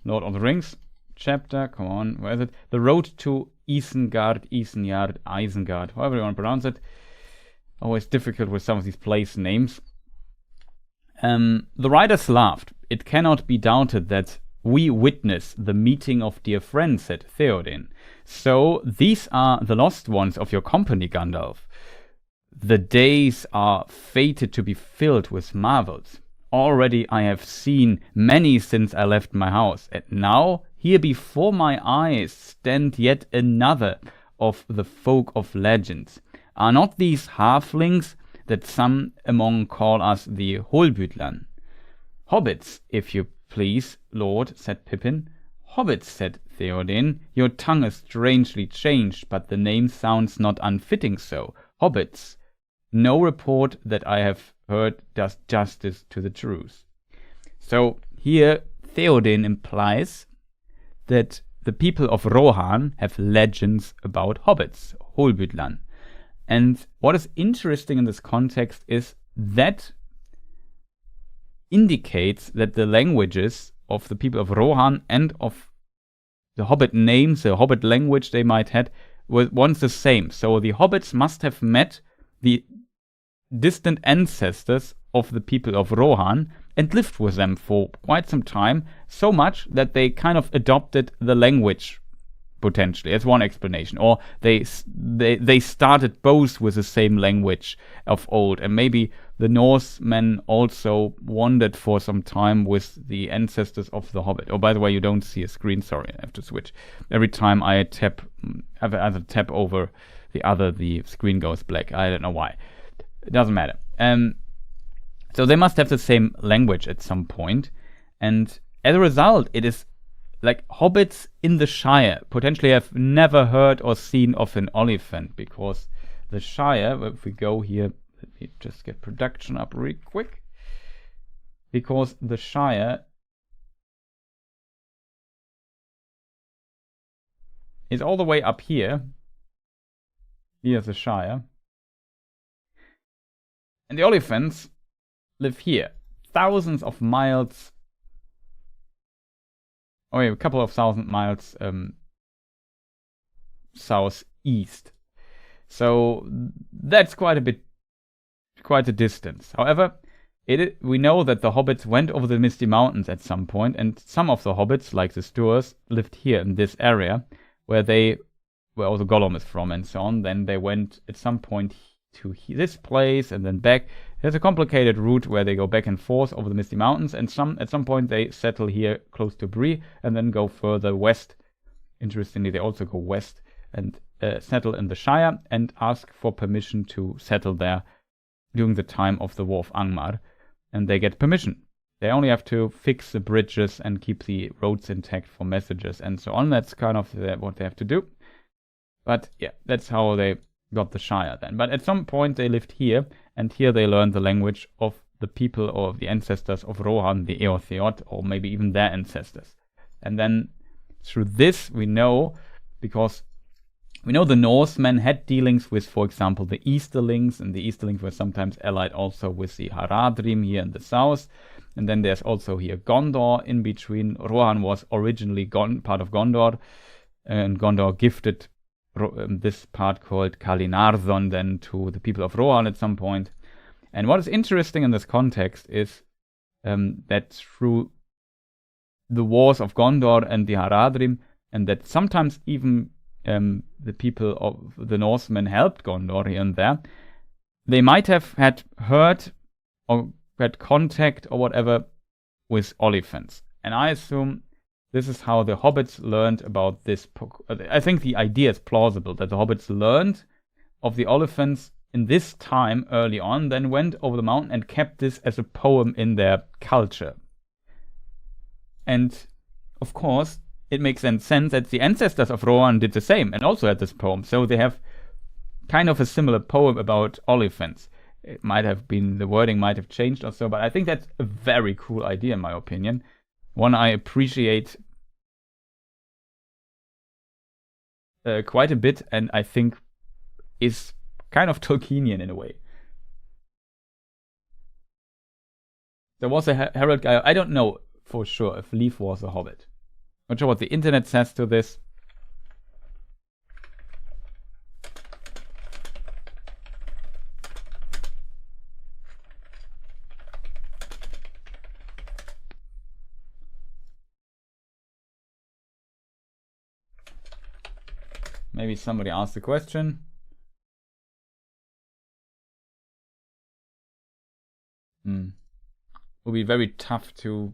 Lord of the Rings chapter, come on, where is it? The Road to Isengard, Isengard, however you want to pronounce it. Always difficult with some of these place names. The writers laughed. It cannot be doubted that we witness the meeting of dear friends, said Theoden. So these are the lost ones of your company, Gandalf. The days are fated to be filled with marvels. Already I have seen many since I left my house, and now here before my eyes stand yet another of the folk of legends. Are not these halflings that some among call us the Holbütlan? Hobbits, if you please, Lord, said Pippin. Hobbits, said Theoden. Your tongue is strangely changed, but the name sounds not unfitting so. Hobbits. No report that I have heard does justice to the truth. So here Theoden implies that the people of Rohan have legends about hobbits, Holbütlan. And what is interesting in this context is that indicates that the languages of the people of Rohan and of the hobbit names, the hobbit language they might have, were once the same. So the hobbits must have met the distant ancestors of the people of Rohan and lived with them for quite some time, so much that they kind of adopted the language potentially. That's one explanation. Or they started both with the same language of old, and maybe the Norsemen also wandered for some time with the ancestors of the Hobbit. Oh, by the way, you don't see a screen. Sorry, I have to switch. Every time I tap over the other, the screen goes black. I don't know why. It doesn't matter. So they must have the same language at some point, and as a result, it is like hobbits in the Shire potentially have never heard or seen of an Oliphant, because the Shire, if we go here, let me just get production up real quick, because the Shire is all the way up here. Here's the Shire. And the Oliphants live here, thousands of miles, a couple of thousand miles southeast. So that's quite a distance. However, we know that the hobbits went over the Misty Mountains at some point, and some of the hobbits, like the Stuars, lived here in this area, where also Gollum is from and so on. Then they went at some point to this place and then back. There's a complicated route where they go back and forth over the Misty Mountains, and at some point they settle here close to Bree and then go further west. Interestingly, they also go west and settle in the Shire and ask for permission to settle there during the time of the War of Angmar, and they get permission. They only have to fix the bridges and keep the roads intact for messages and so on. That's kind of what they have to do. But yeah, that's how they got the Shire then. But at some point they lived here, and here they learned the language of the people or the ancestors of Rohan, the Eotheod, or maybe even their ancestors. And then through this we know, because we know the Norsemen had dealings with, for example, the Easterlings, and the Easterlings were sometimes allied also with the Haradrim here in the south. And then there's also here Gondor in between. Rohan was originally part of Gondor, and Gondor gifted this part called Kalinarthon then to the people of Rohan at some point. And what is interesting in this context is that through the wars of Gondor and the Haradrim, and that sometimes even the people of the Norsemen helped Gondor here and there, they might have had heard or had contact or whatever with Oliphants. And I assume this is how the hobbits learned about this. I think the idea is plausible, that the hobbits learned of the Oliphants in this time early on, then went over the mountain and kept this as a poem in their culture. And of course, it makes then sense that the ancestors of Rohan did the same and also had this poem. So they have kind of a similar poem about Oliphants. It might have been, the wording might have changed or so, but I think that's a very cool idea in my opinion. One I appreciate quite a bit, and I think is kind of Tolkienian in a way. There was a herald guy, I don't know for sure if Leaf was a hobbit. Not sure what the internet says to this. Maybe somebody asked the question. It will be very tough to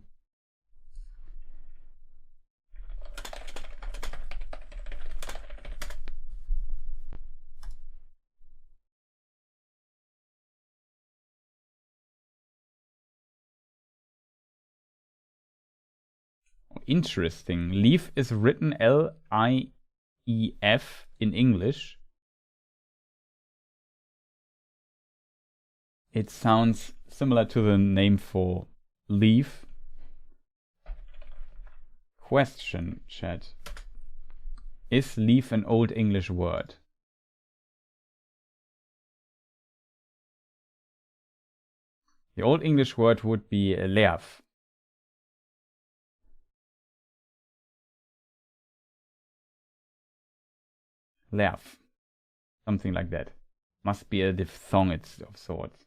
interesting. Leaf is written Lief in English. It sounds similar to the name for leaf. Question, chat. Is leaf an Old English word? The Old English word would be leaf. Leaf. Something like that. Must be a diphthong of sorts.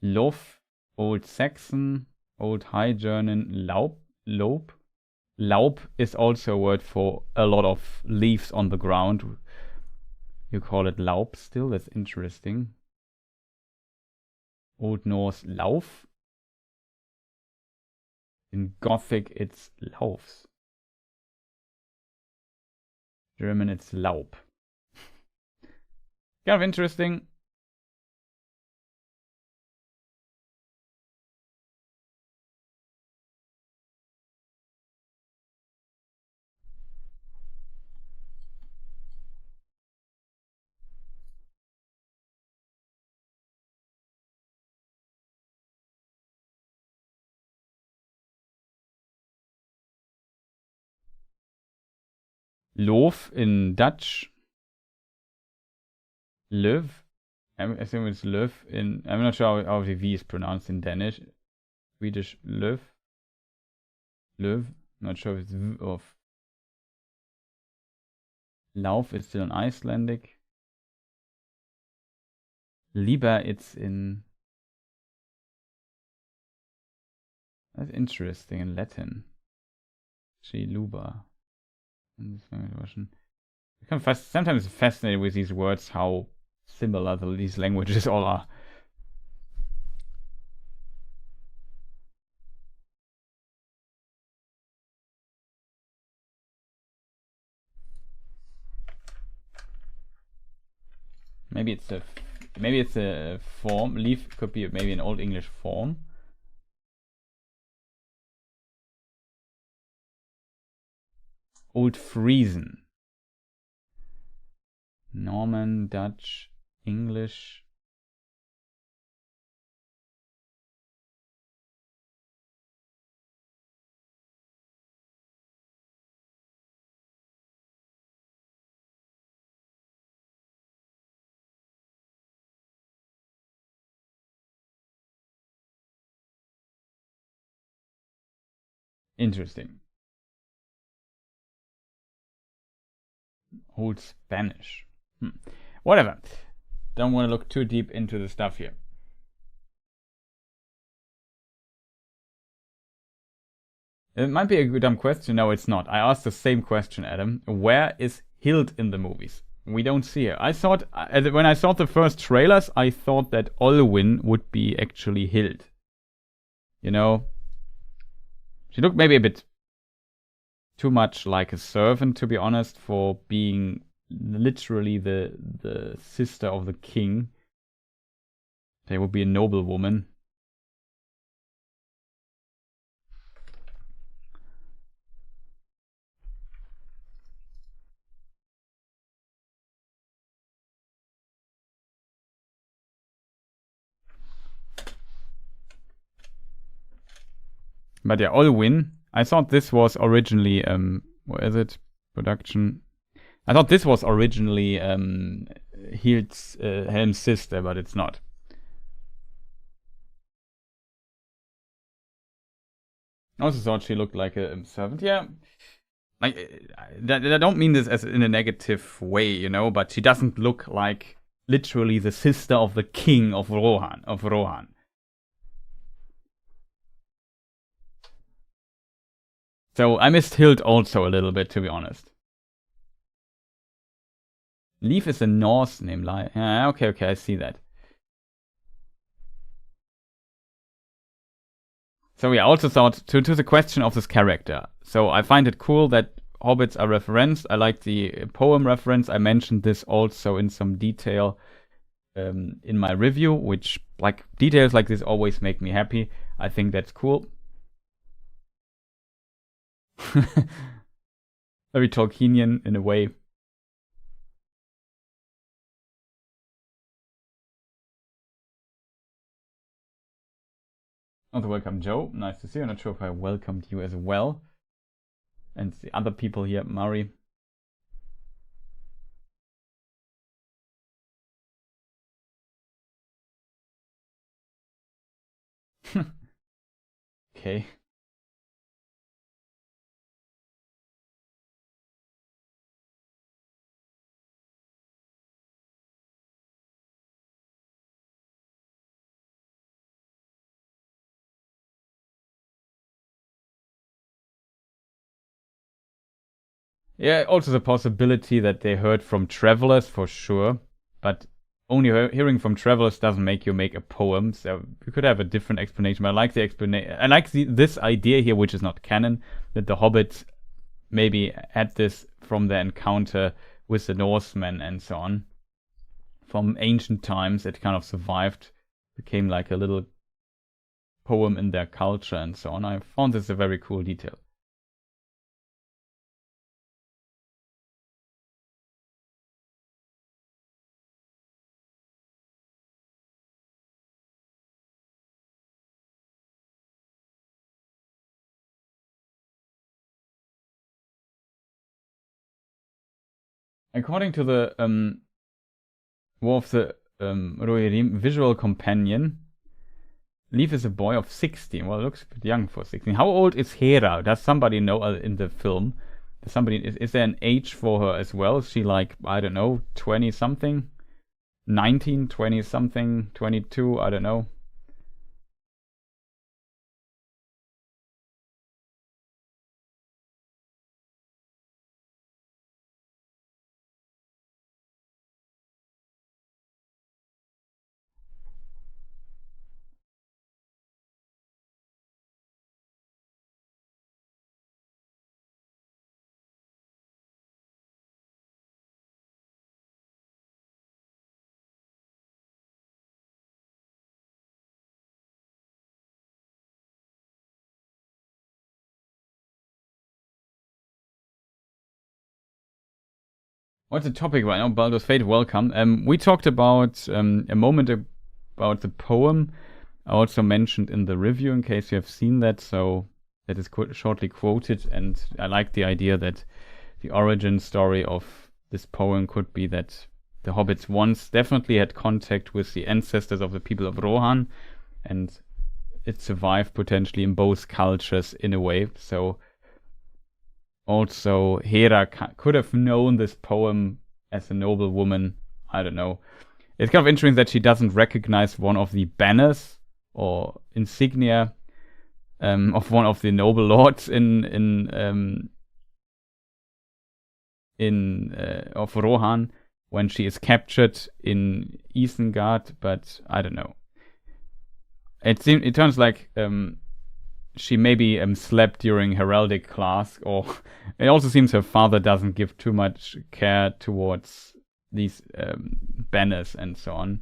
Lof, Old Saxon, Old High German, Laub. Lob. Laub is also a word for a lot of leaves on the ground. You call it Laub still? That's interesting. Old Norse Lauf. In Gothic, it's Laufs. German, it's Laub. Kind of interesting. Loof in Dutch. Löv. I assume it's Löv in. I'm not sure how the V is pronounced in Danish. Swedish Löv. Löv. Not sure if it's V or Lauf is still in Icelandic. Lieber, it's in. That's interesting in Latin. Luba. I'm sometimes fascinated with these words, how similar these languages all are. Maybe it's a form. Leaf could be maybe an Old English form. Old Friesen. Norman, Dutch, English. Interesting. Old Spanish. Whatever. Don't want to look too deep into the stuff here. It might be a dumb question. No, it's not. I asked the same question, Adam. Where is Hild in the movies? We don't see her. I thought, when I saw the first trailers, I thought that Olwyn would be actually Hild. You know? She looked maybe a bit too much like a servant, to be honest, for being literally the sister of the king. They would be a noble woman. But yeah, Olwyn. I thought this was originally what is it? Production. I thought this was originally Hild's Helm's sister, but it's not. I also thought she looked like a servant. Yeah, like I don't mean this as in a negative way, you know, but she doesn't look like literally the sister of the king of Rohan. So I missed Hild also a little bit, to be honest. Leaf is a Norse name. Yeah, okay, I see that. So yeah, I also thought to the question of this character. So I find it cool that hobbits are referenced. I like the poem reference. I mentioned this also in some detail in my review, which like details like this always make me happy. I think that's cool. Very Tolkienian in a way. Oh, welcome, Joe. Nice to see you. I'm not sure if I welcomed you as well. And the other people here, Murray. Okay. Yeah, also the possibility that they heard from travelers for sure, but only hearing from travelers doesn't make you make a poem. So we could have a different explanation. But I like the explanation. I like this idea here, which is not canon, that the hobbits maybe had this from their encounter with the Norsemen and so on. From ancient times, it kind of survived, became like a little poem in their culture and so on. I found this a very cool detail. According to the War of the Rohirrim visual companion, Leaf is a boy of 16. Well, looks a bit young for 16. How old is Hera? Does somebody know in the film? Is there an age for her as well? Is she like, I don't know, 20 something? 19, 20 something, 22, I don't know. What's the topic right now? Baldur's Fate, welcome. We talked about a moment about the poem. I also mentioned in the review, in case you have seen that, so that is shortly quoted. And I like the idea that the origin story of this poem could be that the hobbits once definitely had contact with the ancestors of the people of Rohan, and it survived potentially in both cultures in a way. So also, Hera could have known this poem as a noble woman. I don't know. It's kind of interesting that she doesn't recognize one of the banners or insignia of one of the noble lords of Rohan when she is captured in Isengard. But I don't know. It turns like she maybe slept during heraldic class, or it also seems her father doesn't give too much care towards these banners and so on.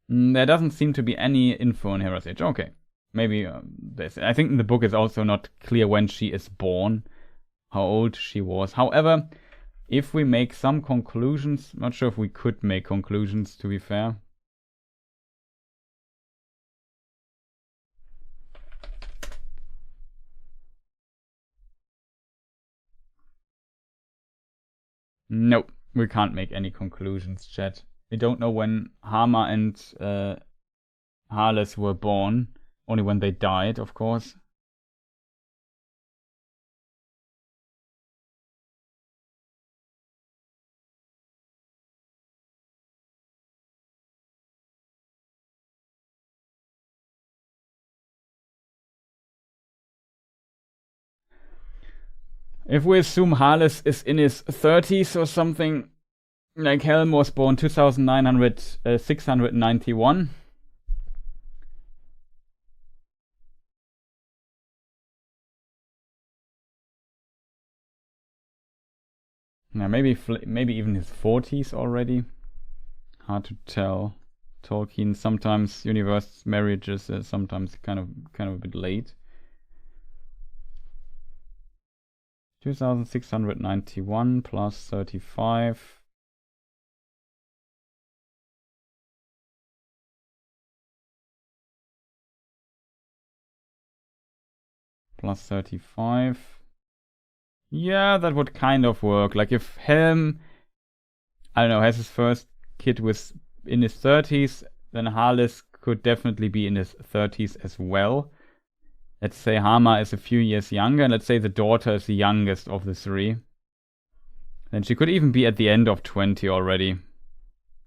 There doesn't seem to be any info on Hera's age. Okay, maybe this. I think in the book it's also not clear when she is born, how old she was. However, if we make some conclusions, not sure if we could make conclusions, to be fair. Nope, we can't make any conclusions, chat. We don't know when Hama and Harles were born, only when they died, of course. If we assume Harles is in his 30s or something, like Helm was born 691. Yeah, maybe even his 40s already. Hard to tell. Tolkien, sometimes universe marriages, sometimes kind of a bit late. 2691 plus 35. Plus 35. Yeah, that would kind of work. Like if Helm, I don't know, has his first kid in his 30s, then Harles could definitely be in his 30s as well. Let's say Hama is a few years younger, and let's say the daughter is the youngest of the three. Then she could even be at the end of 20 already.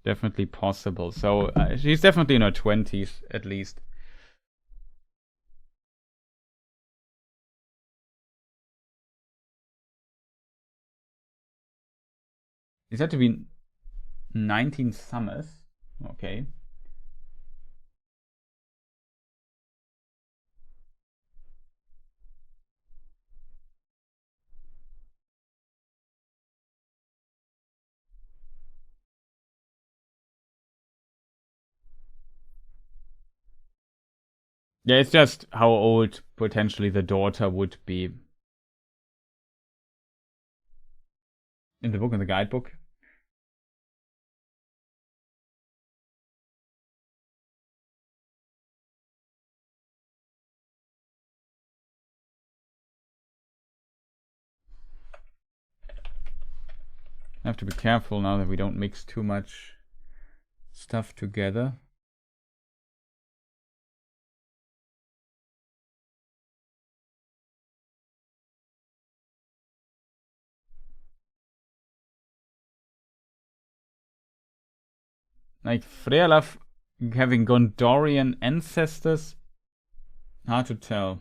Definitely possible. So she's definitely in her 20s at least. Is that to be 19 summers? Okay. Yeah, it's just how old potentially the daughter would be. In the book, in the guidebook. I have to be careful now that we don't mix too much stuff together. Like Frealaf having Gondorian ancestors? Hard to tell.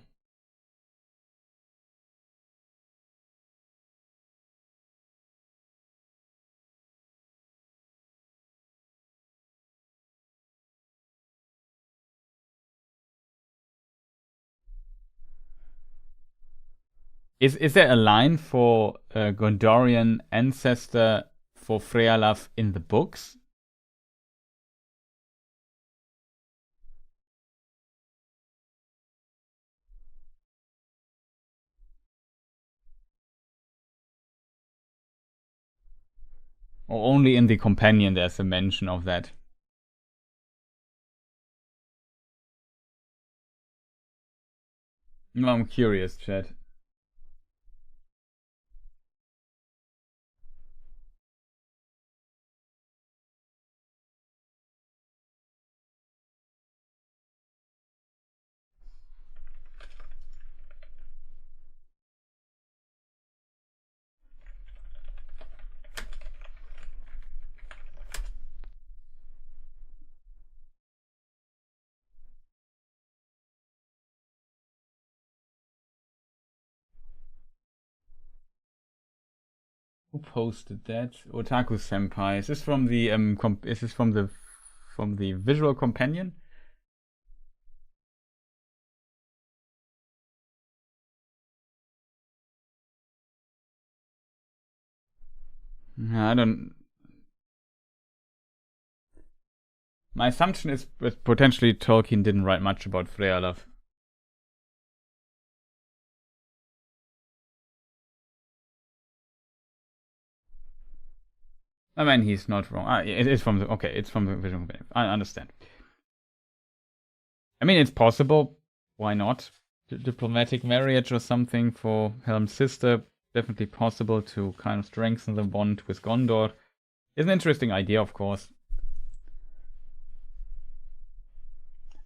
Is there a line for a Gondorian ancestor for Frealaf in the books? Or only in the companion there's a mention of that? No, I'm curious, chat. Who posted that? Otaku Senpai. Is this from the is this from the visual companion? I don't. My assumption is that potentially Tolkien didn't write much about Frealaf. I mean, he's not wrong. It is from the it's from the visual companion. I understand. I mean, it's possible. Why not? Diplomatic marriage or something for Helm's sister. Definitely possible to kind of strengthen the bond with Gondor. It's an interesting idea, of course.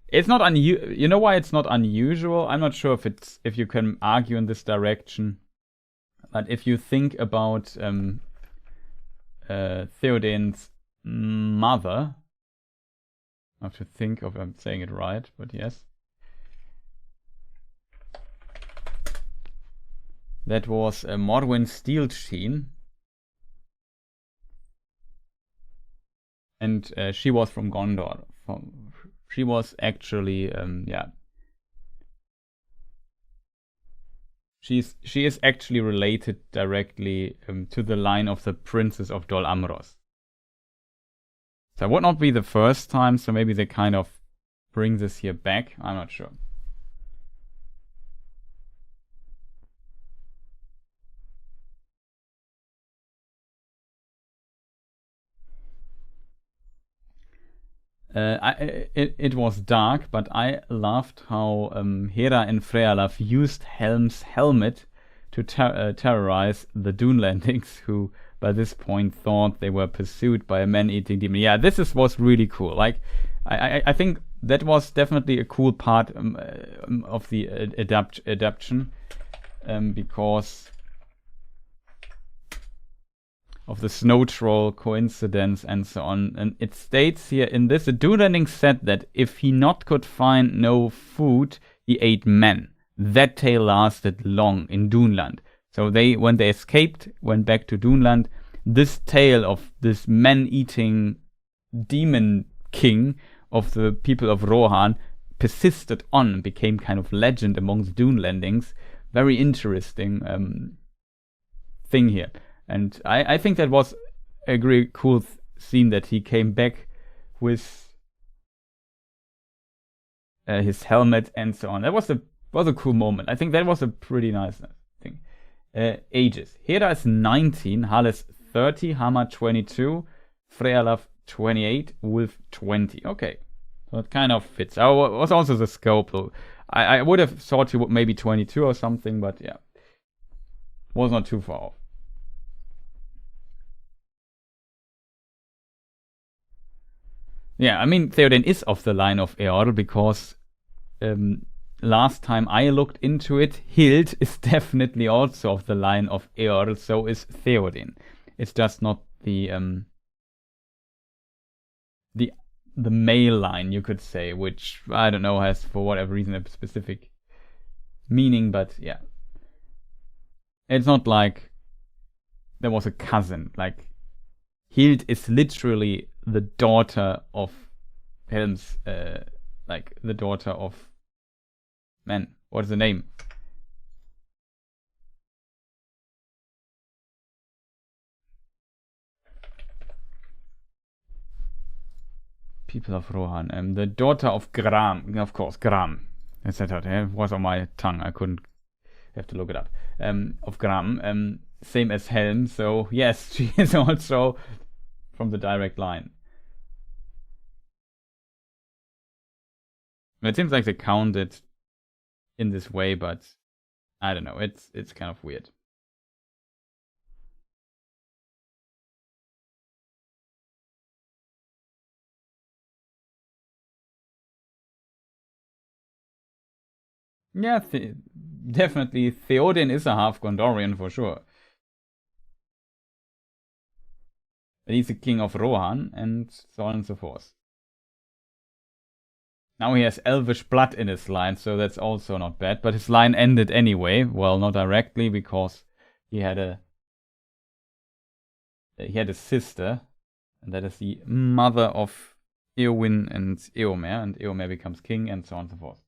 It's not unusual. You know why it's not unusual? I'm not sure if you can argue in this direction. But if you think about Theoden's mother, I have to think of I'm saying it right, but yes. That was Morwen Steelsheen. And she was from Gondor. She was actually, she is actually related directly to the line of the Princess of Dol Amroth. So it would not be the first time, so maybe they kind of bring this here back. I'm not sure. It was dark, but I loved how Hera and Frealaf used Helm's helmet to terrorize the Dunelandings, who by this point thought they were pursued by a man-eating demon. Yeah, this was really cool. Like, I think that was definitely a cool part of the adaptation because of the snow troll coincidence and so on. And it states here in this, the Dunelanding said that if he not could find no food, he ate men. That tale lasted long in Duneland. So when they escaped, went back to Duneland, this tale of this man-eating demon king of the people of Rohan persisted on and became kind of legend among the Dune landings. Very interesting thing here. And I think that was a really cool scene that he came back with his helmet and so on. That was a cool moment. I think that was a pretty nice thing. Ages. Hera is 19, Hal is 30, Hama 22, Frealaf 28, Wolf 20. Okay, so it kind of fits. I was also the scope though. I would have thought he would maybe 22 or something, but yeah, was not too far off. Yeah, I mean, Theoden is of the line of Eorl because last time I looked into it, Hild is definitely also of the line of Eorl, so is Theoden. It's just not the male line, you could say, which I don't know, has for whatever reason a specific meaning, but yeah. It's not like there was a cousin. Like, Hild is literally the daughter of Helm's, like the daughter of, man, what's the name? People of Rohan. The daughter of Gram, of course, Gram. It was on my tongue. I couldn't have to look it up. Of Gram, same as Helm. So yes, she is also from the direct line. It seems like they count it in this way, but I don't know. It's kind of weird. Yeah, definitely Theoden is a half Gondorian for sure. But he's the king of Rohan and so on and so forth. Now he has Elvish blood in his line, so that's also not bad. But his line ended anyway. Well, not directly, because he had a sister, and that is the mother of Eowyn and Eomer becomes king, and so on and so forth.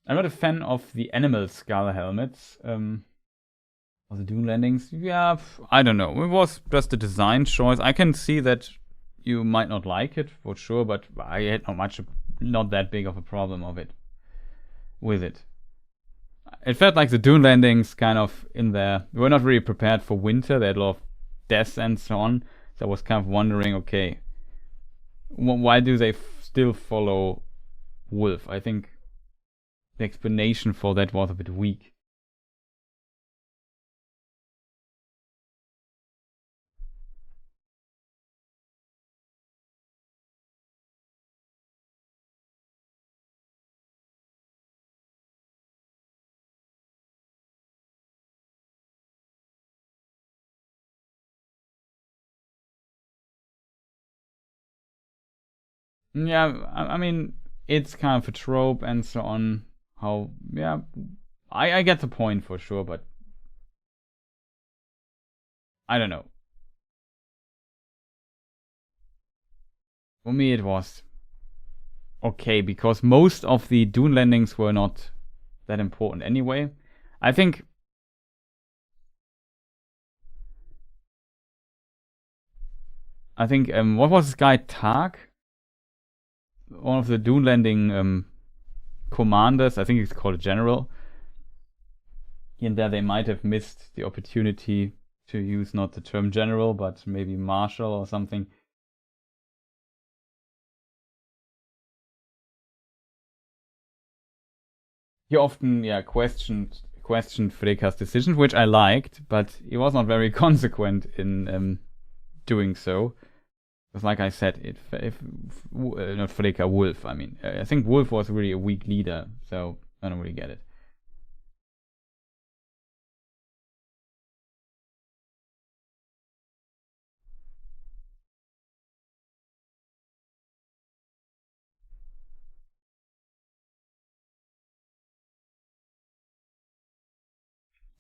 I'm not a fan of the animal skull helmets. Or the Dune landings. Yeah, I don't know. It was just a design choice. I can see that you might not like it for sure, but I had not that big of a problem with it. It felt like the Dune landings kind of in there. We were not really prepared for winter. They had a lot of deaths and so on. So I was kind of wondering, okay, why do they still follow Wolf? I think the explanation for that was a bit weak. Yeah, I mean, it's kind of a trope and so on. How, yeah, I get the point for sure, but I don't know. For me, it was okay because most of the Dune landings were not that important anyway. I think what was this guy Targ? One of the Dune landing commanders. I think he's called a general. In there, they might have missed the opportunity to use not the term general, but maybe marshal or something. He often, questioned Freka's decisions, which I liked, but he was not very consequent in doing so. Because, like I said, not Freka, Wolf. I mean, I think Wolf was really a weak leader, so I don't really get it.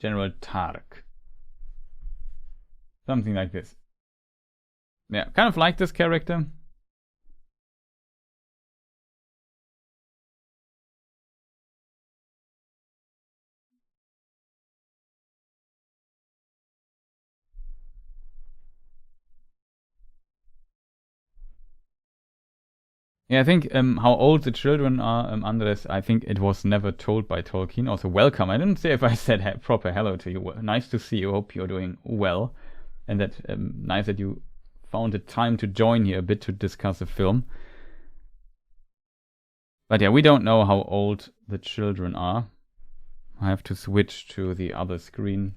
General Tark. Something like this. Yeah, kind of like this character. Yeah, I think how old the children are, Andres, I think it was never told by Tolkien. Also, welcome. I didn't say if I said proper hello to you. Nice to see you. Hope you're doing well. And that nice that you found the time to join here a bit to discuss the film. But yeah, we don't know how old the children are. I have to switch to the other screen.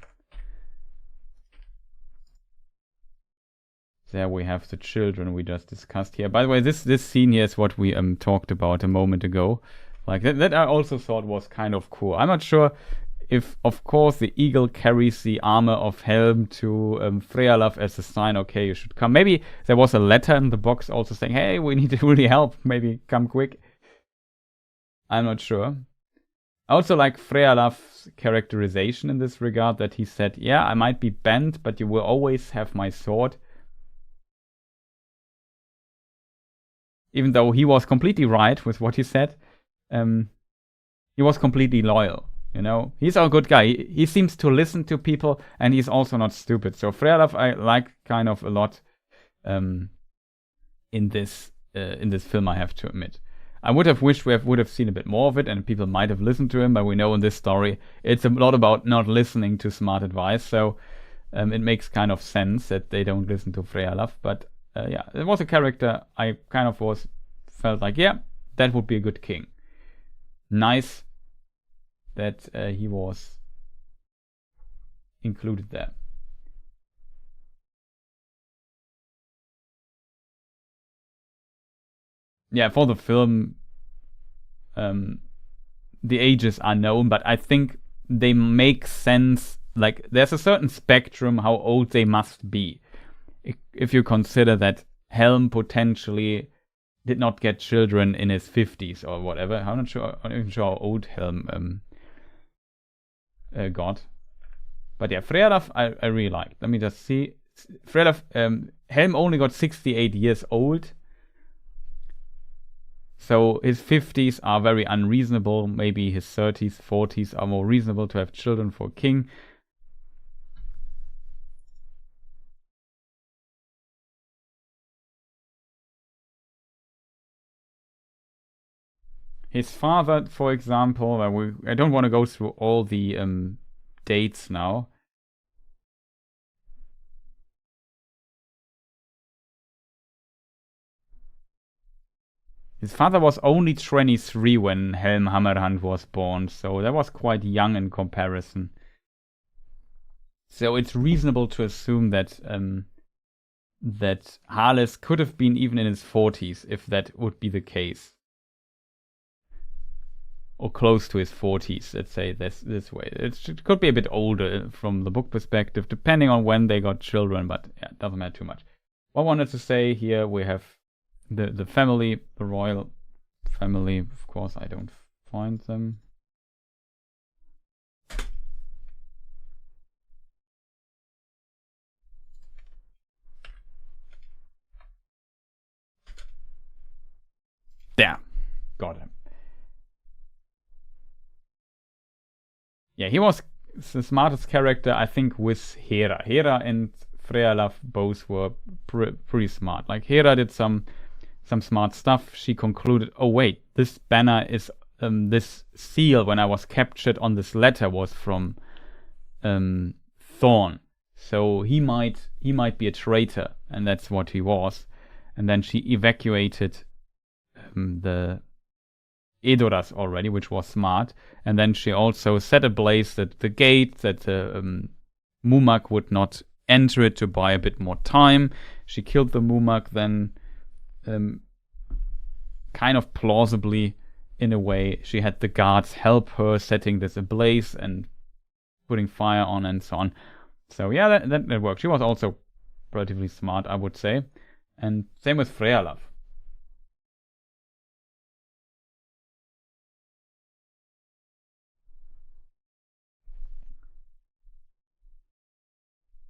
There we have the children we just discussed here. By the way, this scene here is what we talked about a moment ago. Like that I also thought was kind of cool. I'm not sure if, of course, the eagle carries the armor of Helm to Frealaf as a sign, okay, you should come. Maybe there was a letter in the box also saying, hey, we need to really help. Maybe come quick. I'm not sure. I also like Frealaf's characterization in this regard, that he said, yeah, I might be bent, but you will always have my sword. Even though he was completely right with what he said, he was completely loyal. You know, he's a good guy. He seems to listen to people, and he's also not stupid. So Frealaf, I like kind of a lot in this film, I have to admit. I would have wished we would have seen a bit more of it, and people might have listened to him. But we know in this story, it's a lot about not listening to smart advice. So it makes kind of sense that they don't listen to Frealaf. But yeah, it was a character I kind of felt like, yeah, that would be a good king. Nice that he was included there. Yeah, for the film, the ages are known, but I think they make sense. Like, there's a certain spectrum how old they must be. If you consider that Helm potentially did not get children in his 50s or whatever. I'm not even sure how old Helm got. But yeah, Frealaf I really liked. Let me just see. Frealaf, Helm only got 68 years old. So his 50s are very unreasonable. Maybe his 30s, 40s are more reasonable to have children for a king. His father, for example, I don't want to go through all the dates now. His father was only 23 when Helm Hammerhand was born, so that was quite young in comparison. So it's reasonable to assume that that Harles could have been even in his 40s, if that would be the case. Or close to his 40s, let's say this way. It could be a bit older from the book perspective, depending on when they got children, but yeah, it doesn't matter too much. What I wanted to say here, we have the family, the royal family. Of course, I don't find them. There, got him. Yeah, he was the smartest character, I think, with Hera. Hera and Frealaf both were pretty smart. Like, Hera did some smart stuff. She concluded, oh wait, this banner is this seal when I was captured on this letter was from Thorn. So he might be a traitor, and that's what he was. And then she evacuated the Edoras already, which was smart. And then she also set ablaze the gate that the Mumak would not enter it to buy a bit more time. She killed the Mumak, then kind of plausibly, in a way, she had the guards help her setting this ablaze and putting fire on and so on. So yeah, that worked. She was also relatively smart, I would say. And same with Frealaf.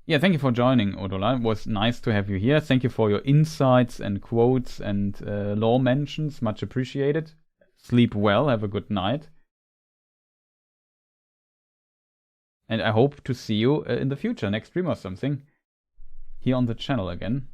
Yeah, thank you for joining, Odola. It was nice to have you here. Thank you for your insights and quotes and lore mentions. Much appreciated. Sleep well. Have a good night. And I hope to see you in the future, next stream or something, here on the channel again.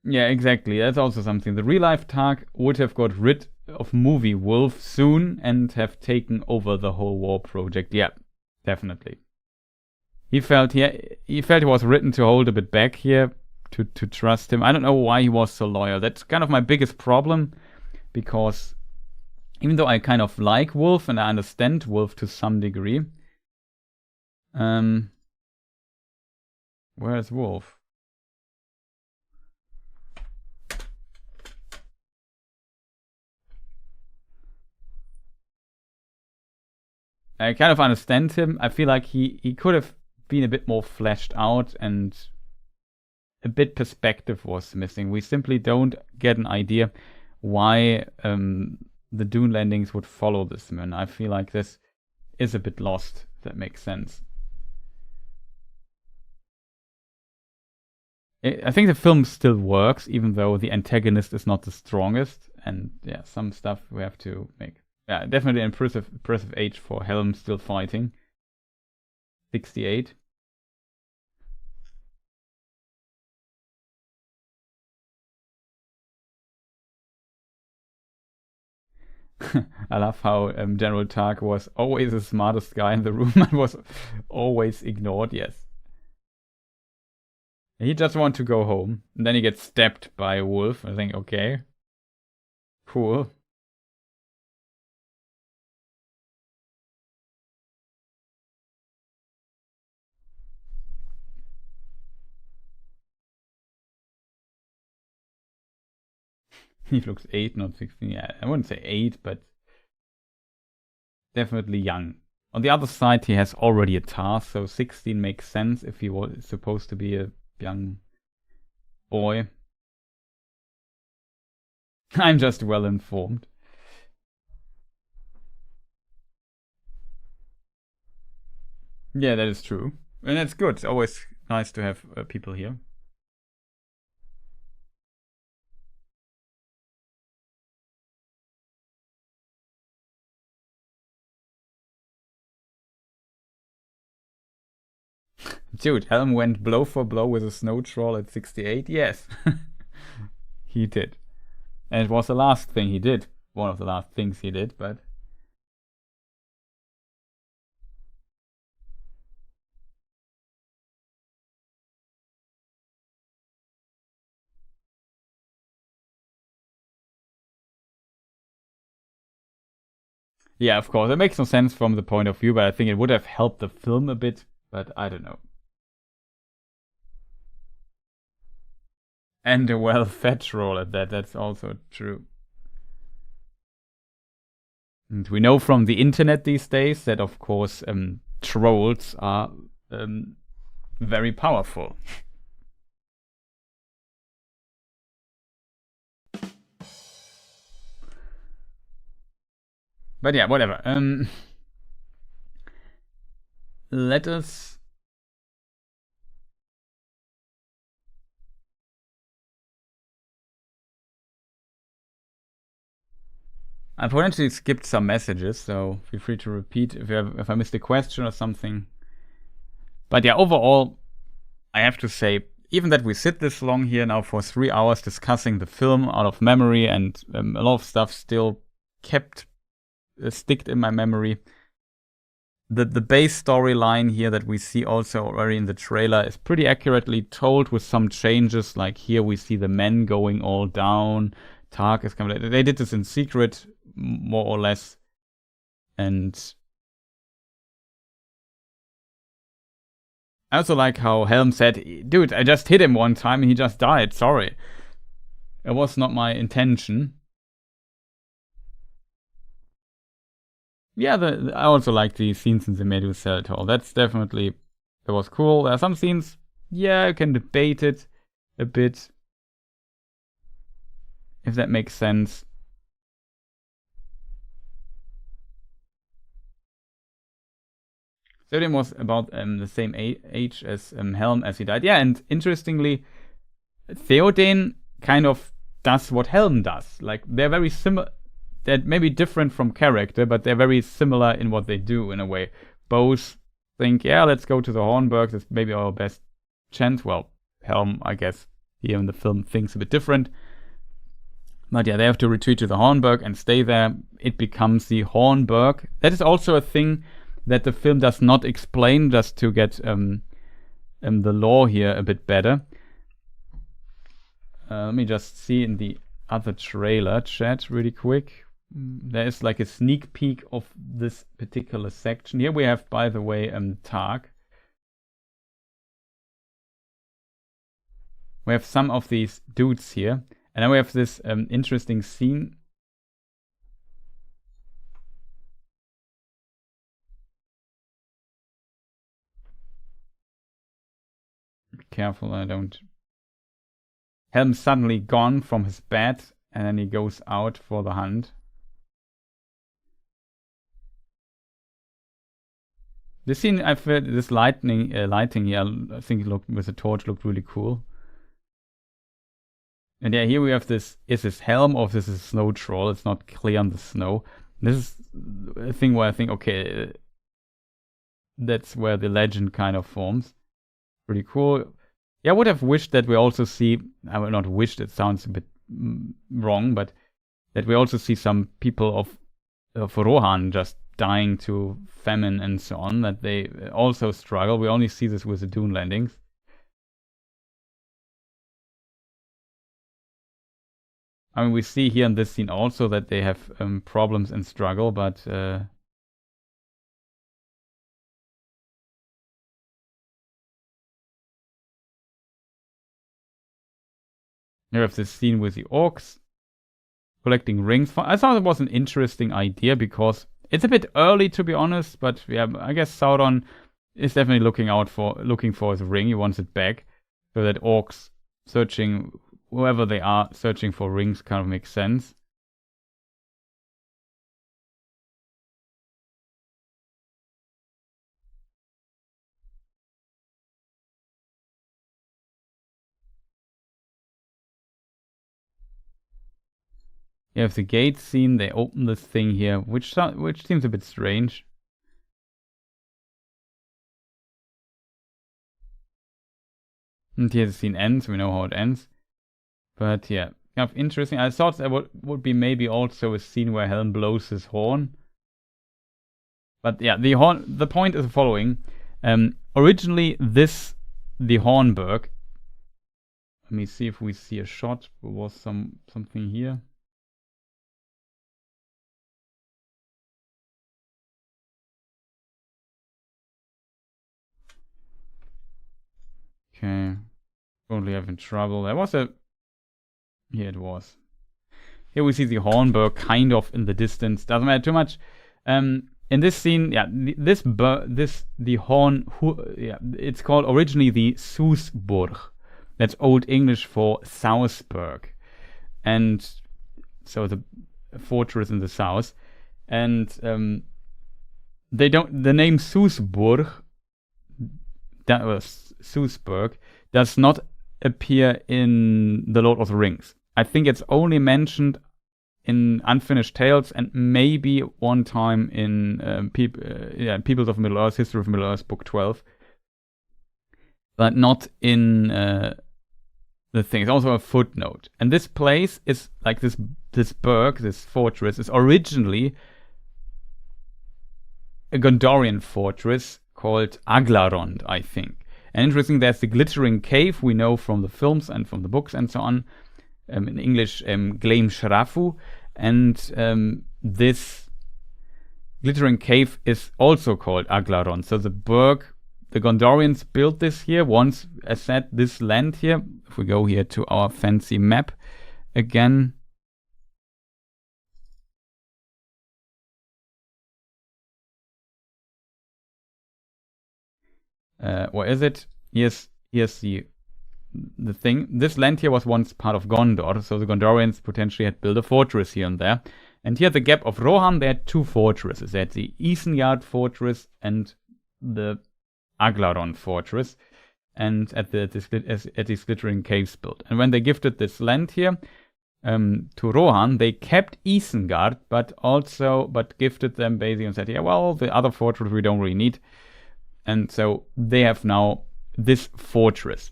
Yeah, exactly. That's also something. The real life Targ would have got rid of movie Wolf soon and have taken over the whole war project. Yeah, definitely. He felt he was written to hold a bit back here, to trust him. I don't know why he was so loyal. That's kind of my biggest problem, because even though I kind of like Wolf and I understand Wolf to some degree, where's Wolf? I kind of understand him. I feel like he could have been a bit more fleshed out, and a bit perspective was missing. We simply don't get an idea why the Dune landings would follow this man. I feel like this is a bit lost, if that makes sense. I think the film still works, even though the antagonist is not the strongest. And yeah, some stuff we have to make. Yeah, definitely an impressive age for Helm still fighting. 68. I love how General Targ was always the smartest guy in the room and was always ignored. Yes. He just wants to go home. And then he gets stabbed by a wolf. I think, okay. Cool. He looks 8, not 16. Yeah, I wouldn't say 8, but definitely young. On the other side, he has already a task, so 16 makes sense if he was supposed to be a young boy. I'm just well informed. Yeah, that is true. And that's good. It's always nice to have people here. Dude, Helm went blow for blow with a snow troll at 68? Yes. He did. And it was the last thing he did. One of the last things he did, but... Yeah, of course. It makes no sense from the point of view, but I think it would have helped the film a bit, but I don't know. And a well-fed troll at that, that's also true. And we know from the internet these days that, of course, trolls are very powerful. But yeah, whatever. Let us... I potentially skipped some messages, so feel free to repeat if I missed a question or something. But yeah, overall, I have to say, even that we sit this long here now for 3 hours discussing the film out of memory, and a lot of stuff still kept sticked in my memory. The base storyline here that we see also already in the trailer is pretty accurately told with some changes. Like here we see the men going all down. Targ is coming. They did this in secret, more or less. And I also like how Helm said, dude, I just hit him one time and he just died, sorry. It was not my intention. Yeah, I also like the scenes in the Medusa Hall. That's definitely, it was cool. There are some scenes, yeah, you can debate it a bit, if that makes sense. Theoden was about the same age as Helm as he died. Yeah, and interestingly, Theoden kind of does what Helm does. Like, they're very similar. They're maybe different from character, but they're very similar in what they do in a way. Both think, yeah, let's go to the Hornburg. That's maybe our best chance. Well, Helm, I guess, here in the film thinks a bit different. But yeah, they have to retreat to the Hornburg and stay there. It becomes the Hornburg. That is also a thing that the film does not explain, just to get the lore here a bit better. Let me just see in the other trailer chat really quick. There is like a sneak peek of this particular section. Here we have, by the way, Targ. We have some of these dudes here. And then we have this interesting scene. Be careful, I don't... Helm's suddenly gone from his bed, and then he goes out for the hunt. This scene, I felt this lighting here, I think it looked with the torch looked really cool. And yeah, here we have this, is this Helm or this is a snow troll? It's not clear on the snow. This is a thing where I think, okay, that's where the legend kind of forms. Pretty cool. Yeah, I would have wished that we also see, I would not wished, it sounds a bit wrong, but that we also see some people of Rohan just dying to famine and so on, that they also struggle. We only see this with the dune landings. I mean, we see here in this scene also that they have problems and struggle, but here we have this scene with the orcs collecting rings. I thought it was an interesting idea because it's a bit early, to be honest, but yeah, I guess Sauron is definitely looking for his ring. He wants it back, so that orcs searching, whoever they are, searching for rings kind of makes sense. You have the gate scene. They open this thing here, which seems a bit strange. And here the scene ends. We know how it ends. But yeah, kind of interesting. I thought there would be maybe also a scene where Helm blows his horn. But yeah, the point is the following. Originally, the Hornburg. Let me see if we see a shot. There was something here. Okay. Totally having trouble. There was a... Here it was. Here we see the Hornburg kind of in the distance. Doesn't matter too much. In this scene, yeah, the horn, yeah, it's called originally the Sousburg. That's Old English for Southburg, and so the fortress in the south. And the name Sousburg, that was Sousburg, does not appear in the Lord of the Rings. I think it's only mentioned in Unfinished Tales and maybe one time in Peoples of Middle Earth, History of Middle Earth, Book 12, but not in the thing. It's also a footnote. And this place is like this burg, this fortress, is originally a Gondorian fortress called Aglarond, I think. And interesting, there's the glittering cave we know from the films and from the books and so on. In English, Gleim Shrafu. And this glittering cave is also called Aglaron. So the burg, the Gondorians built this here once, as said, this land here. If we go here to our fancy map again. Where is it? Here's the thing. This land here was once part of Gondor, so the Gondorians potentially had built a fortress here and there. And here at the Gap of Rohan, they had two fortresses. They had the Isengard fortress and the Aglaron fortress, and at these glittering caves built. And when they gifted this land here to Rohan, they kept Isengard, but gifted them basically and said, yeah, well, the other fortress we don't really need. And so they have now this fortress,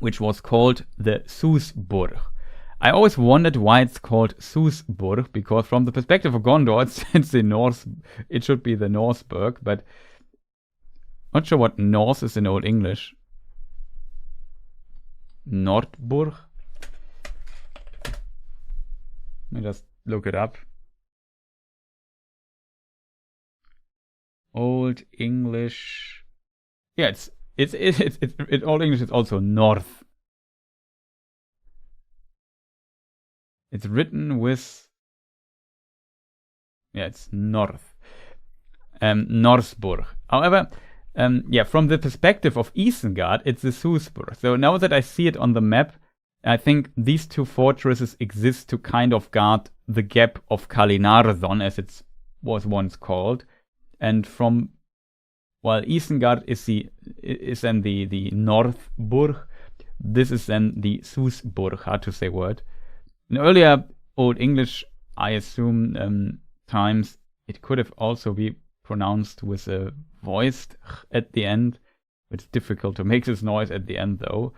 which was called the Susburg. I always wondered why it's called Susburg, because from the perspective of Gondor, it's the Norse. It should be the Norseburg, but not sure what Norse is in Old English. Nordburg. Let me just look it up. Old English. Yeah, it's in Old English. It's also north. It's written with. Yeah, it's north. Norsburg. However, yeah, from the perspective of Isengard, it's the Susburg. So now that I see it on the map, I think these two fortresses exist to kind of guard the Gap of Kalinardon, as it was once called. And while Isengard is then the Northburg, this is then the Susburg, hard to say word. In earlier Old English, I assume times, it could have also be pronounced with a voiced at the end. It's difficult to make this noise at the end though.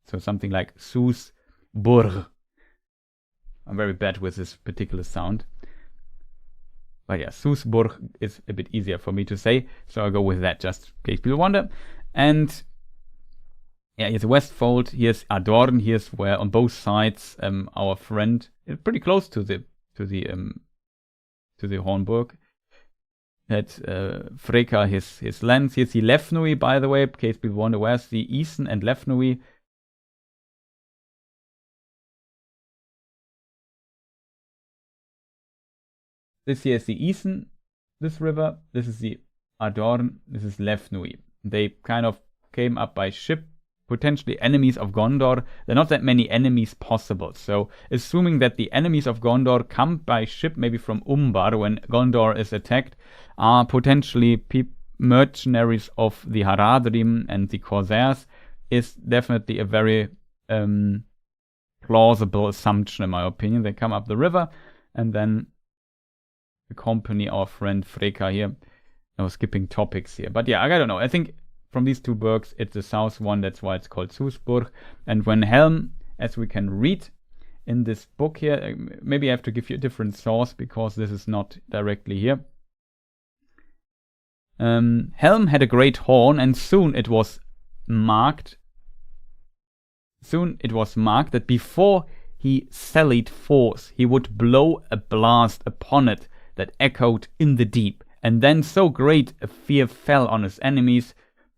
So something like Susburg. I'm very bad with this particular sound. But yeah, Susburg is a bit easier for me to say, so I'll go with that just in case people wonder. And yeah, here's Westfold, here's Adorn, here's where on both sides our friend, pretty close to the Hornburg, had Freka his lands. Here's the Lefnui, by the way, in case people wonder where's the Isen and Lefnui. This here is the Isen, this river. This is the Adorn. This is Lefnui. They kind of came up by ship, potentially enemies of Gondor. There are not that many enemies possible. So assuming that the enemies of Gondor come by ship, maybe from Umbar when Gondor is attacked, are potentially mercenaries of the Haradrim and the Corsairs, is definitely a very plausible assumption in my opinion. They come up the river and then accompany our friend Freka here. No, skipping topics here. But yeah, I don't know. I think from these two burgs, it's the south one. That's why it's called Susburg. And when Helm, as we can read in this book here, maybe I have to give you a different source because this is not directly here. Helm had a great horn, and soon it was marked that before he sallied forth, he would blow a blast upon it that echoed in the deep, and then so great a fear fell on his enemies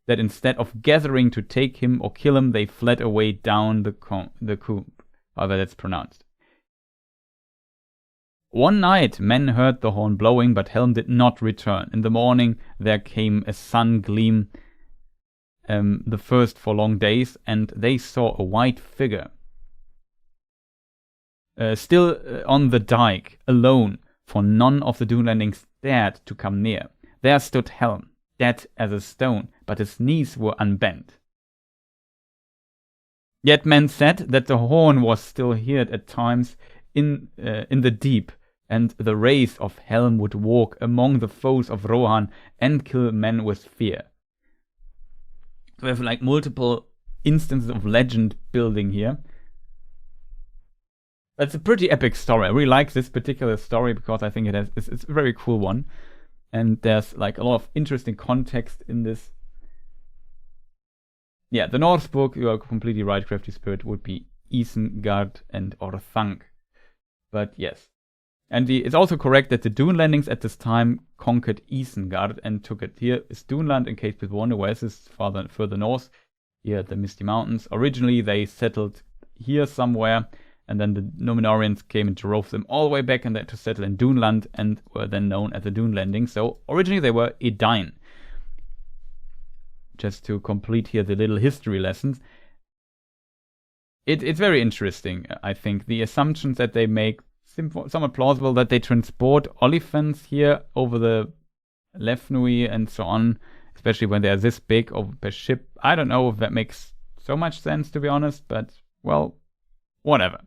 that instead of gathering to take him or kill him, they fled away down the Coombe, however that's pronounced. One night men heard the horn blowing, but Helm did not return. In the morning there came a sun gleam, the first for long days, and they saw a white figure still on the dike, alone, for none of the Dunelandings dared to come near. There stood Helm, dead as a stone, but his knees were unbent. Yet men said that the horn was still heard at times in the deep, and the wraith of Helm would walk among the foes of Rohan and kill men with fear. So we have like multiple instances of legend building here. It's a pretty epic story. I really like this particular story because I think it's a very cool one. And there's like a lot of interesting context in this. Yeah, the Norse book, you are completely right, Crafty Spirit, would be Isengard and Orthanc. But yes. And it's also correct that the Dune landings at this time conquered Isengard and took it. Here is Duneland, in case people wonder where is this further north, here at the Misty Mountains. Originally they settled here somewhere, and then the Númenóreans came and drove them all the way back and they had to settle in Duneland and were then known as the Dune landings. So originally they were Edain. Just to complete here the little history lessons. It's very interesting, I think. The assumptions that they make somewhat plausible, that they transport Olifants here over the Lefnui and so on, especially when they're this big per ship. I don't know if that makes so much sense, to be honest, but, well, whatever.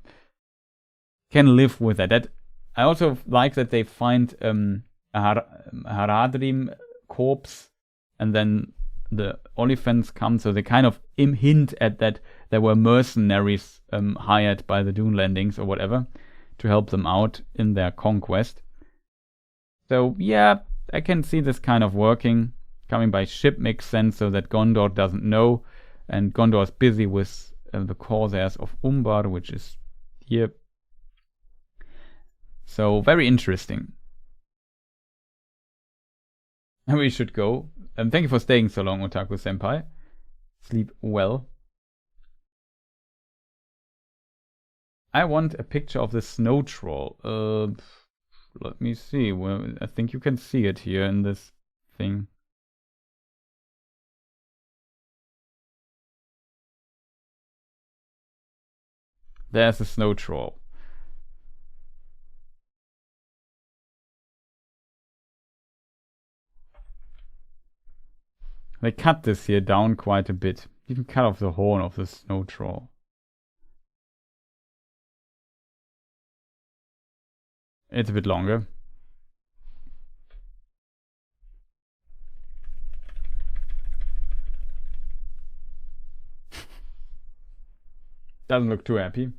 Can live with that. I also like that they find a Haradrim corpse, and then the Olifants come, so they kind of hint at that there were mercenaries hired by the Dune landings or whatever to help them out in their conquest. So yeah, I can see this kind of working. Coming by ship makes sense, so that Gondor doesn't know, and Gondor is busy with the Corsairs of Umbar, which is here. So very interesting. And we should go. Thank you for staying so long, Otaku Senpai. Sleep well. I want a picture of the snow troll. Let me see. Well, I think you can see it here in this thing. There's the snow troll. They cut this here down quite a bit. You can cut off the horn of the snow troll. It's a bit longer. Doesn't look too happy.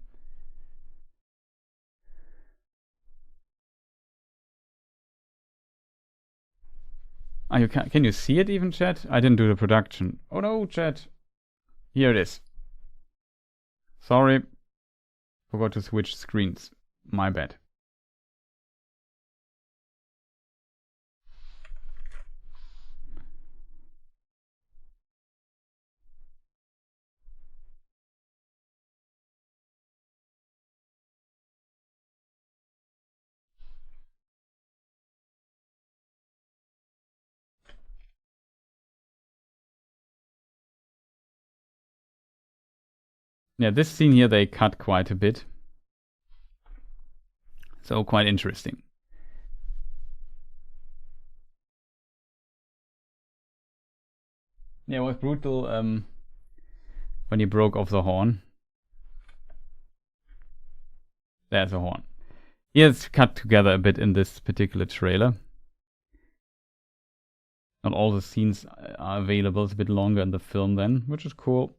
Oh, can you see it even, chat? I didn't do the production. Oh no, chat. Here it is. Sorry. Forgot to switch screens. My bad. Yeah, this scene here they cut quite a bit. So quite interesting. Yeah, it was brutal when he broke off the horn. There's a horn. Here it's cut together a bit in this particular trailer. Not all the scenes are available. It's a bit longer in the film then, which is cool.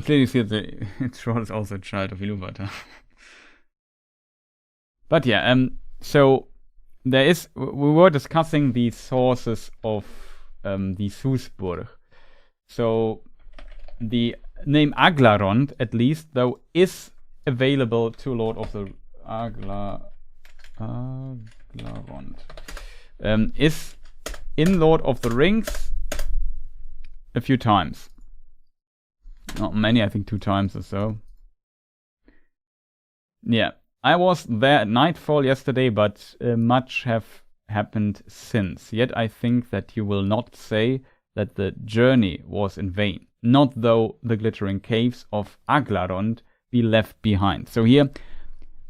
Clearly you see that the troll is also a child of Ilúvatar. But yeah, so there is, we were discussing the sources of the Susburg. So the name Aglarond, at least, though, is available to Lord of the Aglarond. Is in Lord of the Rings a few times. Not many, I think 2 times or so. Yeah, I was there at nightfall yesterday, but much have happened since. Yet I think that you will not say that the journey was in vain. Not though the glittering caves of Aglarond be left behind. So here,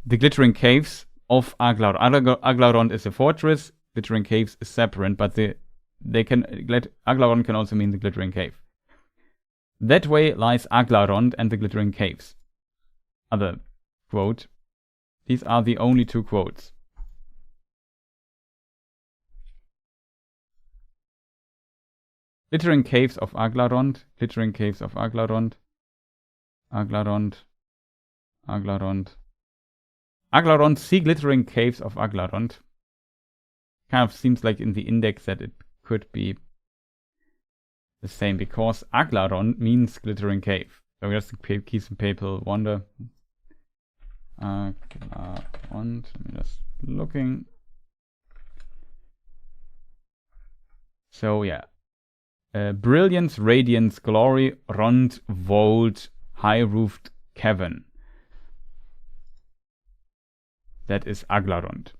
the glittering caves of Aglarond. Aglarond is a fortress, glittering caves is separate, but Aglarond can also mean the glittering cave. That way lies Aglarond and the glittering caves. Other quote. These are the only 2 quotes. Glittering caves of Aglarond, glittering caves of Aglarond, Aglarond, Aglarond. Aglarond, see glittering caves of Aglarond. Kind of seems like in the index that it could be the same, because Aglarond means glittering cave. So just in case people wonder. Aglarond, let me just looking. So yeah. Brilliance, radiance, glory, rond, vault, high-roofed cavern. That is Aglarond.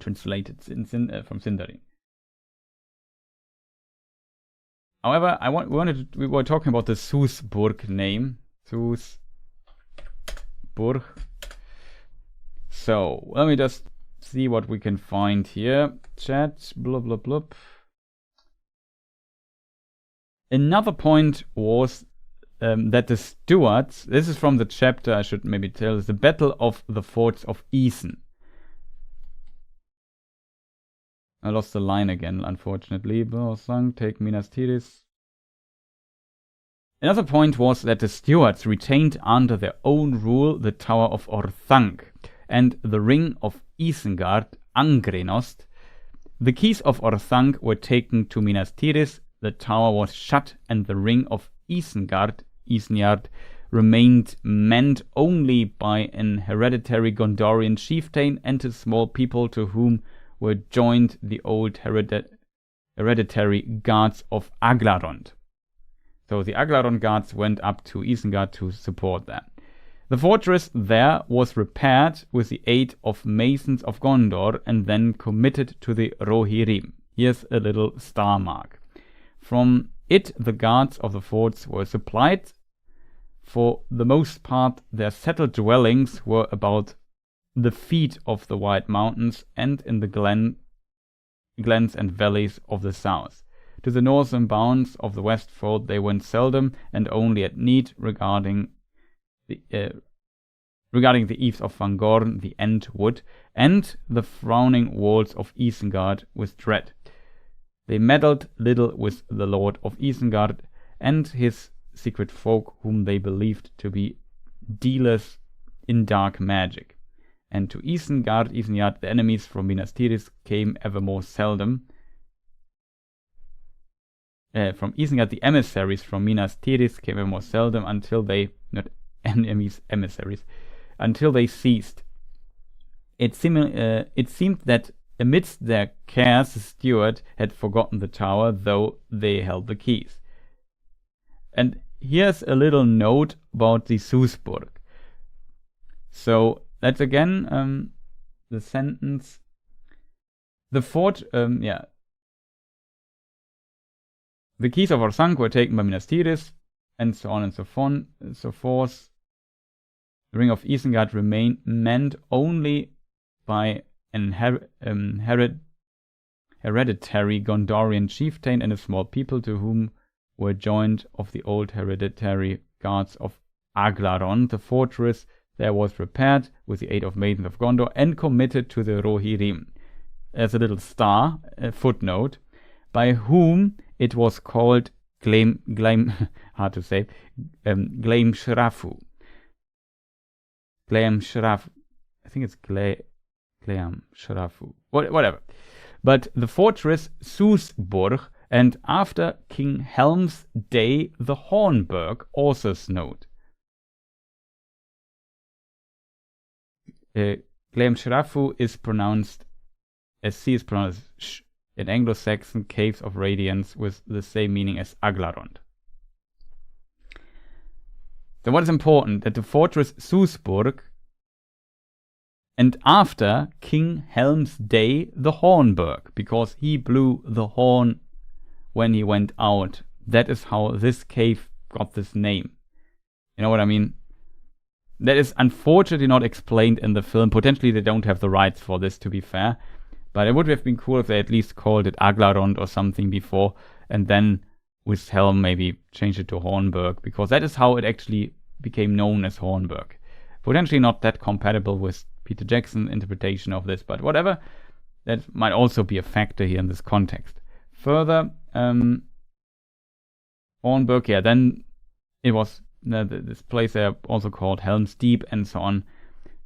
Translated from Sindarin. However, we were talking about the Susburg name. Susburg. So, let me just see what we can find here. Chat, blah, blah, blah. Another point was that the Stuarts, this is from the chapter, I should maybe tell, is the Battle of the Forts of Eason. I lost the line again, unfortunately. Take Minas Tirith. Another point was that the Stuarts retained under their own rule the Tower of Orthanc and the Ring of Isengard, Angrenost. The keys of Orthanc were taken to Minas Tirith, the tower was shut, and the Ring of Isengard, remained manned only by an hereditary Gondorian chieftain and a small people to whom were joined the old hereditary guards of Aglarond. So the Aglarond guards went up to Isengard to support them. The fortress there was repaired with the aid of masons of Gondor and then committed to the Rohirrim. Here's a little star mark. From it, the guards of the forts were supplied. For the most part, their settled dwellings were about the feet of the White Mountains and in the glens and valleys of the south. To the northern bounds of the West Fort they went seldom and only at need, regarding the eaves of Fangorn, the Entwood, and the frowning walls of Isengard with dread. They meddled little with the Lord of Isengard and his secret folk, whom they believed to be dealers in dark magic. And to Isengard, the enemies from Minas Tirith came ever more seldom. From Isengard, the emissaries from Minas Tirith came ever more seldom until they, not enemies, emissaries, until they ceased. It seemed that amidst their cares, the steward had forgotten the tower, though they held the keys. And here's a little note about the Susburg. So that's again the sentence. The fort, The keys of Orthanc were taken by Minas Tirith, and so on and so forth. The Ring of Isengard remained manned only by an hereditary Gondorian chieftain and a small people to whom were joined of the old hereditary guards of Aglarond. The fortress there was repaired with the aid of maidens of Gondor and committed to the Rohirrim. As a little star, a footnote, by whom it was called Gleimshrafu. Gleimshrafu. I think it's Gleimshrafu. Whatever. But the fortress Susburg, and after King Helm's day, the Hornburg, author's note. Gleimshrafu is pronounced as C is pronounced sh in Anglo-Saxon caves of radiance with the same meaning as Aglarond. So what is important? That the fortress Susburg, and after King Helm's day, the Hornburg, because he blew the horn when he went out. That is how this cave got this name. You know what I mean? That is unfortunately not explained in the film. Potentially they don't have the rights for this, to be fair. But it would have been cool if they at least called it Aglarond or something before, and then with Helm maybe changed it to Hornburg, because that is how it actually became known as Hornburg. Potentially not that compatible with Peter Jackson's interpretation of this, but whatever. That might also be a factor here in this context. Further, Hornburg, yeah, then it was this place there also called Helm's Deep and so on.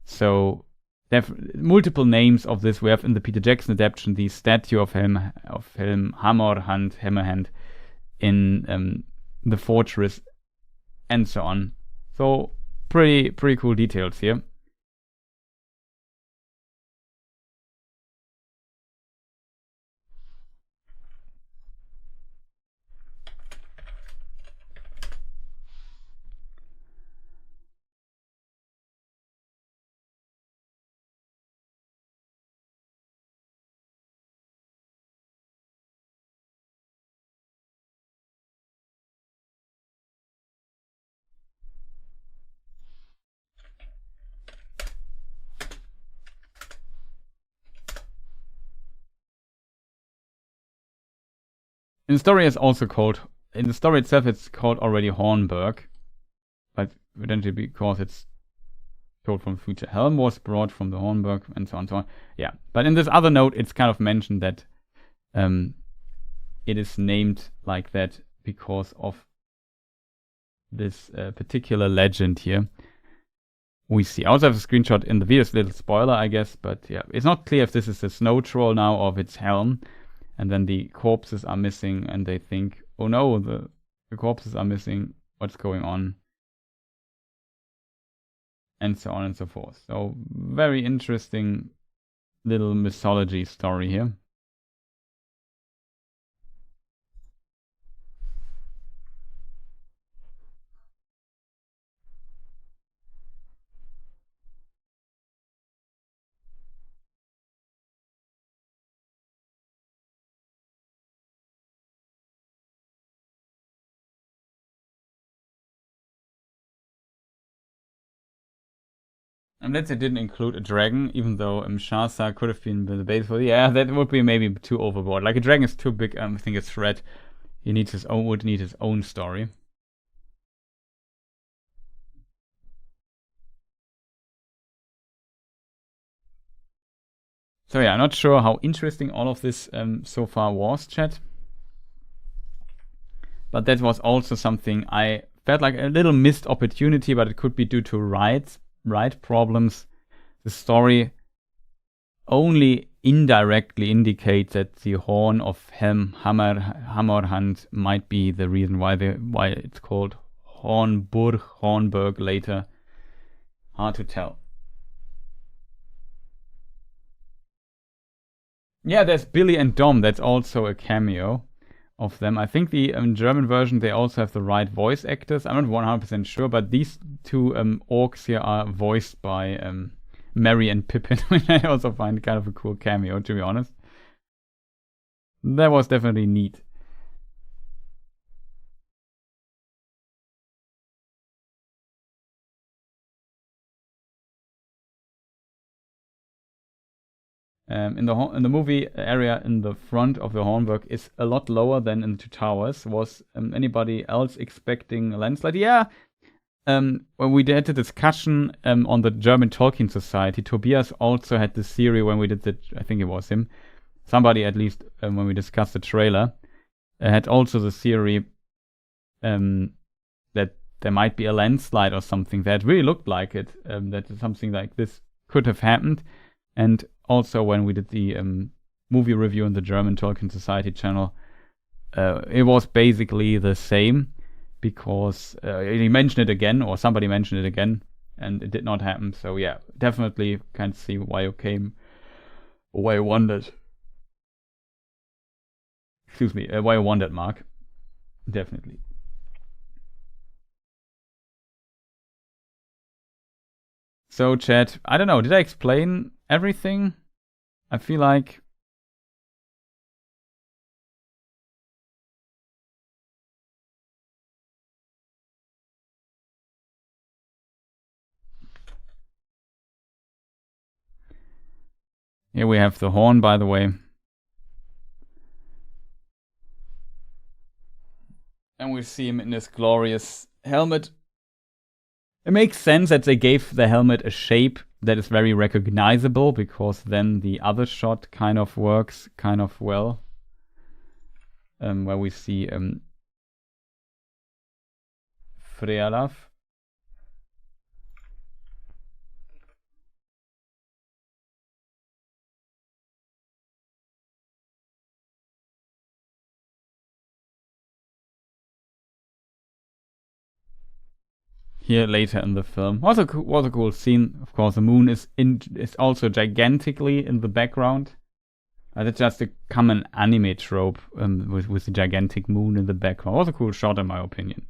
So there have multiple names of this. We have in the Peter Jackson adaptation the statue of Helm Hammerhand, in the fortress and so on. So pretty cool details here. In the story it's also called, in the story itself it's called already Hornburg, but evidently because it's told from the future. Helm was brought from the Hornburg and so on and so on. Yeah, but in this other note it's kind of mentioned that it is named like that because of this particular legend here. We see. I also have a screenshot in the video, it's a little spoiler I guess, but yeah, it's not clear if this is a snow troll now or if it's Helm. And then the corpses are missing, and they think, oh no, the corpses are missing, what's going on? And so on and so forth. So, very interesting little mythology story here. I'm glad they didn't include a dragon, even though Shasa could have been the base for. Yeah, that would be maybe too overboard. Like a dragon is too big. I think a threat. He needs his own. Would need his own story. So yeah, I'm not sure how interesting all of this so far was, chat. But that was also something I felt like a little missed opportunity, but it could be due to right problems. The story only indirectly indicates that the horn of Hammerhand might be the reason why it's called Hornburg later. Hard to tell. Yeah, there's Billy and Dom. That's also a cameo of them. I think the German version, they also have the right voice actors. I'm not 100% sure, but these two orcs here are voiced by Merry and Pippin, which I also find kind of a cool cameo, to be honest. That was definitely neat. In the movie area in the front of the Hornburg is a lot lower than in the Two Towers. Was anybody else expecting a landslide? Yeah. When we did the discussion on the German Tolkien Society, Tobias also had this theory when we did I think it was him. Somebody at least, when we discussed the trailer, had also the theory that there might be a landslide or something that really looked like it, that something like this could have happened. And also when we did the movie review on the German Tolkien Society channel, it was basically the same, because he mentioned it again, or somebody mentioned it again, and it did not happen. So yeah, definitely can't see why you came, or why you wondered. Excuse me, why you wondered, Mark. Definitely. So chat, I don't know, did I explain everything? I feel like here we have the horn, by the way. And we see him in this glorious helmet. It makes sense that they gave the helmet a shape that is very recognizable, because then the other shot kind of works kind of well. Where we see Frealaf. here later in the film. Was a cool scene. Of course, the moon is also gigantically in the background. That's just a common anime trope with the gigantic moon in the background. Was a cool shot in my opinion.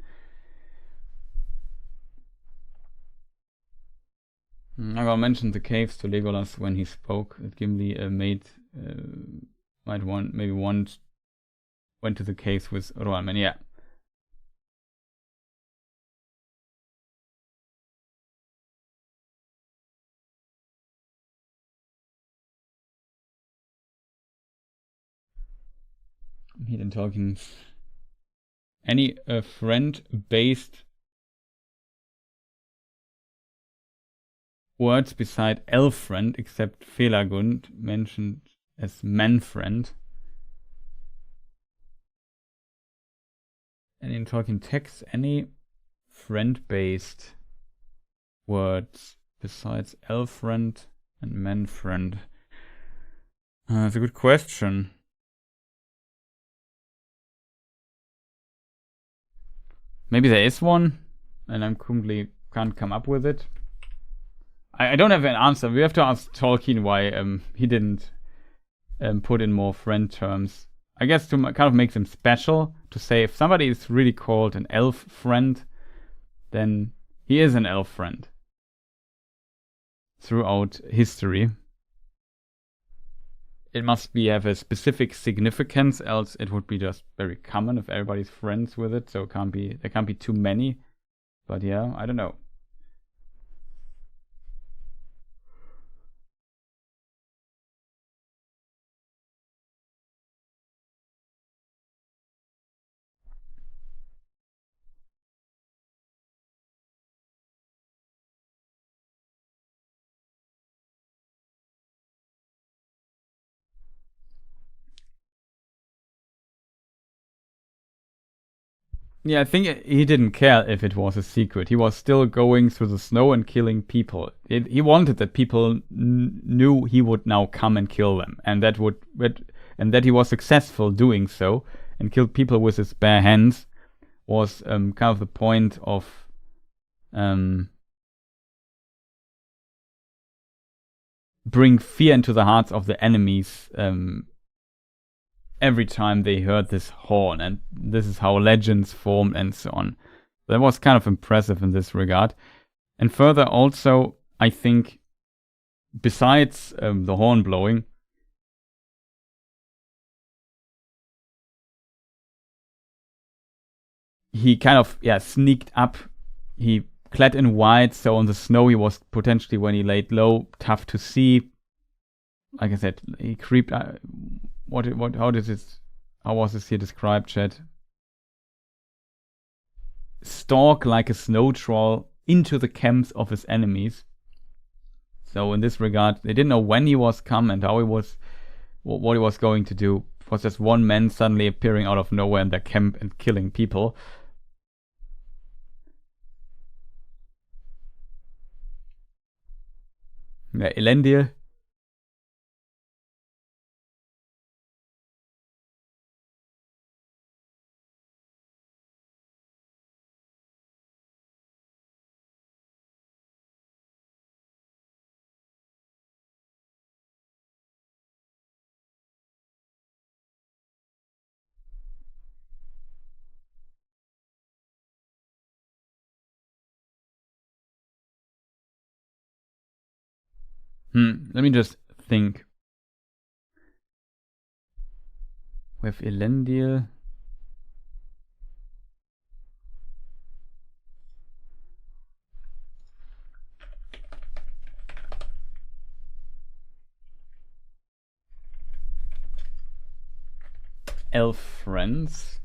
I will mention the caves to Legolas when he spoke. That Gimli went to the caves with Rohirrim. Yeah. He didn't talking. Any friend-based words beside elf-friend, except Felagund, mentioned as man-friend. And in talking text, any friend-based words besides elf-friend and man-friend? That's a good question. Maybe there is one, and I'm currently can't come up with it. I don't have an answer. We have to ask Tolkien why he didn't put in more friend terms. I guess to kind of make them special, to say if somebody is really called an elf friend, then he is an elf friend throughout history. It must have a specific significance, else it would be just very common if everybody's friends with it. So there can't be too many. But yeah, I don't know. Yeah, I think he didn't care if it was a secret. He was still going through the snow and killing people. He wanted that people knew he would now come and kill them, and that he was successful doing so and killed people with his bare hands was kind of the point of bring fear into the hearts of the enemies. Every time they heard this horn, and this is how legends formed and so on. That was kind of impressive in this regard. And further also, I think, besides the horn blowing, he kind of sneaked up. He clad in white, so on the snow he was potentially, when he laid low, tough to see. Like I said, he creeped. How was this here described, Chad? Stalk like a snow troll into the camps of his enemies. So in this regard, they didn't know when he was come and how he was, what he was going to do. It was just one man suddenly appearing out of nowhere in their camp and killing people. Yeah, Elendil. Let me just think. With Elendil. Elf friends.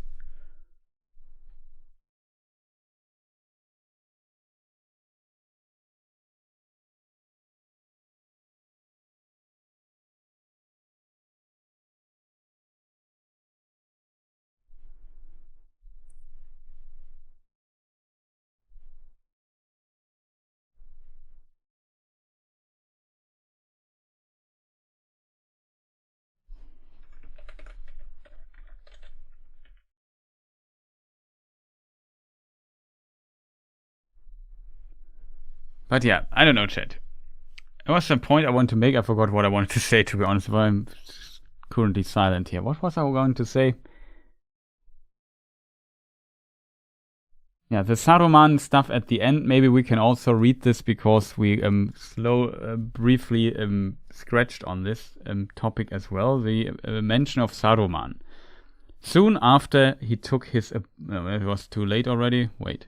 But yeah, I don't know, chat. There was some point I wanted to make. I forgot what I wanted to say, to be honest, but I'm currently silent here. What was I going to say? Yeah, the Saruman stuff at the end. Maybe we can also read this because we briefly scratched on this topic as well. The mention of Saruman. Soon after he took his... no, it was too late already. Wait.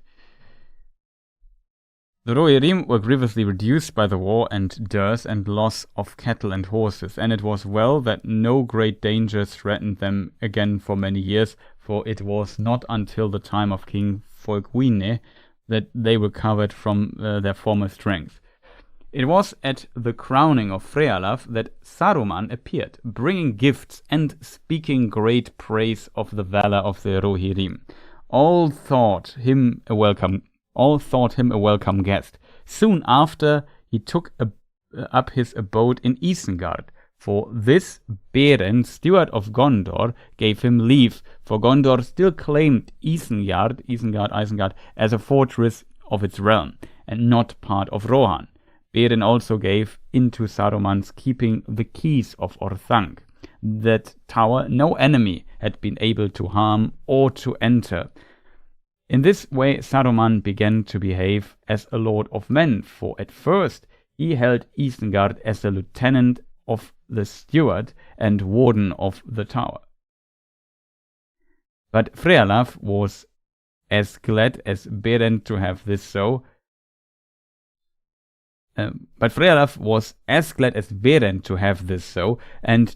The Rohirrim were grievously reduced by the war and dearth and loss of cattle and horses, and it was well that no great danger threatened them again for many years, for it was not until the time of King Folkvine that they recovered from their former strength. It was at the crowning of Frealaf that Saruman appeared, bringing gifts and speaking great praise of the valor of the Rohirrim. All thought him a welcome guest. Soon after, he took up his abode in Isengard. For this, Beren, steward of Gondor, gave him leave, for Gondor still claimed Isengard, as a fortress of its realm, and not part of Rohan. Beren also gave into Saruman's keeping the keys of Orthanc. That tower no enemy had been able to harm or to enter. In this way, Saruman began to behave as a lord of men, for at first he held Isengard as a lieutenant of the steward and warden of the tower. But Frealaf was as glad as Beren to have this so. And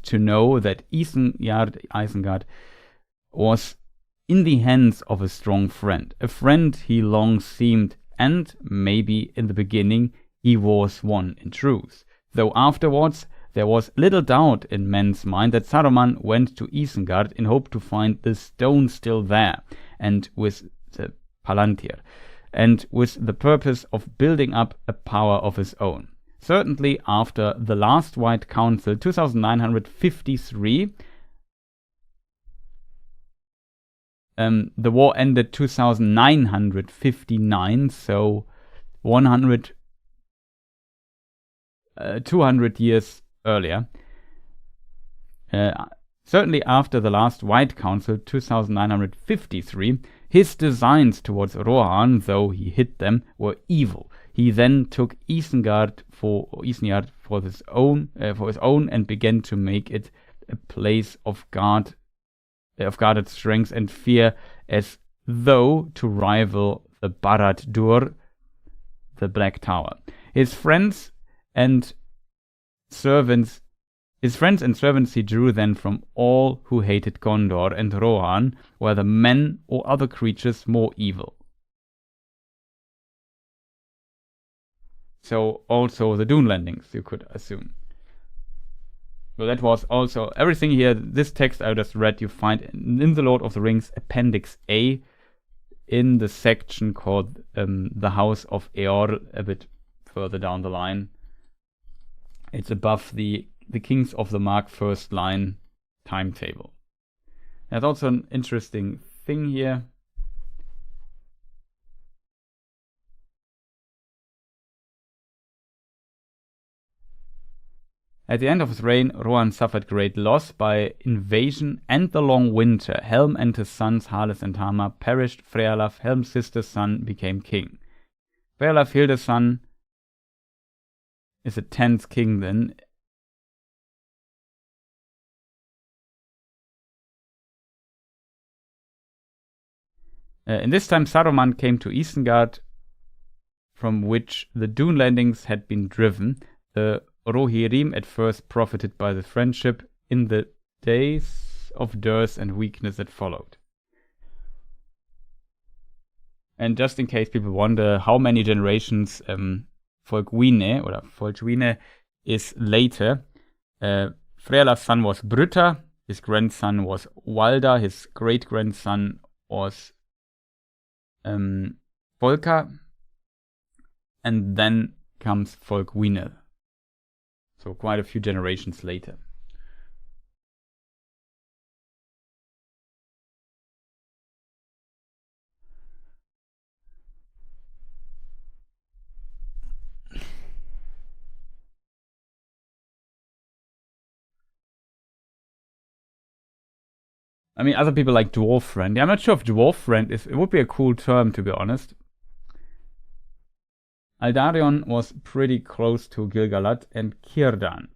to know that Isengard was in the hands of a strong friend, a friend he long seemed, and maybe in the beginning he was one in truth. Though afterwards there was little doubt in men's mind that Saruman went to Isengard in hope to find the stone still there, and with the Palantir, and with the purpose of building up a power of his own. Certainly after the last White Council, 2953, the war ended 2959, so 200 years earlier. Certainly after the last White Council, 2953, his designs towards Rohan, though he hid them, were evil. He then took Isengard for his own, and began to make it a place of guarded strength and fear, as though to rival the Barad-dûr, the Black Tower. His friends and servants he drew then from all who hated Gondor and Rohan, whether men or other creatures more evil. So also the Dunelandings, you could assume. So that was also everything here. This text I just read, you find in the Lord of the Rings Appendix A, in the section called the House of Eorl, a bit further down the line. It's above the Kings of the Mark first line timetable. There's also an interesting thing here. At the end of his reign, Rohan suffered great loss by invasion and the long winter. Helm and his sons, Harles and Hamar, perished. Frealaf, Helm's sister's son, became king. Frealaf, Hilde's son, is a 10th king then. In this time, Saruman came to Isengard, from which the Dunelandings had been driven. The Rohirrim at first profited by the friendship in the days of dearth and weakness that followed. And just in case people wonder how many generations Folkvine is later, Frealaf's son was Brütta, his grandson was Walda, his great-grandson was Volker, and then comes Folkvine. So quite a few generations later. I mean, other people like dwarf friend. Yeah, I'm not sure if dwarf friend is. It would be a cool term, to be honest. Aldarion was pretty close to Gil-galad and Círdan.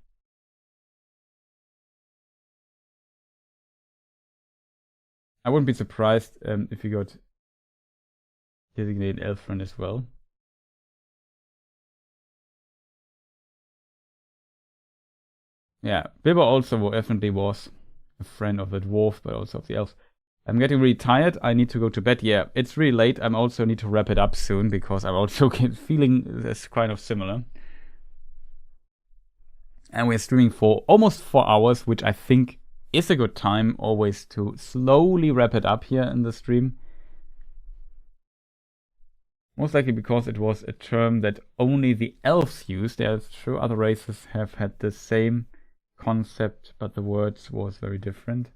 I wouldn't be surprised if you got designated elf friend as well. Yeah, Bilbo also definitely was a friend of the dwarf, but also of the elves. I'm getting really tired. I need to go to bed. Yeah, it's really late. I also need to wrap it up soon because I'm also feeling this kind of similar. And we're streaming for almost 4 hours, which I think is a good time always to slowly wrap it up here in the stream. Most likely because it was a term that only the elves used. There are sure other races have had the same concept, but the words was very different.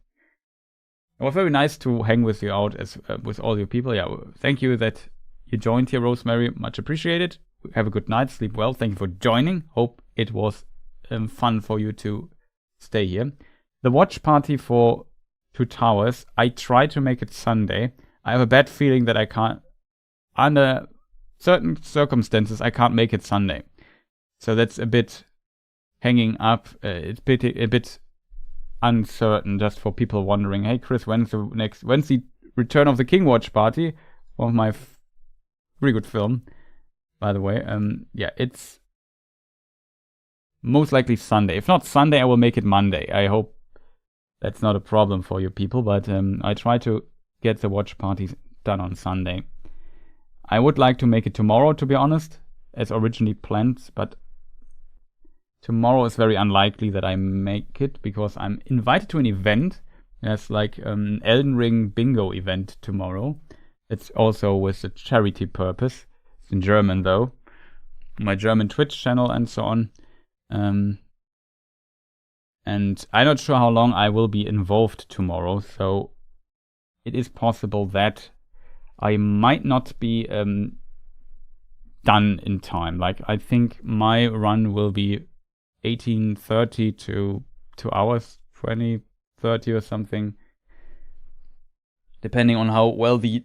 It was very nice to hang with you out as with all your people. Yeah, thank you that you joined here, Rosemary. Much appreciated. Have a good night. Sleep well. Thank you for joining. Hope it was fun for you to stay here. The watch party for Two Towers, I try to make it Sunday. I have a bad feeling that I can't, under certain circumstances, I can't make it Sunday. So that's a bit hanging up. It's a bit uncertain, just for people wondering, hey Chris, when's the Return of the King watch party? One of my really good film, by the way. Yeah, it's most likely Sunday. If not Sunday, I will make it Monday. I hope that's not a problem for you people, but I try to get the watch parties done on Sunday. I would like to make it tomorrow, to be honest, as originally planned, but tomorrow is very unlikely that I make it because I'm invited to an event. There's like an Elden Ring bingo event tomorrow. It's also with a charity purpose. It's in German though. My German Twitch channel and so on. And I'm not sure how long I will be involved tomorrow, so it is possible that I might not be done in time. Like, I think my run will be 18:30 to 2 hours, 20:30 or something. Depending on how well the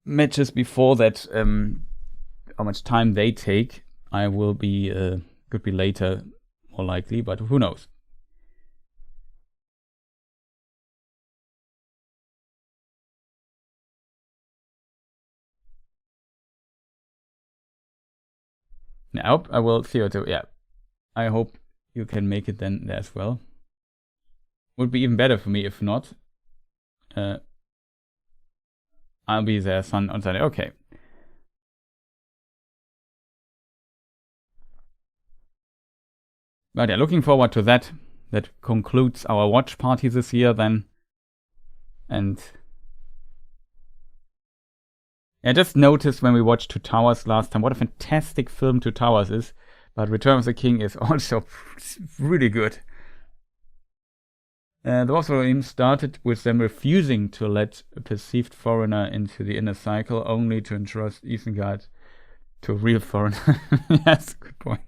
matches before that, how much time they take, I will be, could be later, more likely, but who knows. I hope I will see you too. Yeah, I hope you can make it then there as well. Would be even better for me if not. I'll be there on Sunday. Okay. But yeah, looking forward to that. That concludes our watch party this year then. And I just noticed when we watched Two Towers last time, what a fantastic film Two Towers is. But Return of the King is also really good. The Rohirrim started with them refusing to let a perceived foreigner into the inner cycle, only to entrust Isengard to a real foreigner. Yes, good point.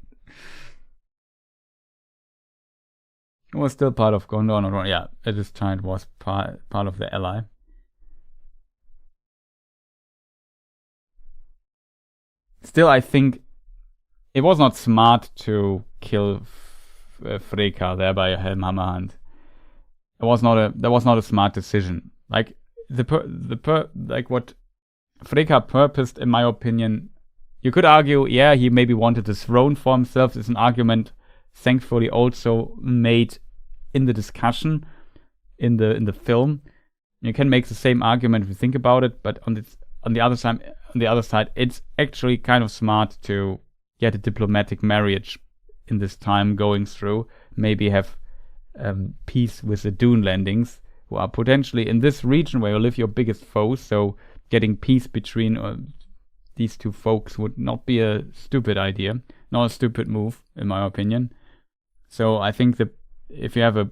It was still part of Gondor, or yeah, at this time it was part of the ally. Still, I think it was not smart to kill Freka there by Helm Hammerhand. That was not a smart decision. Like like what Freka purposed, in my opinion, you could argue, yeah, he maybe wanted the throne for himself. It's an argument, thankfully, also made in the discussion in the film. You can make the same argument if you think about it, but on the other side, it's actually kind of smart to get a diplomatic marriage in this time going through. Maybe have peace with the Dune landings, who are potentially in this region where you live your biggest foes. So getting peace between these two folks would not be a stupid idea, not a stupid move, in my opinion. So I think that if you have a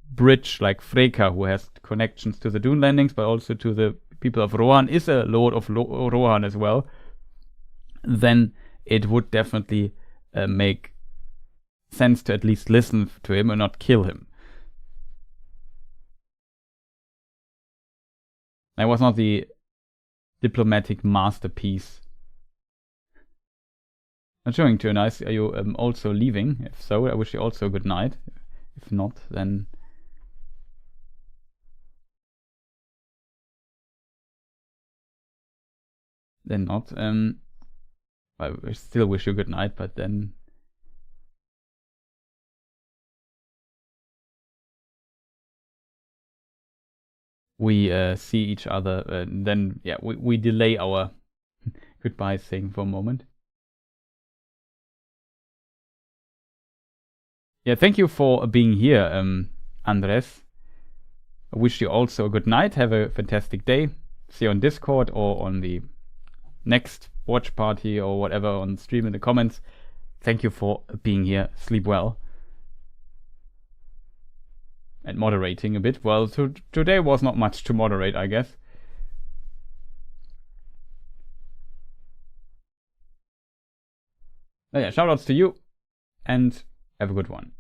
bridge like Freka, who has connections to the Dune landings, but also to the people of Rohan, is a lord of Rohan as well, then it would definitely make sense to at least listen to him and not kill him. That was not the diplomatic masterpiece. Not showing too nice. Are you also leaving? If so, I wish you also a good night. If not, then not. I still wish you a good night, but then we see each other. Then yeah, we delay our goodbye thing for a moment. Yeah, thank you for being here, Andres. I wish you also a good night. Have a fantastic day. See you on Discord or on the next watch party or whatever on stream in the comments. Thank you for being here. Sleep well. And moderating a bit. Well, today was not much to moderate, I guess. Oh yeah, shoutouts to you and have a good one.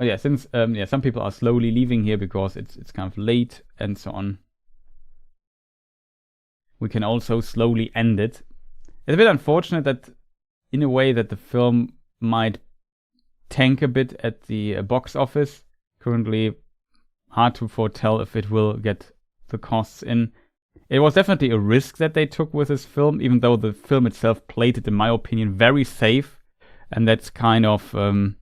Oh yeah, since some people are slowly leaving here because it's kind of late and so on. We can also slowly end it. It's a bit unfortunate that, in a way, that the film might tank a bit at the box office. Currently, hard to foretell if it will get the costs in. It was definitely a risk that they took with this film, even though the film itself played it, in my opinion, very safe. And that's kind of the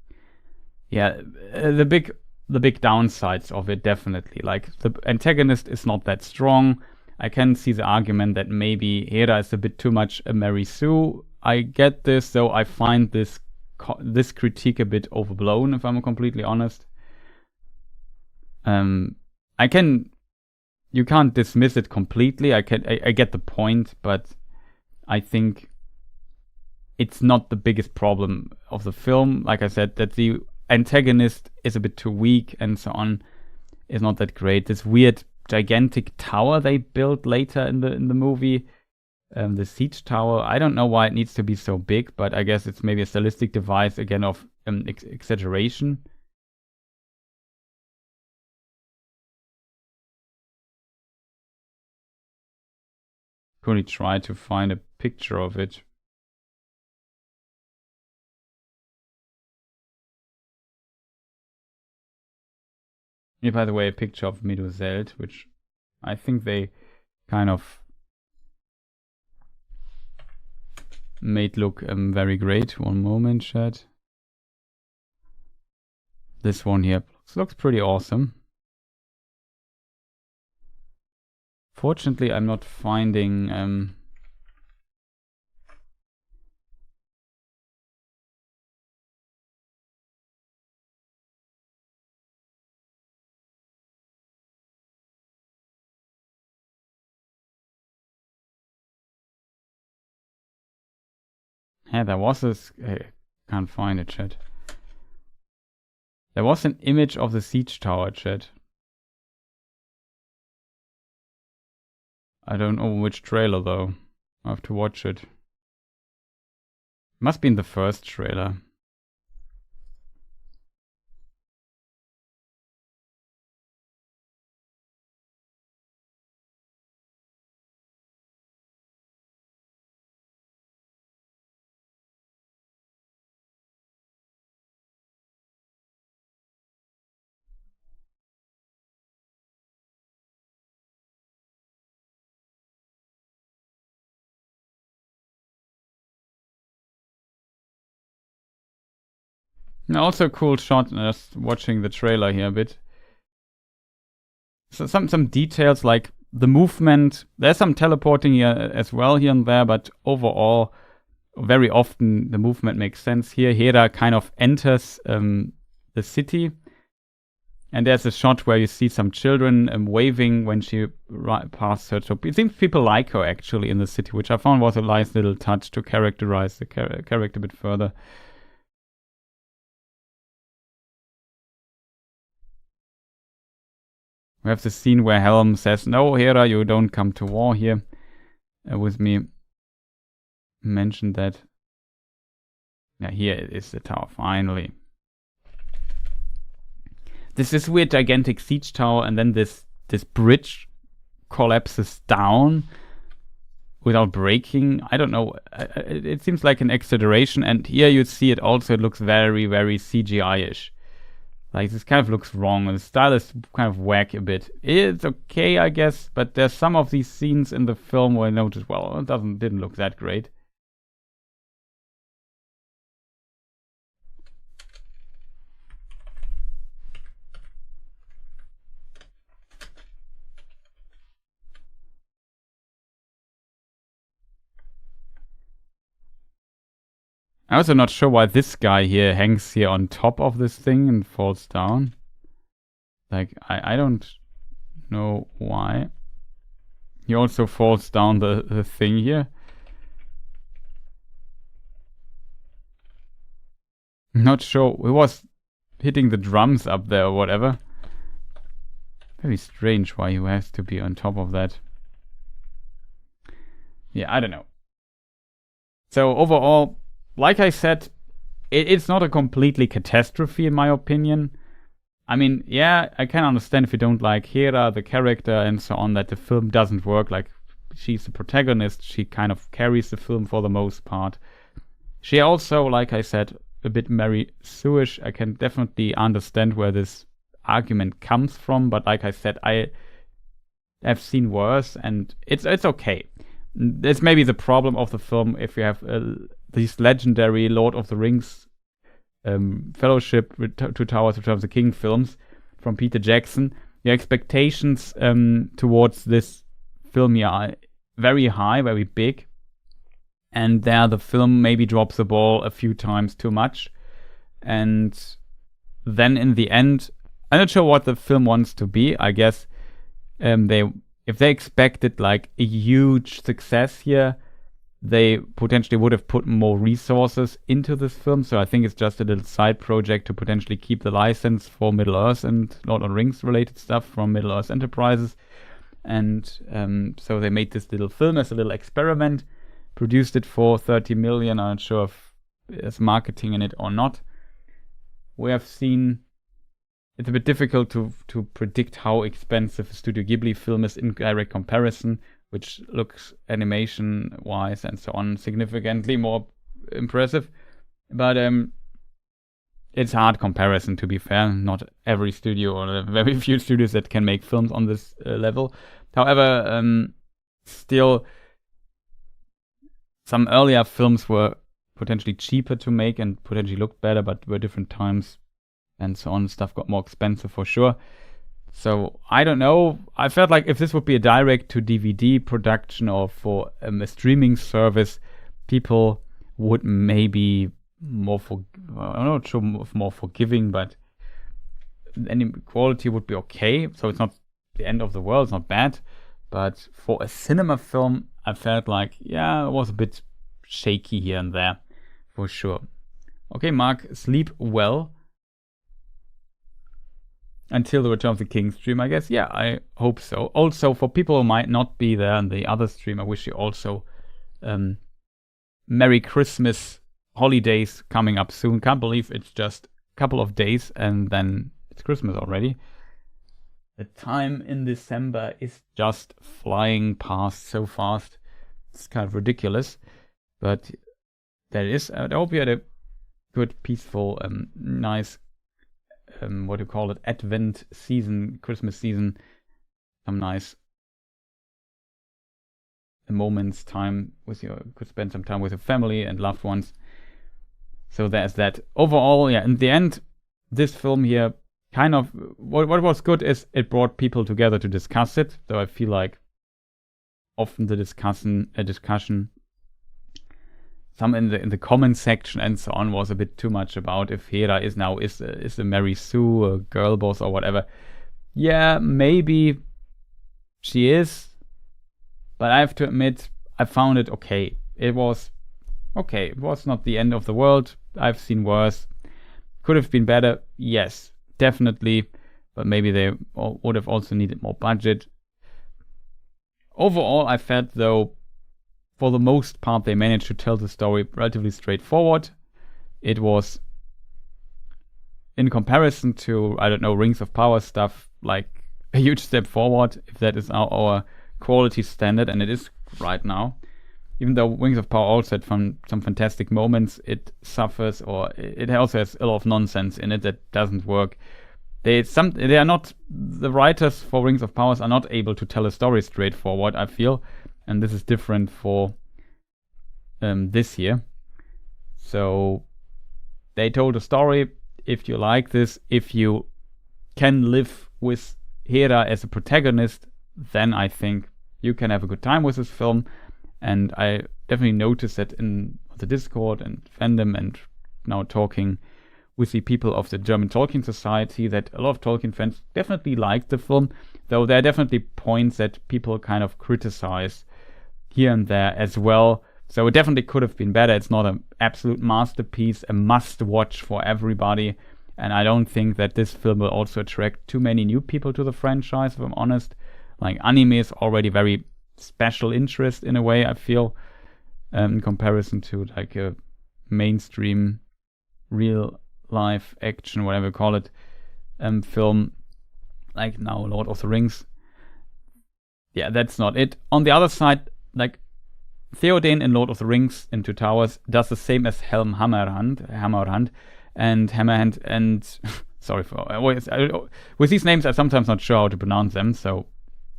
big downsides of it, definitely. Like, the antagonist is not that strong. I can see the argument that maybe Hera is a bit too much a Mary Sue. I get this, though I find this critique a bit overblown, if I'm completely honest. You can't dismiss it completely. I get the point, but I think it's not the biggest problem of the film. Like I said, that the antagonist is a bit too weak and so on is not that great. This weird gigantic tower they built later in the movie, the siege tower, I don't know why it needs to be so big, but I guess it's maybe a stylistic device again of exaggeration. Currently try to find a picture of it. Here, by the way, a picture of Meduseld, which I think they kind of made look very great. One moment, chat. This one here looks pretty awesome. Fortunately, I'm not finding yeah, there was this. I can't find it, chat. There was an image of the siege tower, chat. I don't know which trailer though. I have to watch it. Must be in the first trailer. Also a cool shot, just watching the trailer here a bit. So some details like the movement. There's some teleporting here as well here and there, but overall, very often the movement makes sense here. Hera kind of enters the city, and there's a shot where you see some children waving when she passes her. So it seems people like her actually in the city, which I found was a nice little touch to characterize the character a bit further. We have the scene where Helm says, "No, Hera, you don't come to war here with me." Mentioned that. Yeah, here is the tower, finally. this weird gigantic siege tower, and then this bridge collapses down without breaking. I don't know. It seems like an exaggeration, and here you see it also. It looks very, very CGI-ish. Like, this kind of looks wrong. The style is kind of whack a bit. It's okay, I guess, but there's some of these scenes in the film where I noticed, well, it didn't look that great. I'm also not sure why this guy here hangs here on top of this thing and falls down. Like, I don't know why. He also falls down the thing here. Not sure. He was hitting the drums up there or whatever. Very strange why he has to be on top of that. Yeah, I don't know. So overall, like I said, it's not a completely catastrophe in my opinion. I mean, yeah, I can understand if you don't like Hera, the character, and so on, that the film doesn't work. Like, she's the protagonist, she kind of carries the film for the most part. She also, like I said, a bit Mary Sue-ish. I can definitely understand where this argument comes from, but like I said, I have seen worse, and it's okay. That's maybe the problem of the film if you have these legendary Lord of the Rings Fellowship with Two Towers, Return of the King films from Peter Jackson. Your expectations towards this film here are very high, very big, and there the film maybe drops the ball a few times too much, and then in the end, I'm not sure what the film wants to be. I guess if they expected like a huge success here, they potentially would have put more resources into this film. So I think it's just a little side project to potentially keep the license for Middle-earth and Lord of the Rings related stuff from Middle-earth Enterprises. And so they made this little film as a little experiment, produced it for 30 million. I'm not sure if there's marketing in it or not. We have seen... It's a bit difficult to predict how expensive a Studio Ghibli film is in direct comparison, which looks animation-wise and so on significantly more impressive. But it's a hard comparison, to be fair. Not every studio, or very few studios that can make films on this level. However, still, some earlier films were potentially cheaper to make and potentially looked better, but were different times. And so on, stuff got more expensive for sure. So, I don't know. I felt like if this would be a direct-to-DVD production or for a streaming service, people would maybe I'm not sure if more forgiving, but any quality would be okay. So, it's not the end of the world, it's not bad. But for a cinema film, I felt like, yeah, it was a bit shaky here and there, for sure. Okay, Mark, sleep well. Until the Return of the King stream, I guess. Yeah, I hope so. Also, for people who might not be there in the other stream, I wish you also Merry Christmas holidays coming up soon. Can't believe it's just a couple of days and then it's Christmas already. The time in December is just flying past so fast. It's kind of ridiculous. But there it is. I hope you had a good, peaceful, nice what do you call it, Advent season, Christmas season, some nice moments, time with could spend some time with your family and loved ones. So there's that. Overall, yeah, in the end, this film here kind of, what was good is it brought people together to discuss it. So I feel like often the discussion some in the comment section and so on was a bit too much about if Hera is a Mary Sue, a girl boss or whatever. Yeah, maybe she is, but I have to admit I found it okay. It was okay. It was not the end of the world. I've seen worse. Could have been better. Yes, definitely, but maybe they would have also needed more budget. Overall, I felt though, for the most part, they managed to tell the story relatively straightforward. It was in comparison to, I don't know, Rings of Power stuff, like a huge step forward, if that is our quality standard, and it is right now. Even though Rings of Power also had some fantastic moments, it suffers, or it also has a lot of nonsense in it that doesn't work. The writers for Rings of Power are not able to tell a story straightforward, I feel, and this is different for this year. So they told a story. If you like this, if you can live with Hera as a protagonist, then I think you can have a good time with this film. And I definitely noticed that in the Discord and fandom, and now talking with the people of the German Tolkien Society, that a lot of Tolkien fans definitely liked the film, though there are definitely points that people kind of criticize here and there as well. So it definitely could have been better. It's not an absolute masterpiece, a must-watch for everybody. And I don't think that this film will also attract too many new people to the franchise, if I'm honest. Like, anime is already very special interest in a way, I feel, in comparison to like a mainstream real life action, whatever you call it, film like now Lord of the Rings. Yeah, that's not it. On the other side, like, Theoden in Lord of the Rings in Two Towers does the same as Helm Hammerhand and Hammerhand, and sorry for with these names I'm sometimes not sure how to pronounce them, so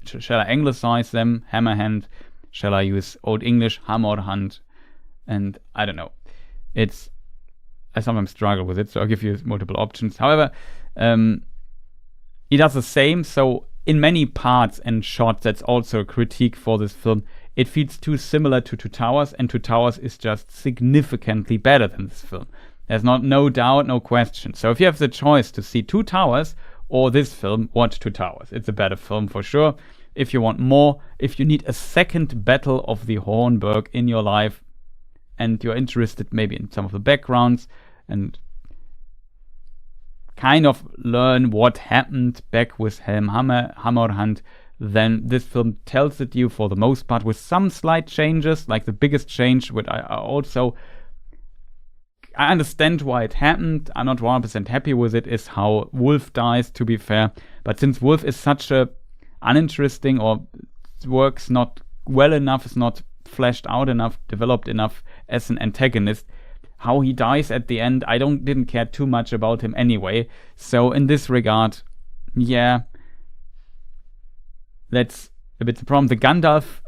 shall I anglicize them, Hammerhand? Shall I use Old English, Hammerhand? And I don't know. I sometimes struggle with it, so I'll give you multiple options. However, he does the same, so in many parts and shots, that's also a critique for this film. It feels too similar to Two Towers, and Two Towers is just significantly better than this film. There's no doubt, no question. So if you have the choice to see Two Towers or this film, watch Two Towers. It's a better film for sure. If you want more, if you need a second Battle of the Hornburg in your life, and you're interested maybe in some of the backgrounds and kind of learn what happened back with Helm Hammerhand, then this film tells it you for the most part, with some slight changes. Like the biggest change, which I understand why it happened. I'm not 100% happy with it, is how Wolf dies, to be fair. But since Wolf is such a uninteresting, or works not well enough, is not fleshed out enough, developed enough as an antagonist, how he dies at the end, I didn't care too much about him anyway. So in this regard, yeah, that's a bit the problem. The Gandalf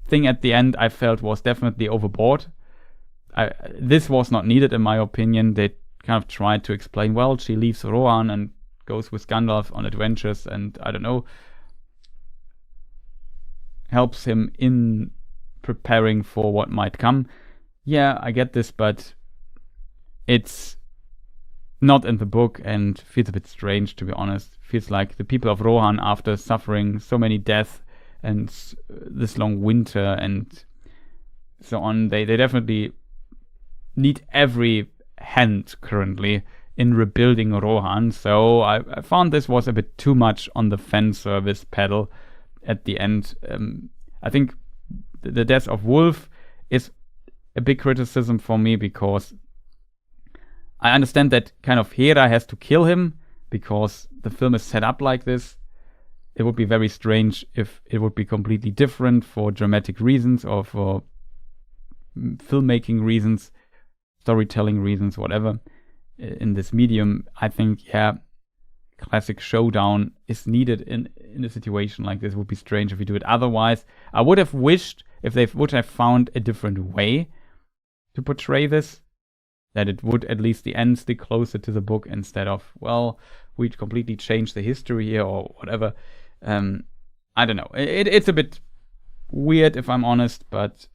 thing at the end, I felt was definitely overboard. This was not needed, in my opinion. They kind of tried to explain, well, she leaves Rohan and goes with Gandalf on adventures, and I don't know, helps him in preparing for what might come. Yeah, I get this, but it's not in the book and feels a bit strange, to be honest. Feels like the people of Rohan, after suffering so many deaths and this long winter and so on, they definitely need every hand currently in rebuilding Rohan. So I found this was a bit too much on the fan service pedal at the end. I think the death of Wolf is a big criticism for me, because I understand that kind of Hera has to kill him because the film is set up like this. It would be very strange if it would be completely different for dramatic reasons or for filmmaking reasons, storytelling reasons, whatever. In this medium, I think, yeah, classic showdown is needed in a situation like this. It would be strange if we do it otherwise. I would have wished if they would have found a different way to portray this, that it would at least the end stick closer to the book, instead of, well, we completely changed the history here or whatever. I don't know. It's a bit weird, if I'm honest, but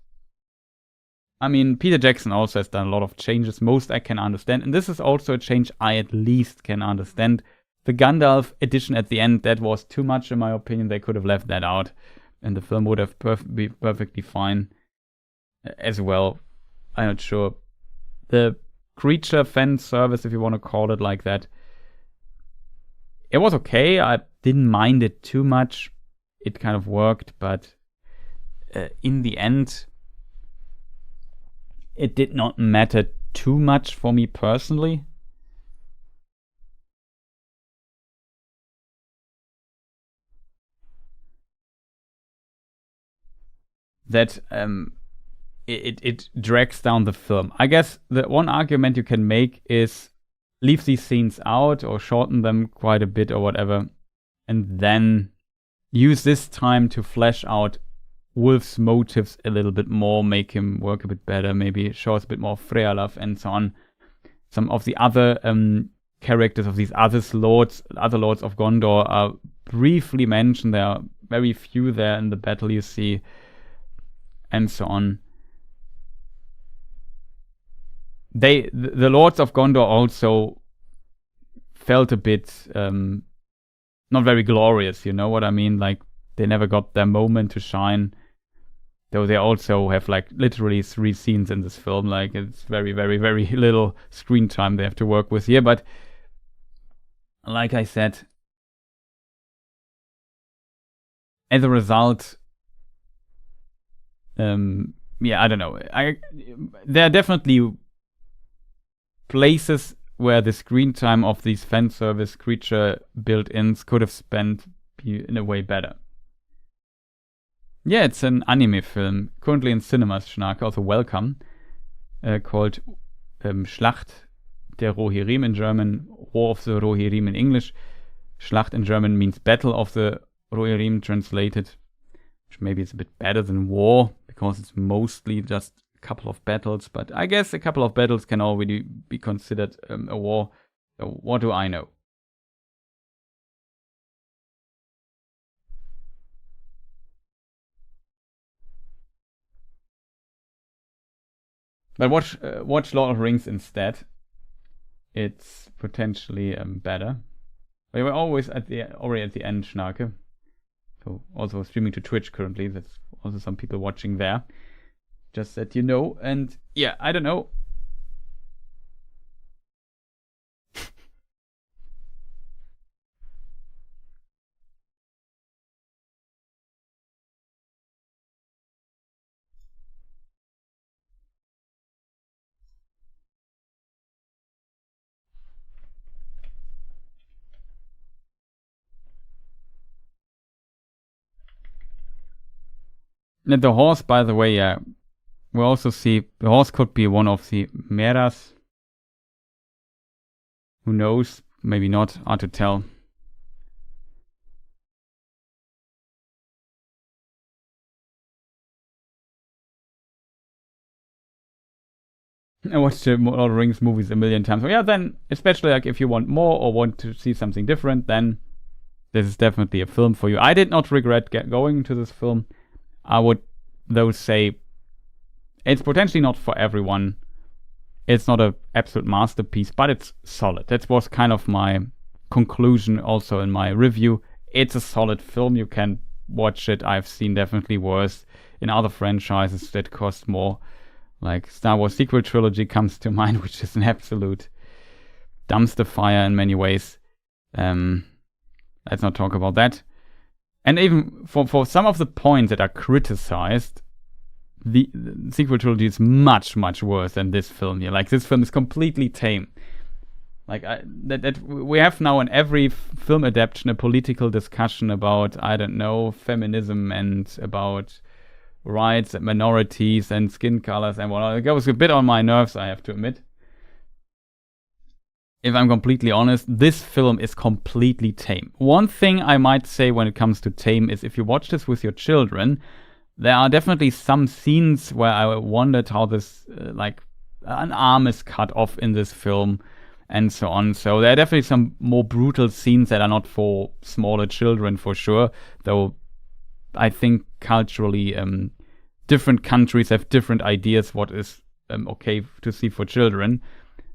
I mean, Peter Jackson also has done a lot of changes, most I can understand, and this is also a change I at least can understand. The Gandalf edition at the end, that was too much in my opinion. They could have left that out, and the film would have be perfectly fine as well. I'm not sure. The creature fan service, if you want to call it like that, it was okay. I didn't mind it too much. It kind of worked, but in the end, it did not matter too much for me personally. that it drags down the film. I guess the one argument you can make is leave these scenes out or shorten them quite a bit or whatever, and then use this time to flesh out Wolf's motives a little bit more, make him work a bit better, maybe show us a bit more Freya love and so on. Some of the other characters of these other lords of Gondor are briefly mentioned. There are very few there in the battle you see, and so on. The lords of Gondor also felt a bit not very glorious, you know what I mean? Like, they never got their moment to shine. Though they also have like literally 3 scenes in this film. Like, it's very, very, very little screen time they have to work with here. But like I said, as a result, I don't know. There are definitely places where the screen time of these fan service creature built-ins could have spent in a way better. Yeah, it's an anime film, currently in cinemas, Schnarke, also welcome, called Schlacht der Rohirrim in German, War of the Rohirrim in English. Schlacht in German means Battle of the Rohirrim, translated, which maybe is a bit better than War, because it's mostly just a couple of battles, but I guess a couple of battles can already be considered a war, so what do I know? But watch Lord of the Rings instead. It's potentially better. We were always already at the end, Schnarke. So also streaming to Twitch currently. That's also some people watching there. Just that you know. And yeah, I don't know. And the horse, by the way, we also see the horse could be one of the Meras. Who knows? Maybe not. Hard to tell. I watched the Lord of the Rings movies a million times. So yeah, then, especially like if you want more or want to see something different, then this is definitely a film for you. I did not regret going to this film. I would, though, say it's potentially not for everyone. It's not an absolute masterpiece, but it's solid. That was kind of my conclusion also in my review. It's a solid film. You can watch it. I've seen definitely worse in other franchises that cost more. Like Star Wars sequel trilogy comes to mind, which is an absolute dumpster fire in many ways. Let's not talk about that. And even for some of the points that are criticized, the sequel trilogy is much, much worse than this film here. Like, this film is completely tame. Like, that we have now in every film adaptation a political discussion about, I don't know, feminism and about rights and minorities and skin colors and whatnot. It goes a bit on my nerves, I have to admit. If I'm completely honest, this film is completely tame. One thing I might say when it comes to tame is if you watch this with your children, there are definitely some scenes where I wondered how this, like, an arm is cut off in this film and so on. So there are definitely some more brutal scenes that are not for smaller children for sure, though I think culturally different countries have different ideas what is okay to see for children.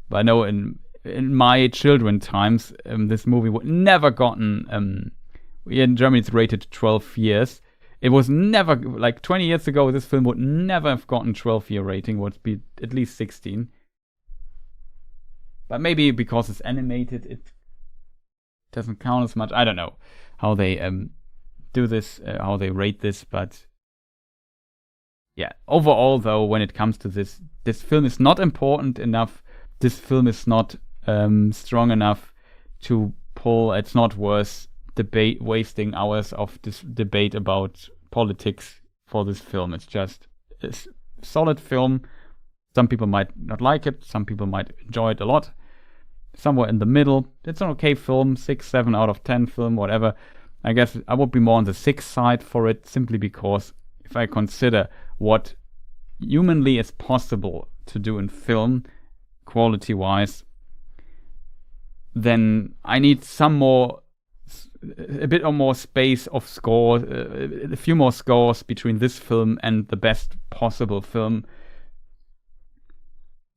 But I know in my children times, this movie would never gotten, in Germany it's rated 12 years. It was never, like 20 years ago, this film would never have gotten 12-year rating, would be at least 16. But maybe because it's animated, it doesn't count as much. I don't know how they do this, how they rate this, but yeah. Overall, though, when it comes to this film is not important enough. This film is not strong enough to pull. It's not worth wasting hours of this debate about politics for this film. It's just a solid film. Some people might not like it. Some people might enjoy it a lot. Somewhere in the middle. It's an okay film. 6, 7 out of 10 film, whatever. I guess I would be more on the 6 side for it, simply because if I consider what humanly is possible to do in film, quality-wise, then I need a bit more space of score, a few more scores between this film and the best possible film.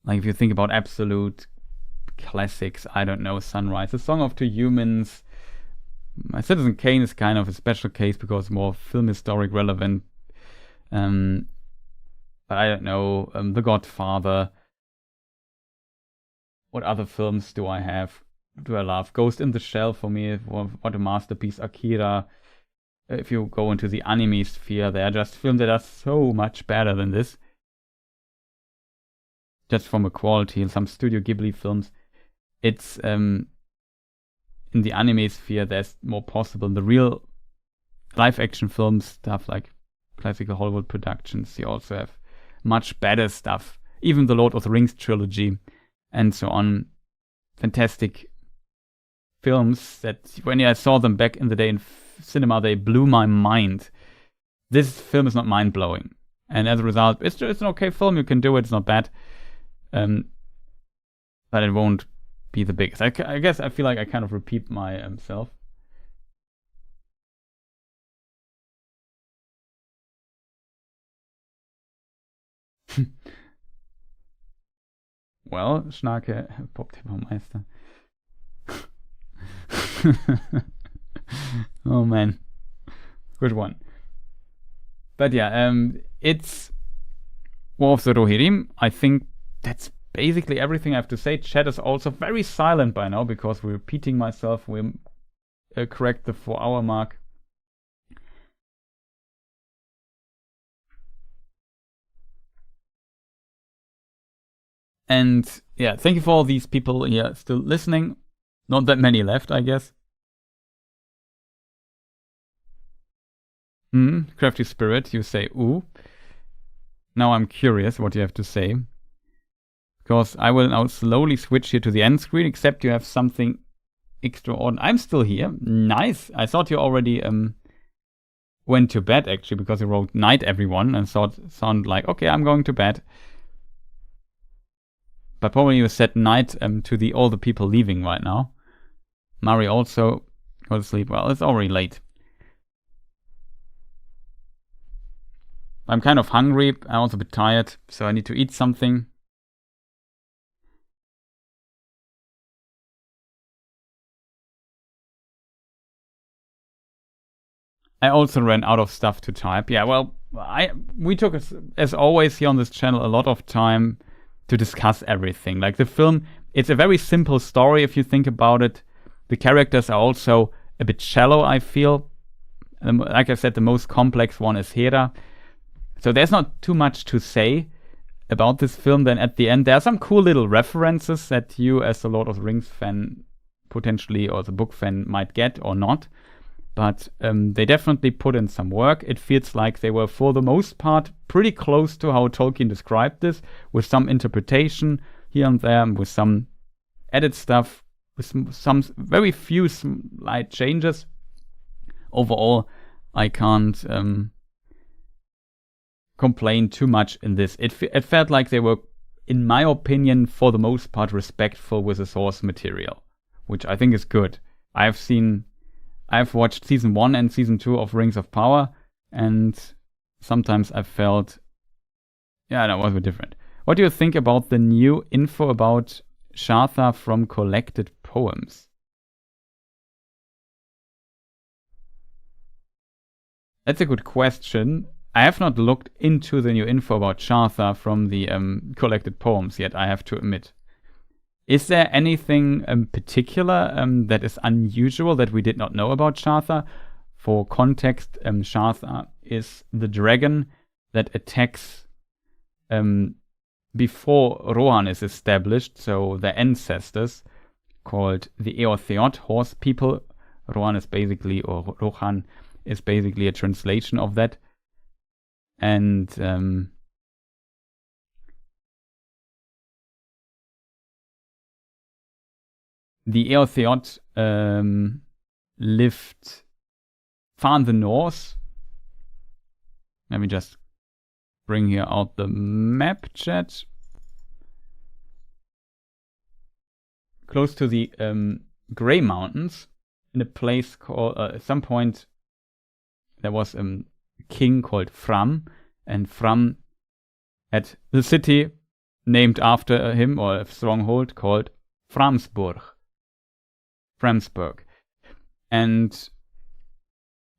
Like if you think about absolute classics, I don't know, Sunrise, A Song of Two Humans. Citizen Kane is kind of a special case because it's more film historic relevant. I don't know, The Godfather. What other films do I have? Do I love? Ghost in the Shell for me, what a masterpiece. Akira. If you go into the anime sphere, there are just films that are so much better than this. Just from a quality, and some Studio Ghibli films. It's in the anime sphere, there's more possible. In the real live action films, stuff like classical Hollywood productions, you also have much better stuff. Even the Lord of the Rings trilogy and so on. Fantastic films that when I saw them back in the day in cinema, they blew my mind. This film is not mind-blowing. And as a result, it's an okay film. You can do it. It's not bad. But it won't be the biggest. I guess I feel like I kind of repeat myself. Well, Schnarke, Pop-Meister. Oh man. Good one. But yeah, it's War of the Rohirrim. I think that's basically everything I have to say. Chat is also very silent by now because we're repeating myself. We correct the 4-hour mark. And yeah, thank you for all these people here still listening. Not that many left, I guess. Crafty Spirit, you say, ooh. Now I'm curious what you have to say. Because I will now slowly switch here to the end screen, except you have something extraordinary. I'm still here. Nice. I thought you already went to bed, actually, because you wrote night, everyone, and sounded like, okay, I'm going to bed. But probably you said night to all the people leaving right now. Mari also go to sleep. Well, it's already late. I'm kind of hungry. I'm also a bit tired, so I need to eat something. I also ran out of stuff to type. Yeah, well, we took, as always here on this channel, a lot of time to discuss everything. Like the film, it's a very simple story if you think about it. The characters are also a bit shallow, I feel. Like I said, the most complex one is Hera. So there's not too much to say about this film. Then at the end, there are some cool little references that you as a Lord of the Rings fan potentially, or the book fan, might get or not. But they definitely put in some work. It feels like they were, for the most part, pretty close to how Tolkien described this, with some interpretation here and there, with some added stuff, with some very few slight changes. Overall, I can't complain too much in this. It felt like they were, in my opinion, for the most part, respectful with the source material, which I think is good. I've watched season 1 and season 2 of Rings of Power, and sometimes I felt, yeah, that was a bit different. What do you think about the new info about Shatha from collected poems? That's a good question. I have not looked into the new info about Shatha from the collected poems yet, I have to admit. Is there anything particular that is unusual that we did not know about Shatha? For context, Shatha is the dragon that attacks before Rohan is established, so the ancestors, called the Eotheot, horse people. Rohan is basically, or Rohan is basically a translation of that. And the Eotheot lived far in the north. Let me just bring here out the map, chat. Close to the Grey Mountains, in a place called, at some point, there was a king called Fram, and Fram had the city named after him, or a stronghold called Framsburg. And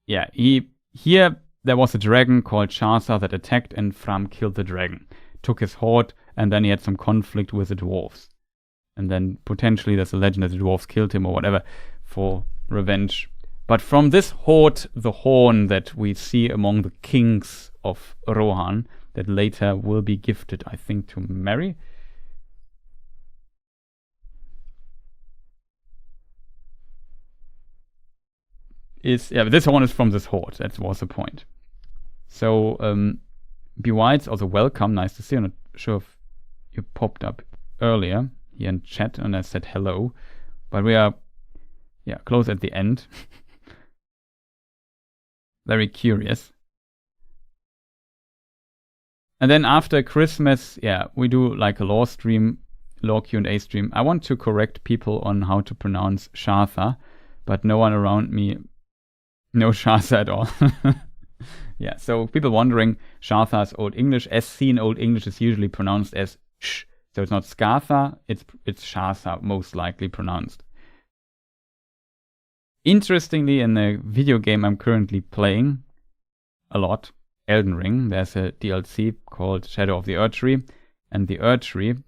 yeah, here there was a dragon called Chasa that attacked, and Fram killed the dragon, took his hoard, and then he had some conflict with the dwarves. And then potentially there's a legend that the dwarves killed him or whatever for revenge. But from this hoard, the horn that we see among the kings of Rohan, that later will be gifted, I think, to Merry. This horn is from this hoard. That was the point. So, Be White's also welcome. Nice to see you. I'm not sure if you popped up earlier here in chat and I said hello. But we are, close at the end. Very curious. And then after Christmas, we do like a lore stream, lore Q&A stream. I want to correct people on how to pronounce Shatha, but no one around me knows Shatha at all. So people wondering, Shatha is Old English. SC in Old English is usually pronounced as sh. So it's not Skatha, it's Shatha, most likely pronounced. Interestingly, in the video game I'm currently playing a lot, Elden Ring, there's a DLC called Shadow of the Erdtree, and the Erdtree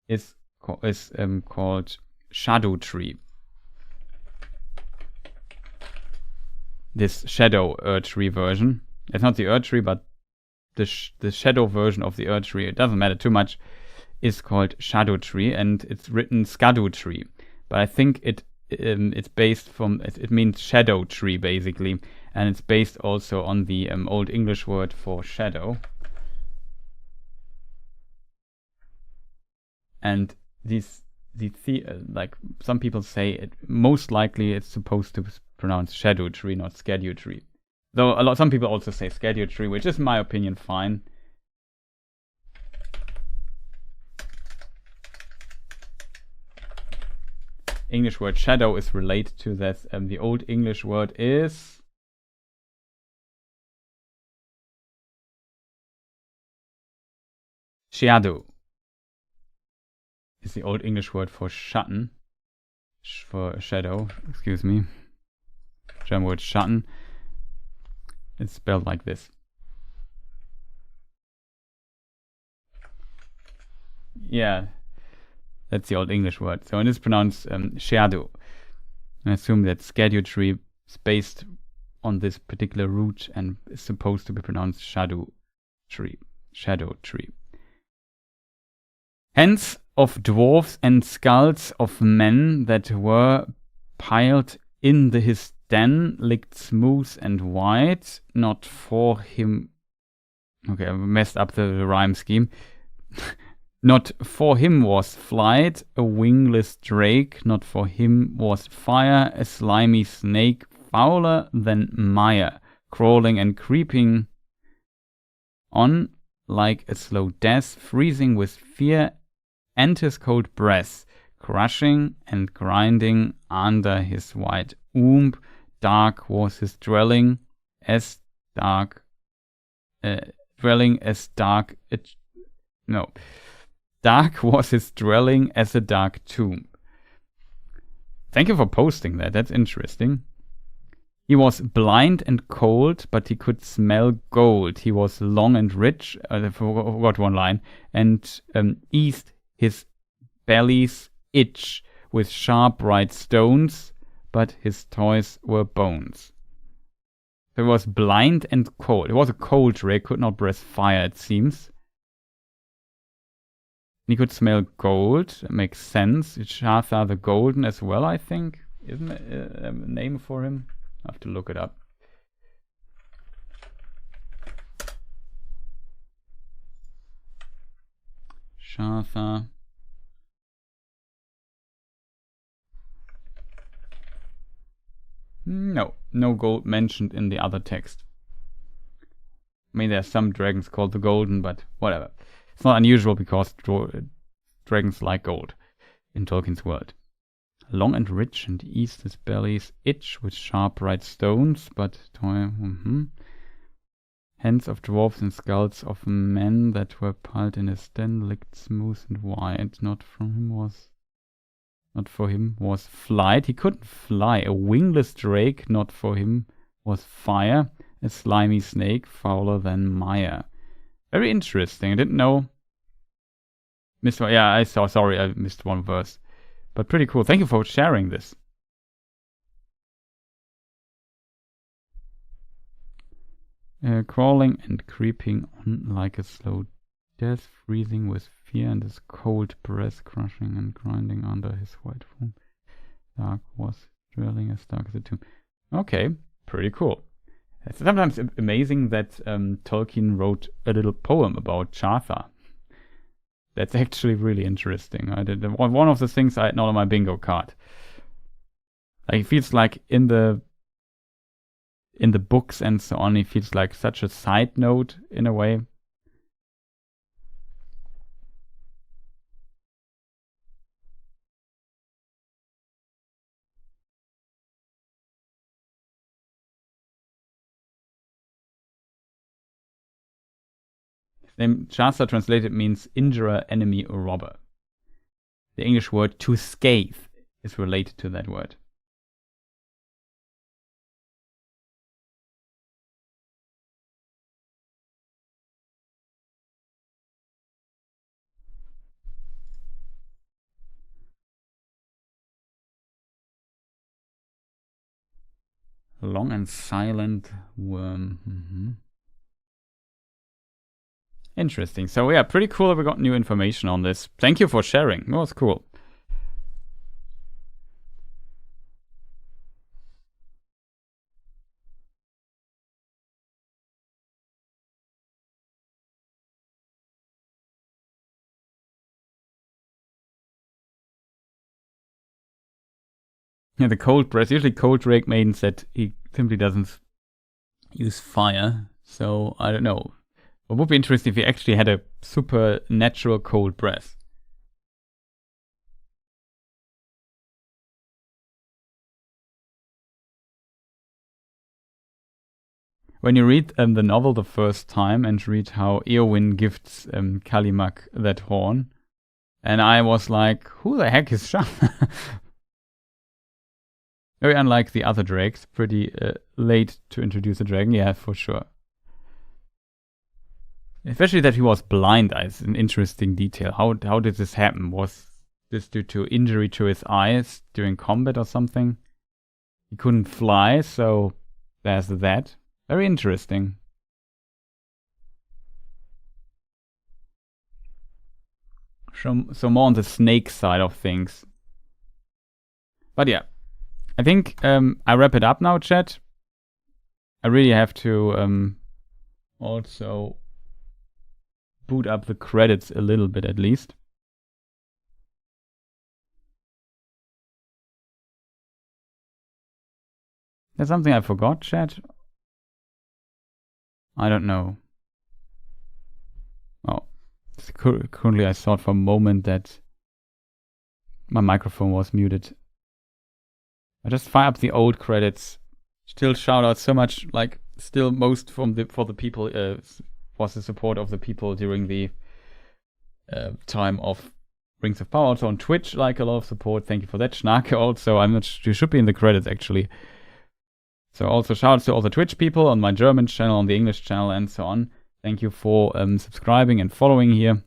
is called Shadow Tree. This Shadow Erdtree version. It's not the Erdtree, but the Shadow version of the Erdtree, it doesn't matter too much, is called Shadow Tree, and it's written Skadu Tree. But I think it's based from, it means shadow tree basically, and it's based also on the Old English word for shadow. And like some people say, most likely it's supposed to be pronounced shadow tree, not skadu tree. Though some people also say skadu tree, which is in my opinion fine. English word shadow is related to this. The Old English word is shadow. Is the Old English word for Schatten, for shadow. Excuse me. German word Schatten. It's spelled like this. Yeah. That's the Old English word. So it is pronounced shadow. I assume that skadu tree is based on this particular root and is supposed to be pronounced shadow tree. Shadow tree. Hence of dwarfs and skulls of men that were piled in his den, licked smooth and white, not for him. Okay, I messed up the rhyme scheme. Not for him was flight, a wingless drake, not for him was fire, a slimy snake, fouler than mire, crawling and creeping on like a slow death, freezing with fear and his cold breath, crushing and grinding under his white womb. Dark was his dwelling, as dark, Dark was his dwelling as a dark tomb. Thank you for posting that. That's interesting. He was blind and cold, but he could smell gold. He was long and rich. I forgot one line. And eased his belly's itch with sharp bright stones, but his toys were bones. So he was blind and cold. It was a cold drake, could not breathe fire, it seems. He could smell gold. It makes sense. It's Shatha the Golden as well, I think. Isn't it a name for him? I have to look it up. Chartha. No gold mentioned in the other text. I mean, there's some dragons called the golden, but whatever. It's not unusual because dragons like gold in Tolkien's world. Long and rich, and east his bellies itch with sharp bright stones, but hands of dwarfs and skulls of men that were piled in his den, licked smooth and wide. Not for him was flight. He couldn't fly. A wingless drake, not for him was fire. A slimy snake, fouler than mire. Very interesting. I didn't know. Yeah, I saw. Sorry, I missed one verse. But pretty cool. Thank you for sharing this. Crawling and creeping on like a slow death, freezing with fear, and his cold breath crushing and grinding under his white foam. Dark was dwelling as dark as a tomb. Okay, pretty cool. It's sometimes amazing that Tolkien wrote a little poem about Chartha. That's actually really interesting. I did one of the things I had not on my bingo card. Like, it feels like in the books and so on, it feels like such a side note in a way. Name Chartha translated means injurer, enemy, or robber. The English word to scathe is related to that word. Long and silent worm. Interesting. So yeah, pretty cool that we got new information on this. Thank you for sharing. That was cool. Yeah, the cold breath. Usually cold drake maiden said he simply doesn't use fire. So I don't know. It would be interesting if he actually had a supernatural cold breath. When you read the novel the first time and read how Eowyn gifts Kalimag that horn, and I was like, who the heck is Chartha? Very unlike the other drakes. Pretty late to introduce a dragon, yeah, for sure. Especially that he was blind is an interesting detail. How did this happen? Was this due to injury to his eyes during combat or something? He couldn't fly, so there's that. Very interesting. So more on the snake side of things. But yeah, I think I wrap it up now, chat. I really have to also boot up the credits a little bit at least. There's something I forgot, chat? I don't know. Oh, currently I thought for a moment that my microphone was muted. I just fire up the old credits. Still shout out so much, like still most for the people was the support of the people during the time of Rings of Power. Also on Twitch, like a lot of support. Thank you for that. Schnake also. I'm not sure, you should be in the credits actually. So also shout out to all the Twitch people on my German channel, on the English channel, and so on. Thank you for subscribing and following here.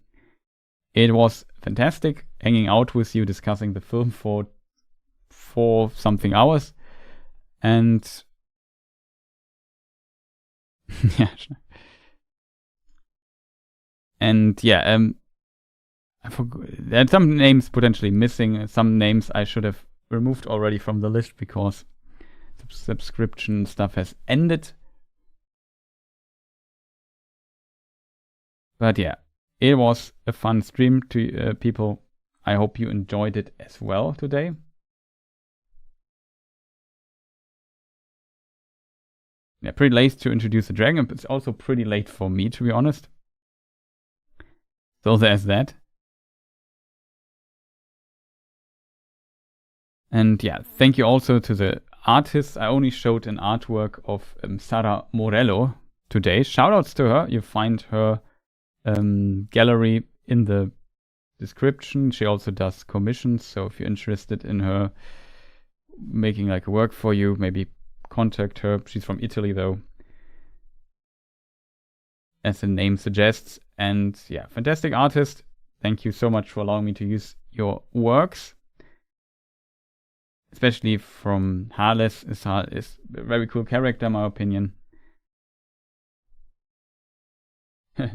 It was fantastic hanging out with you, discussing the film for 4-something hours. And yeah. And yeah, I forgot. There are some names potentially missing. Some names I should have removed already from the list because subscription stuff has ended. But yeah, it was a fun stream to people. I hope you enjoyed it as well today. Yeah, pretty late to introduce the dragon, but it's also pretty late for me, to be honest. So there's that. And yeah, thank you also to the artists. I only showed an artwork of Sara Morello today. Shoutouts to her. You find her gallery in the description. She also does commissions, so if you're interested in her making like a work for you, maybe contact her. She's from Italy though, as the name suggests. And yeah, fantastic artist. Thank you so much for allowing me to use your works. Especially from Harles is a very cool character, in my opinion.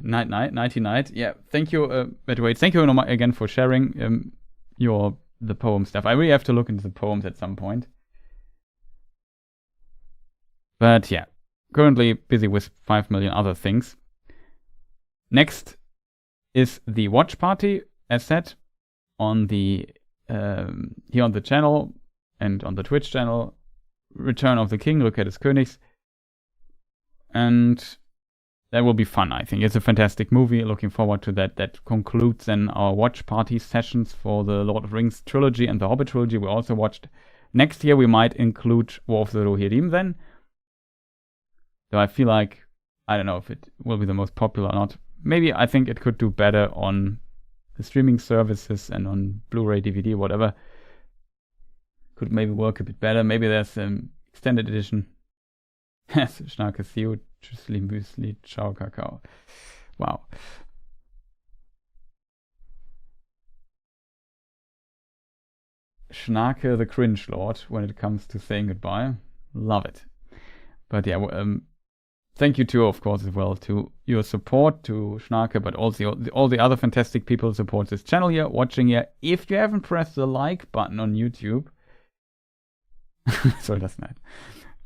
Nighty night. Yeah, thank you. By the way, thank you again for sharing the poem stuff. I really have to look into the poems at some point. But yeah, currently busy with 5 million other things. Next is the watch party, as said, on the here on the channel and on the Twitch channel. Return of the King, Rückkehr des Königs. And that will be fun, I think. It's a fantastic movie. Looking forward to that. That concludes then our watch party sessions for the Lord of the Rings trilogy and the Hobbit trilogy we also watched. Next year we might include War of the Rohirrim then. So I feel like, I don't know if it will be the most popular or not. Maybe I think it could do better on the streaming services and on Blu-ray, DVD, whatever. Could maybe work a bit better. Maybe there's an extended edition. Yes, Schnarke Theo, Tschüssli Müsli, Ciao Kakao. Wow. Schnarke the cringe lord when it comes to saying goodbye. Love it. But yeah, thank you too, of course, as well, to your support, to Schnarke, but also all the other fantastic people who support this channel here, watching here. If you haven't pressed the like button on YouTube, sorry, that's not.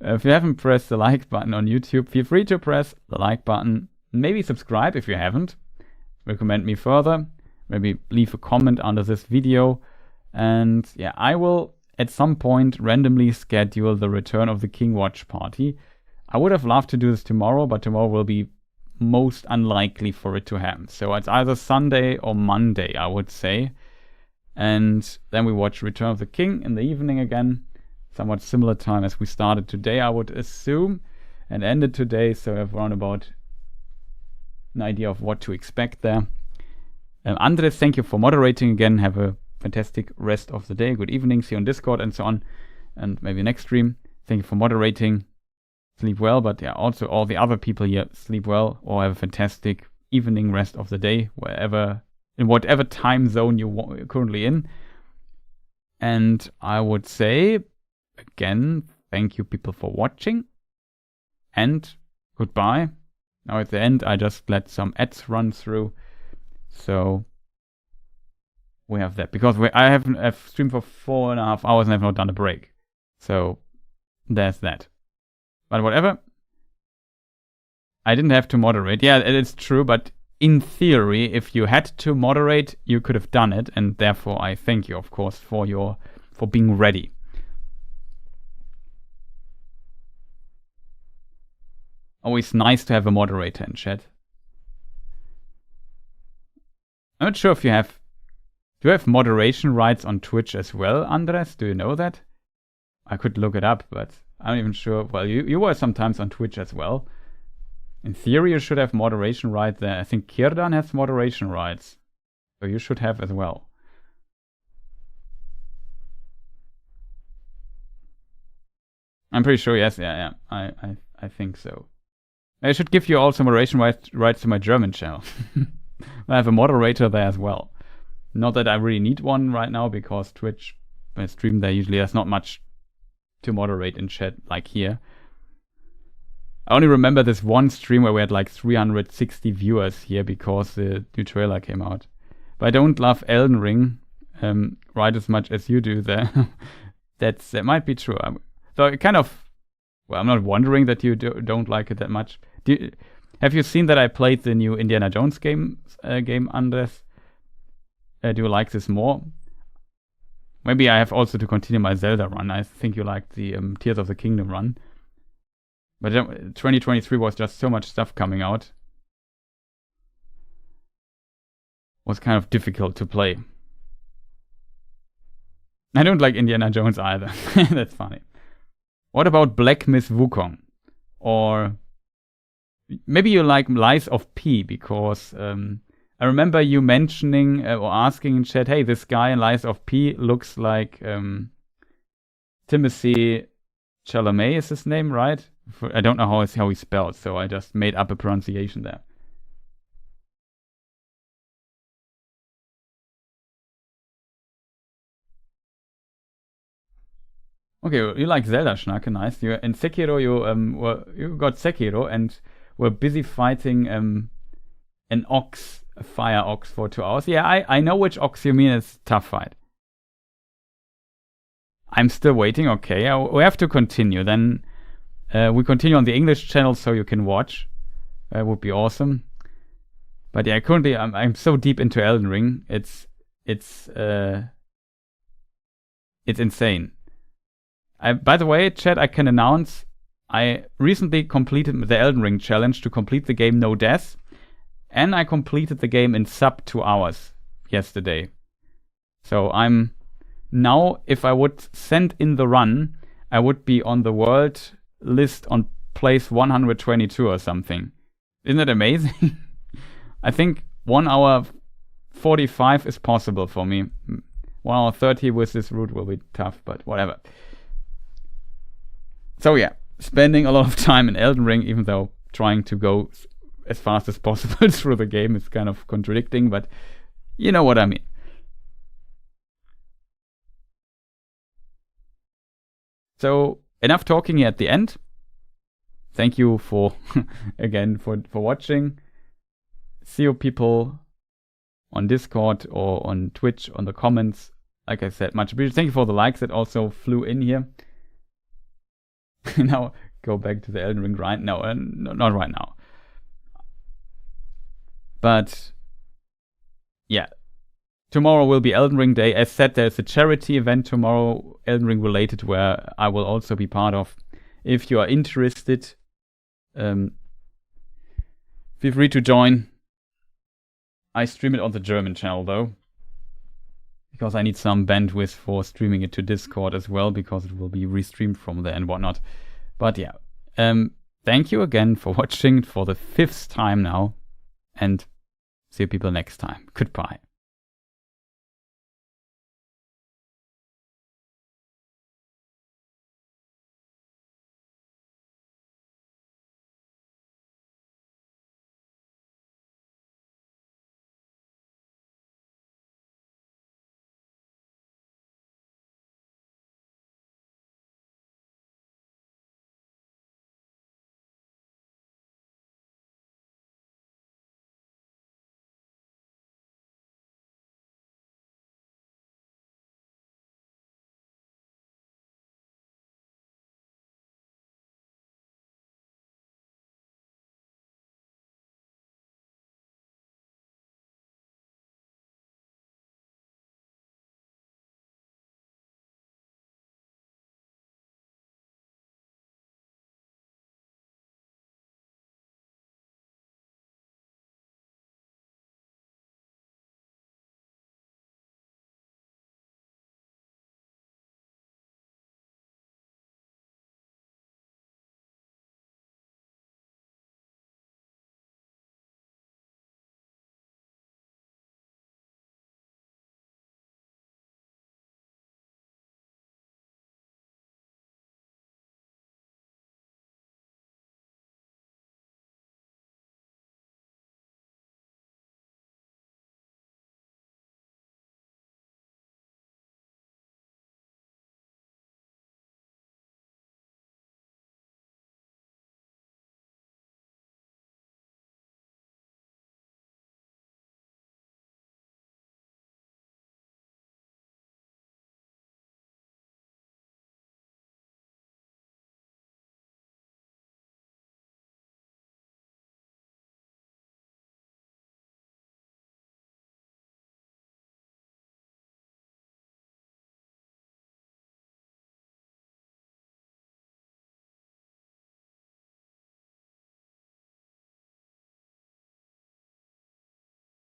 If you haven't pressed the like button on YouTube, feel free to press the like button. Maybe subscribe if you haven't. Recommend me further. Maybe leave a comment under this video. And yeah, I will at some point randomly schedule the Return of the King watch party. I would have loved to do this tomorrow, but tomorrow will be most unlikely for it to happen. So it's either Sunday or Monday, I would say. And then we watch Return of the King in the evening again. Somewhat similar time as we started today, I would assume, and ended today, so I have around about an idea of what to expect there. Andres, thank you for moderating again. Have a fantastic rest of the day. Good evening. See you on Discord and so on, and maybe next stream. Thank you for moderating. Sleep well, but yeah, also all the other people here sleep well or have a fantastic evening, rest of the day, in whatever time zone you're currently in. And I would say, again, thank you people for watching, and goodbye. Now at the end, I just let some ads run through, so we have that, because I've streamed for 4.5 hours and I've not done a break, so there's that. But whatever, I didn't have to moderate. Yeah, it's true, but in theory, if you had to moderate, you could have done it, and therefore I thank you, of course, for being ready. Always nice to have a moderator in chat. I'm not sure if do you have moderation rights on Twitch as well, Andres? Do you know that? I could look it up, but I'm not even sure. Well, you were sometimes on Twitch as well. In theory, you should have moderation rights there. I think Kirdan has moderation rights, so you should have as well. I'm pretty sure, yes, yeah. I think so. I should give you also moderation rights to my German channel. I have a moderator there as well. Not that I really need one right now, because Twitch, when I stream there, usually there's not much to moderate in chat like here. I only remember this one stream where we had like 360 viewers here because the new trailer came out. But I don't love Elden Ring right as much as you do there. That might be true. So it kind of, well, I'm not wondering that you don't like it that much. Have you seen that I played the new Indiana Jones game, Andres? Do you like this more? Maybe I have also to continue my Zelda run. I think you liked the Tears of the Kingdom run. But 2023 was just so much stuff coming out. It was kind of difficult to play. I don't like Indiana Jones either. That's funny. What about Black Myth Wukong? Or maybe you like Lies of P, because I remember you mentioning or asking in chat, hey, this guy in Lies of P looks like Timothée Chalamet is his name, right? I don't know how he's spelled, so I just made up a pronunciation there. Okay, you like Zelda, Schnarke, nice. In Sekiro, you got Sekiro and were busy fighting an ox, a fire ox, for 2 hours. Yeah, I know which ox you mean. It's a tough fight. I'm still waiting. Okay, we have to continue. Then we continue on the English channel so you can watch. That would be awesome. But yeah, currently I'm so deep into Elden Ring. It's insane. By the way, chat, I can announce I recently completed the Elden Ring challenge to complete the game no death, and I completed the game in sub 2 hours yesterday. So I'm now, if I would send in the run, I would be on the world list on place 122 or something. Isn't that amazing? I think 1 hour 45 is possible for me. 1 hour 30 with this route will be tough, but whatever. So yeah, spending a lot of time in Elden Ring, even though trying to go as fast as possible through the game is kind of contradicting, but you know what I mean. So enough talking here at the end. Thank you for again for watching. See you people on Discord or on Twitch, on the comments. Like I said, much appreciated. Thank you for the likes that also flew in here. Now go back to the Elden Ring grind. No, not right now. But yeah, tomorrow will be Elden Ring Day. As said, there's a charity event tomorrow, Elden Ring related, where I will also be part of. If you are interested, feel free to join. I stream it on the German channel though, because I need some bandwidth for streaming it to Discord as well, because it will be restreamed from there and whatnot. But yeah, thank you again for watching for the 5th time now, and see you people next time. Goodbye.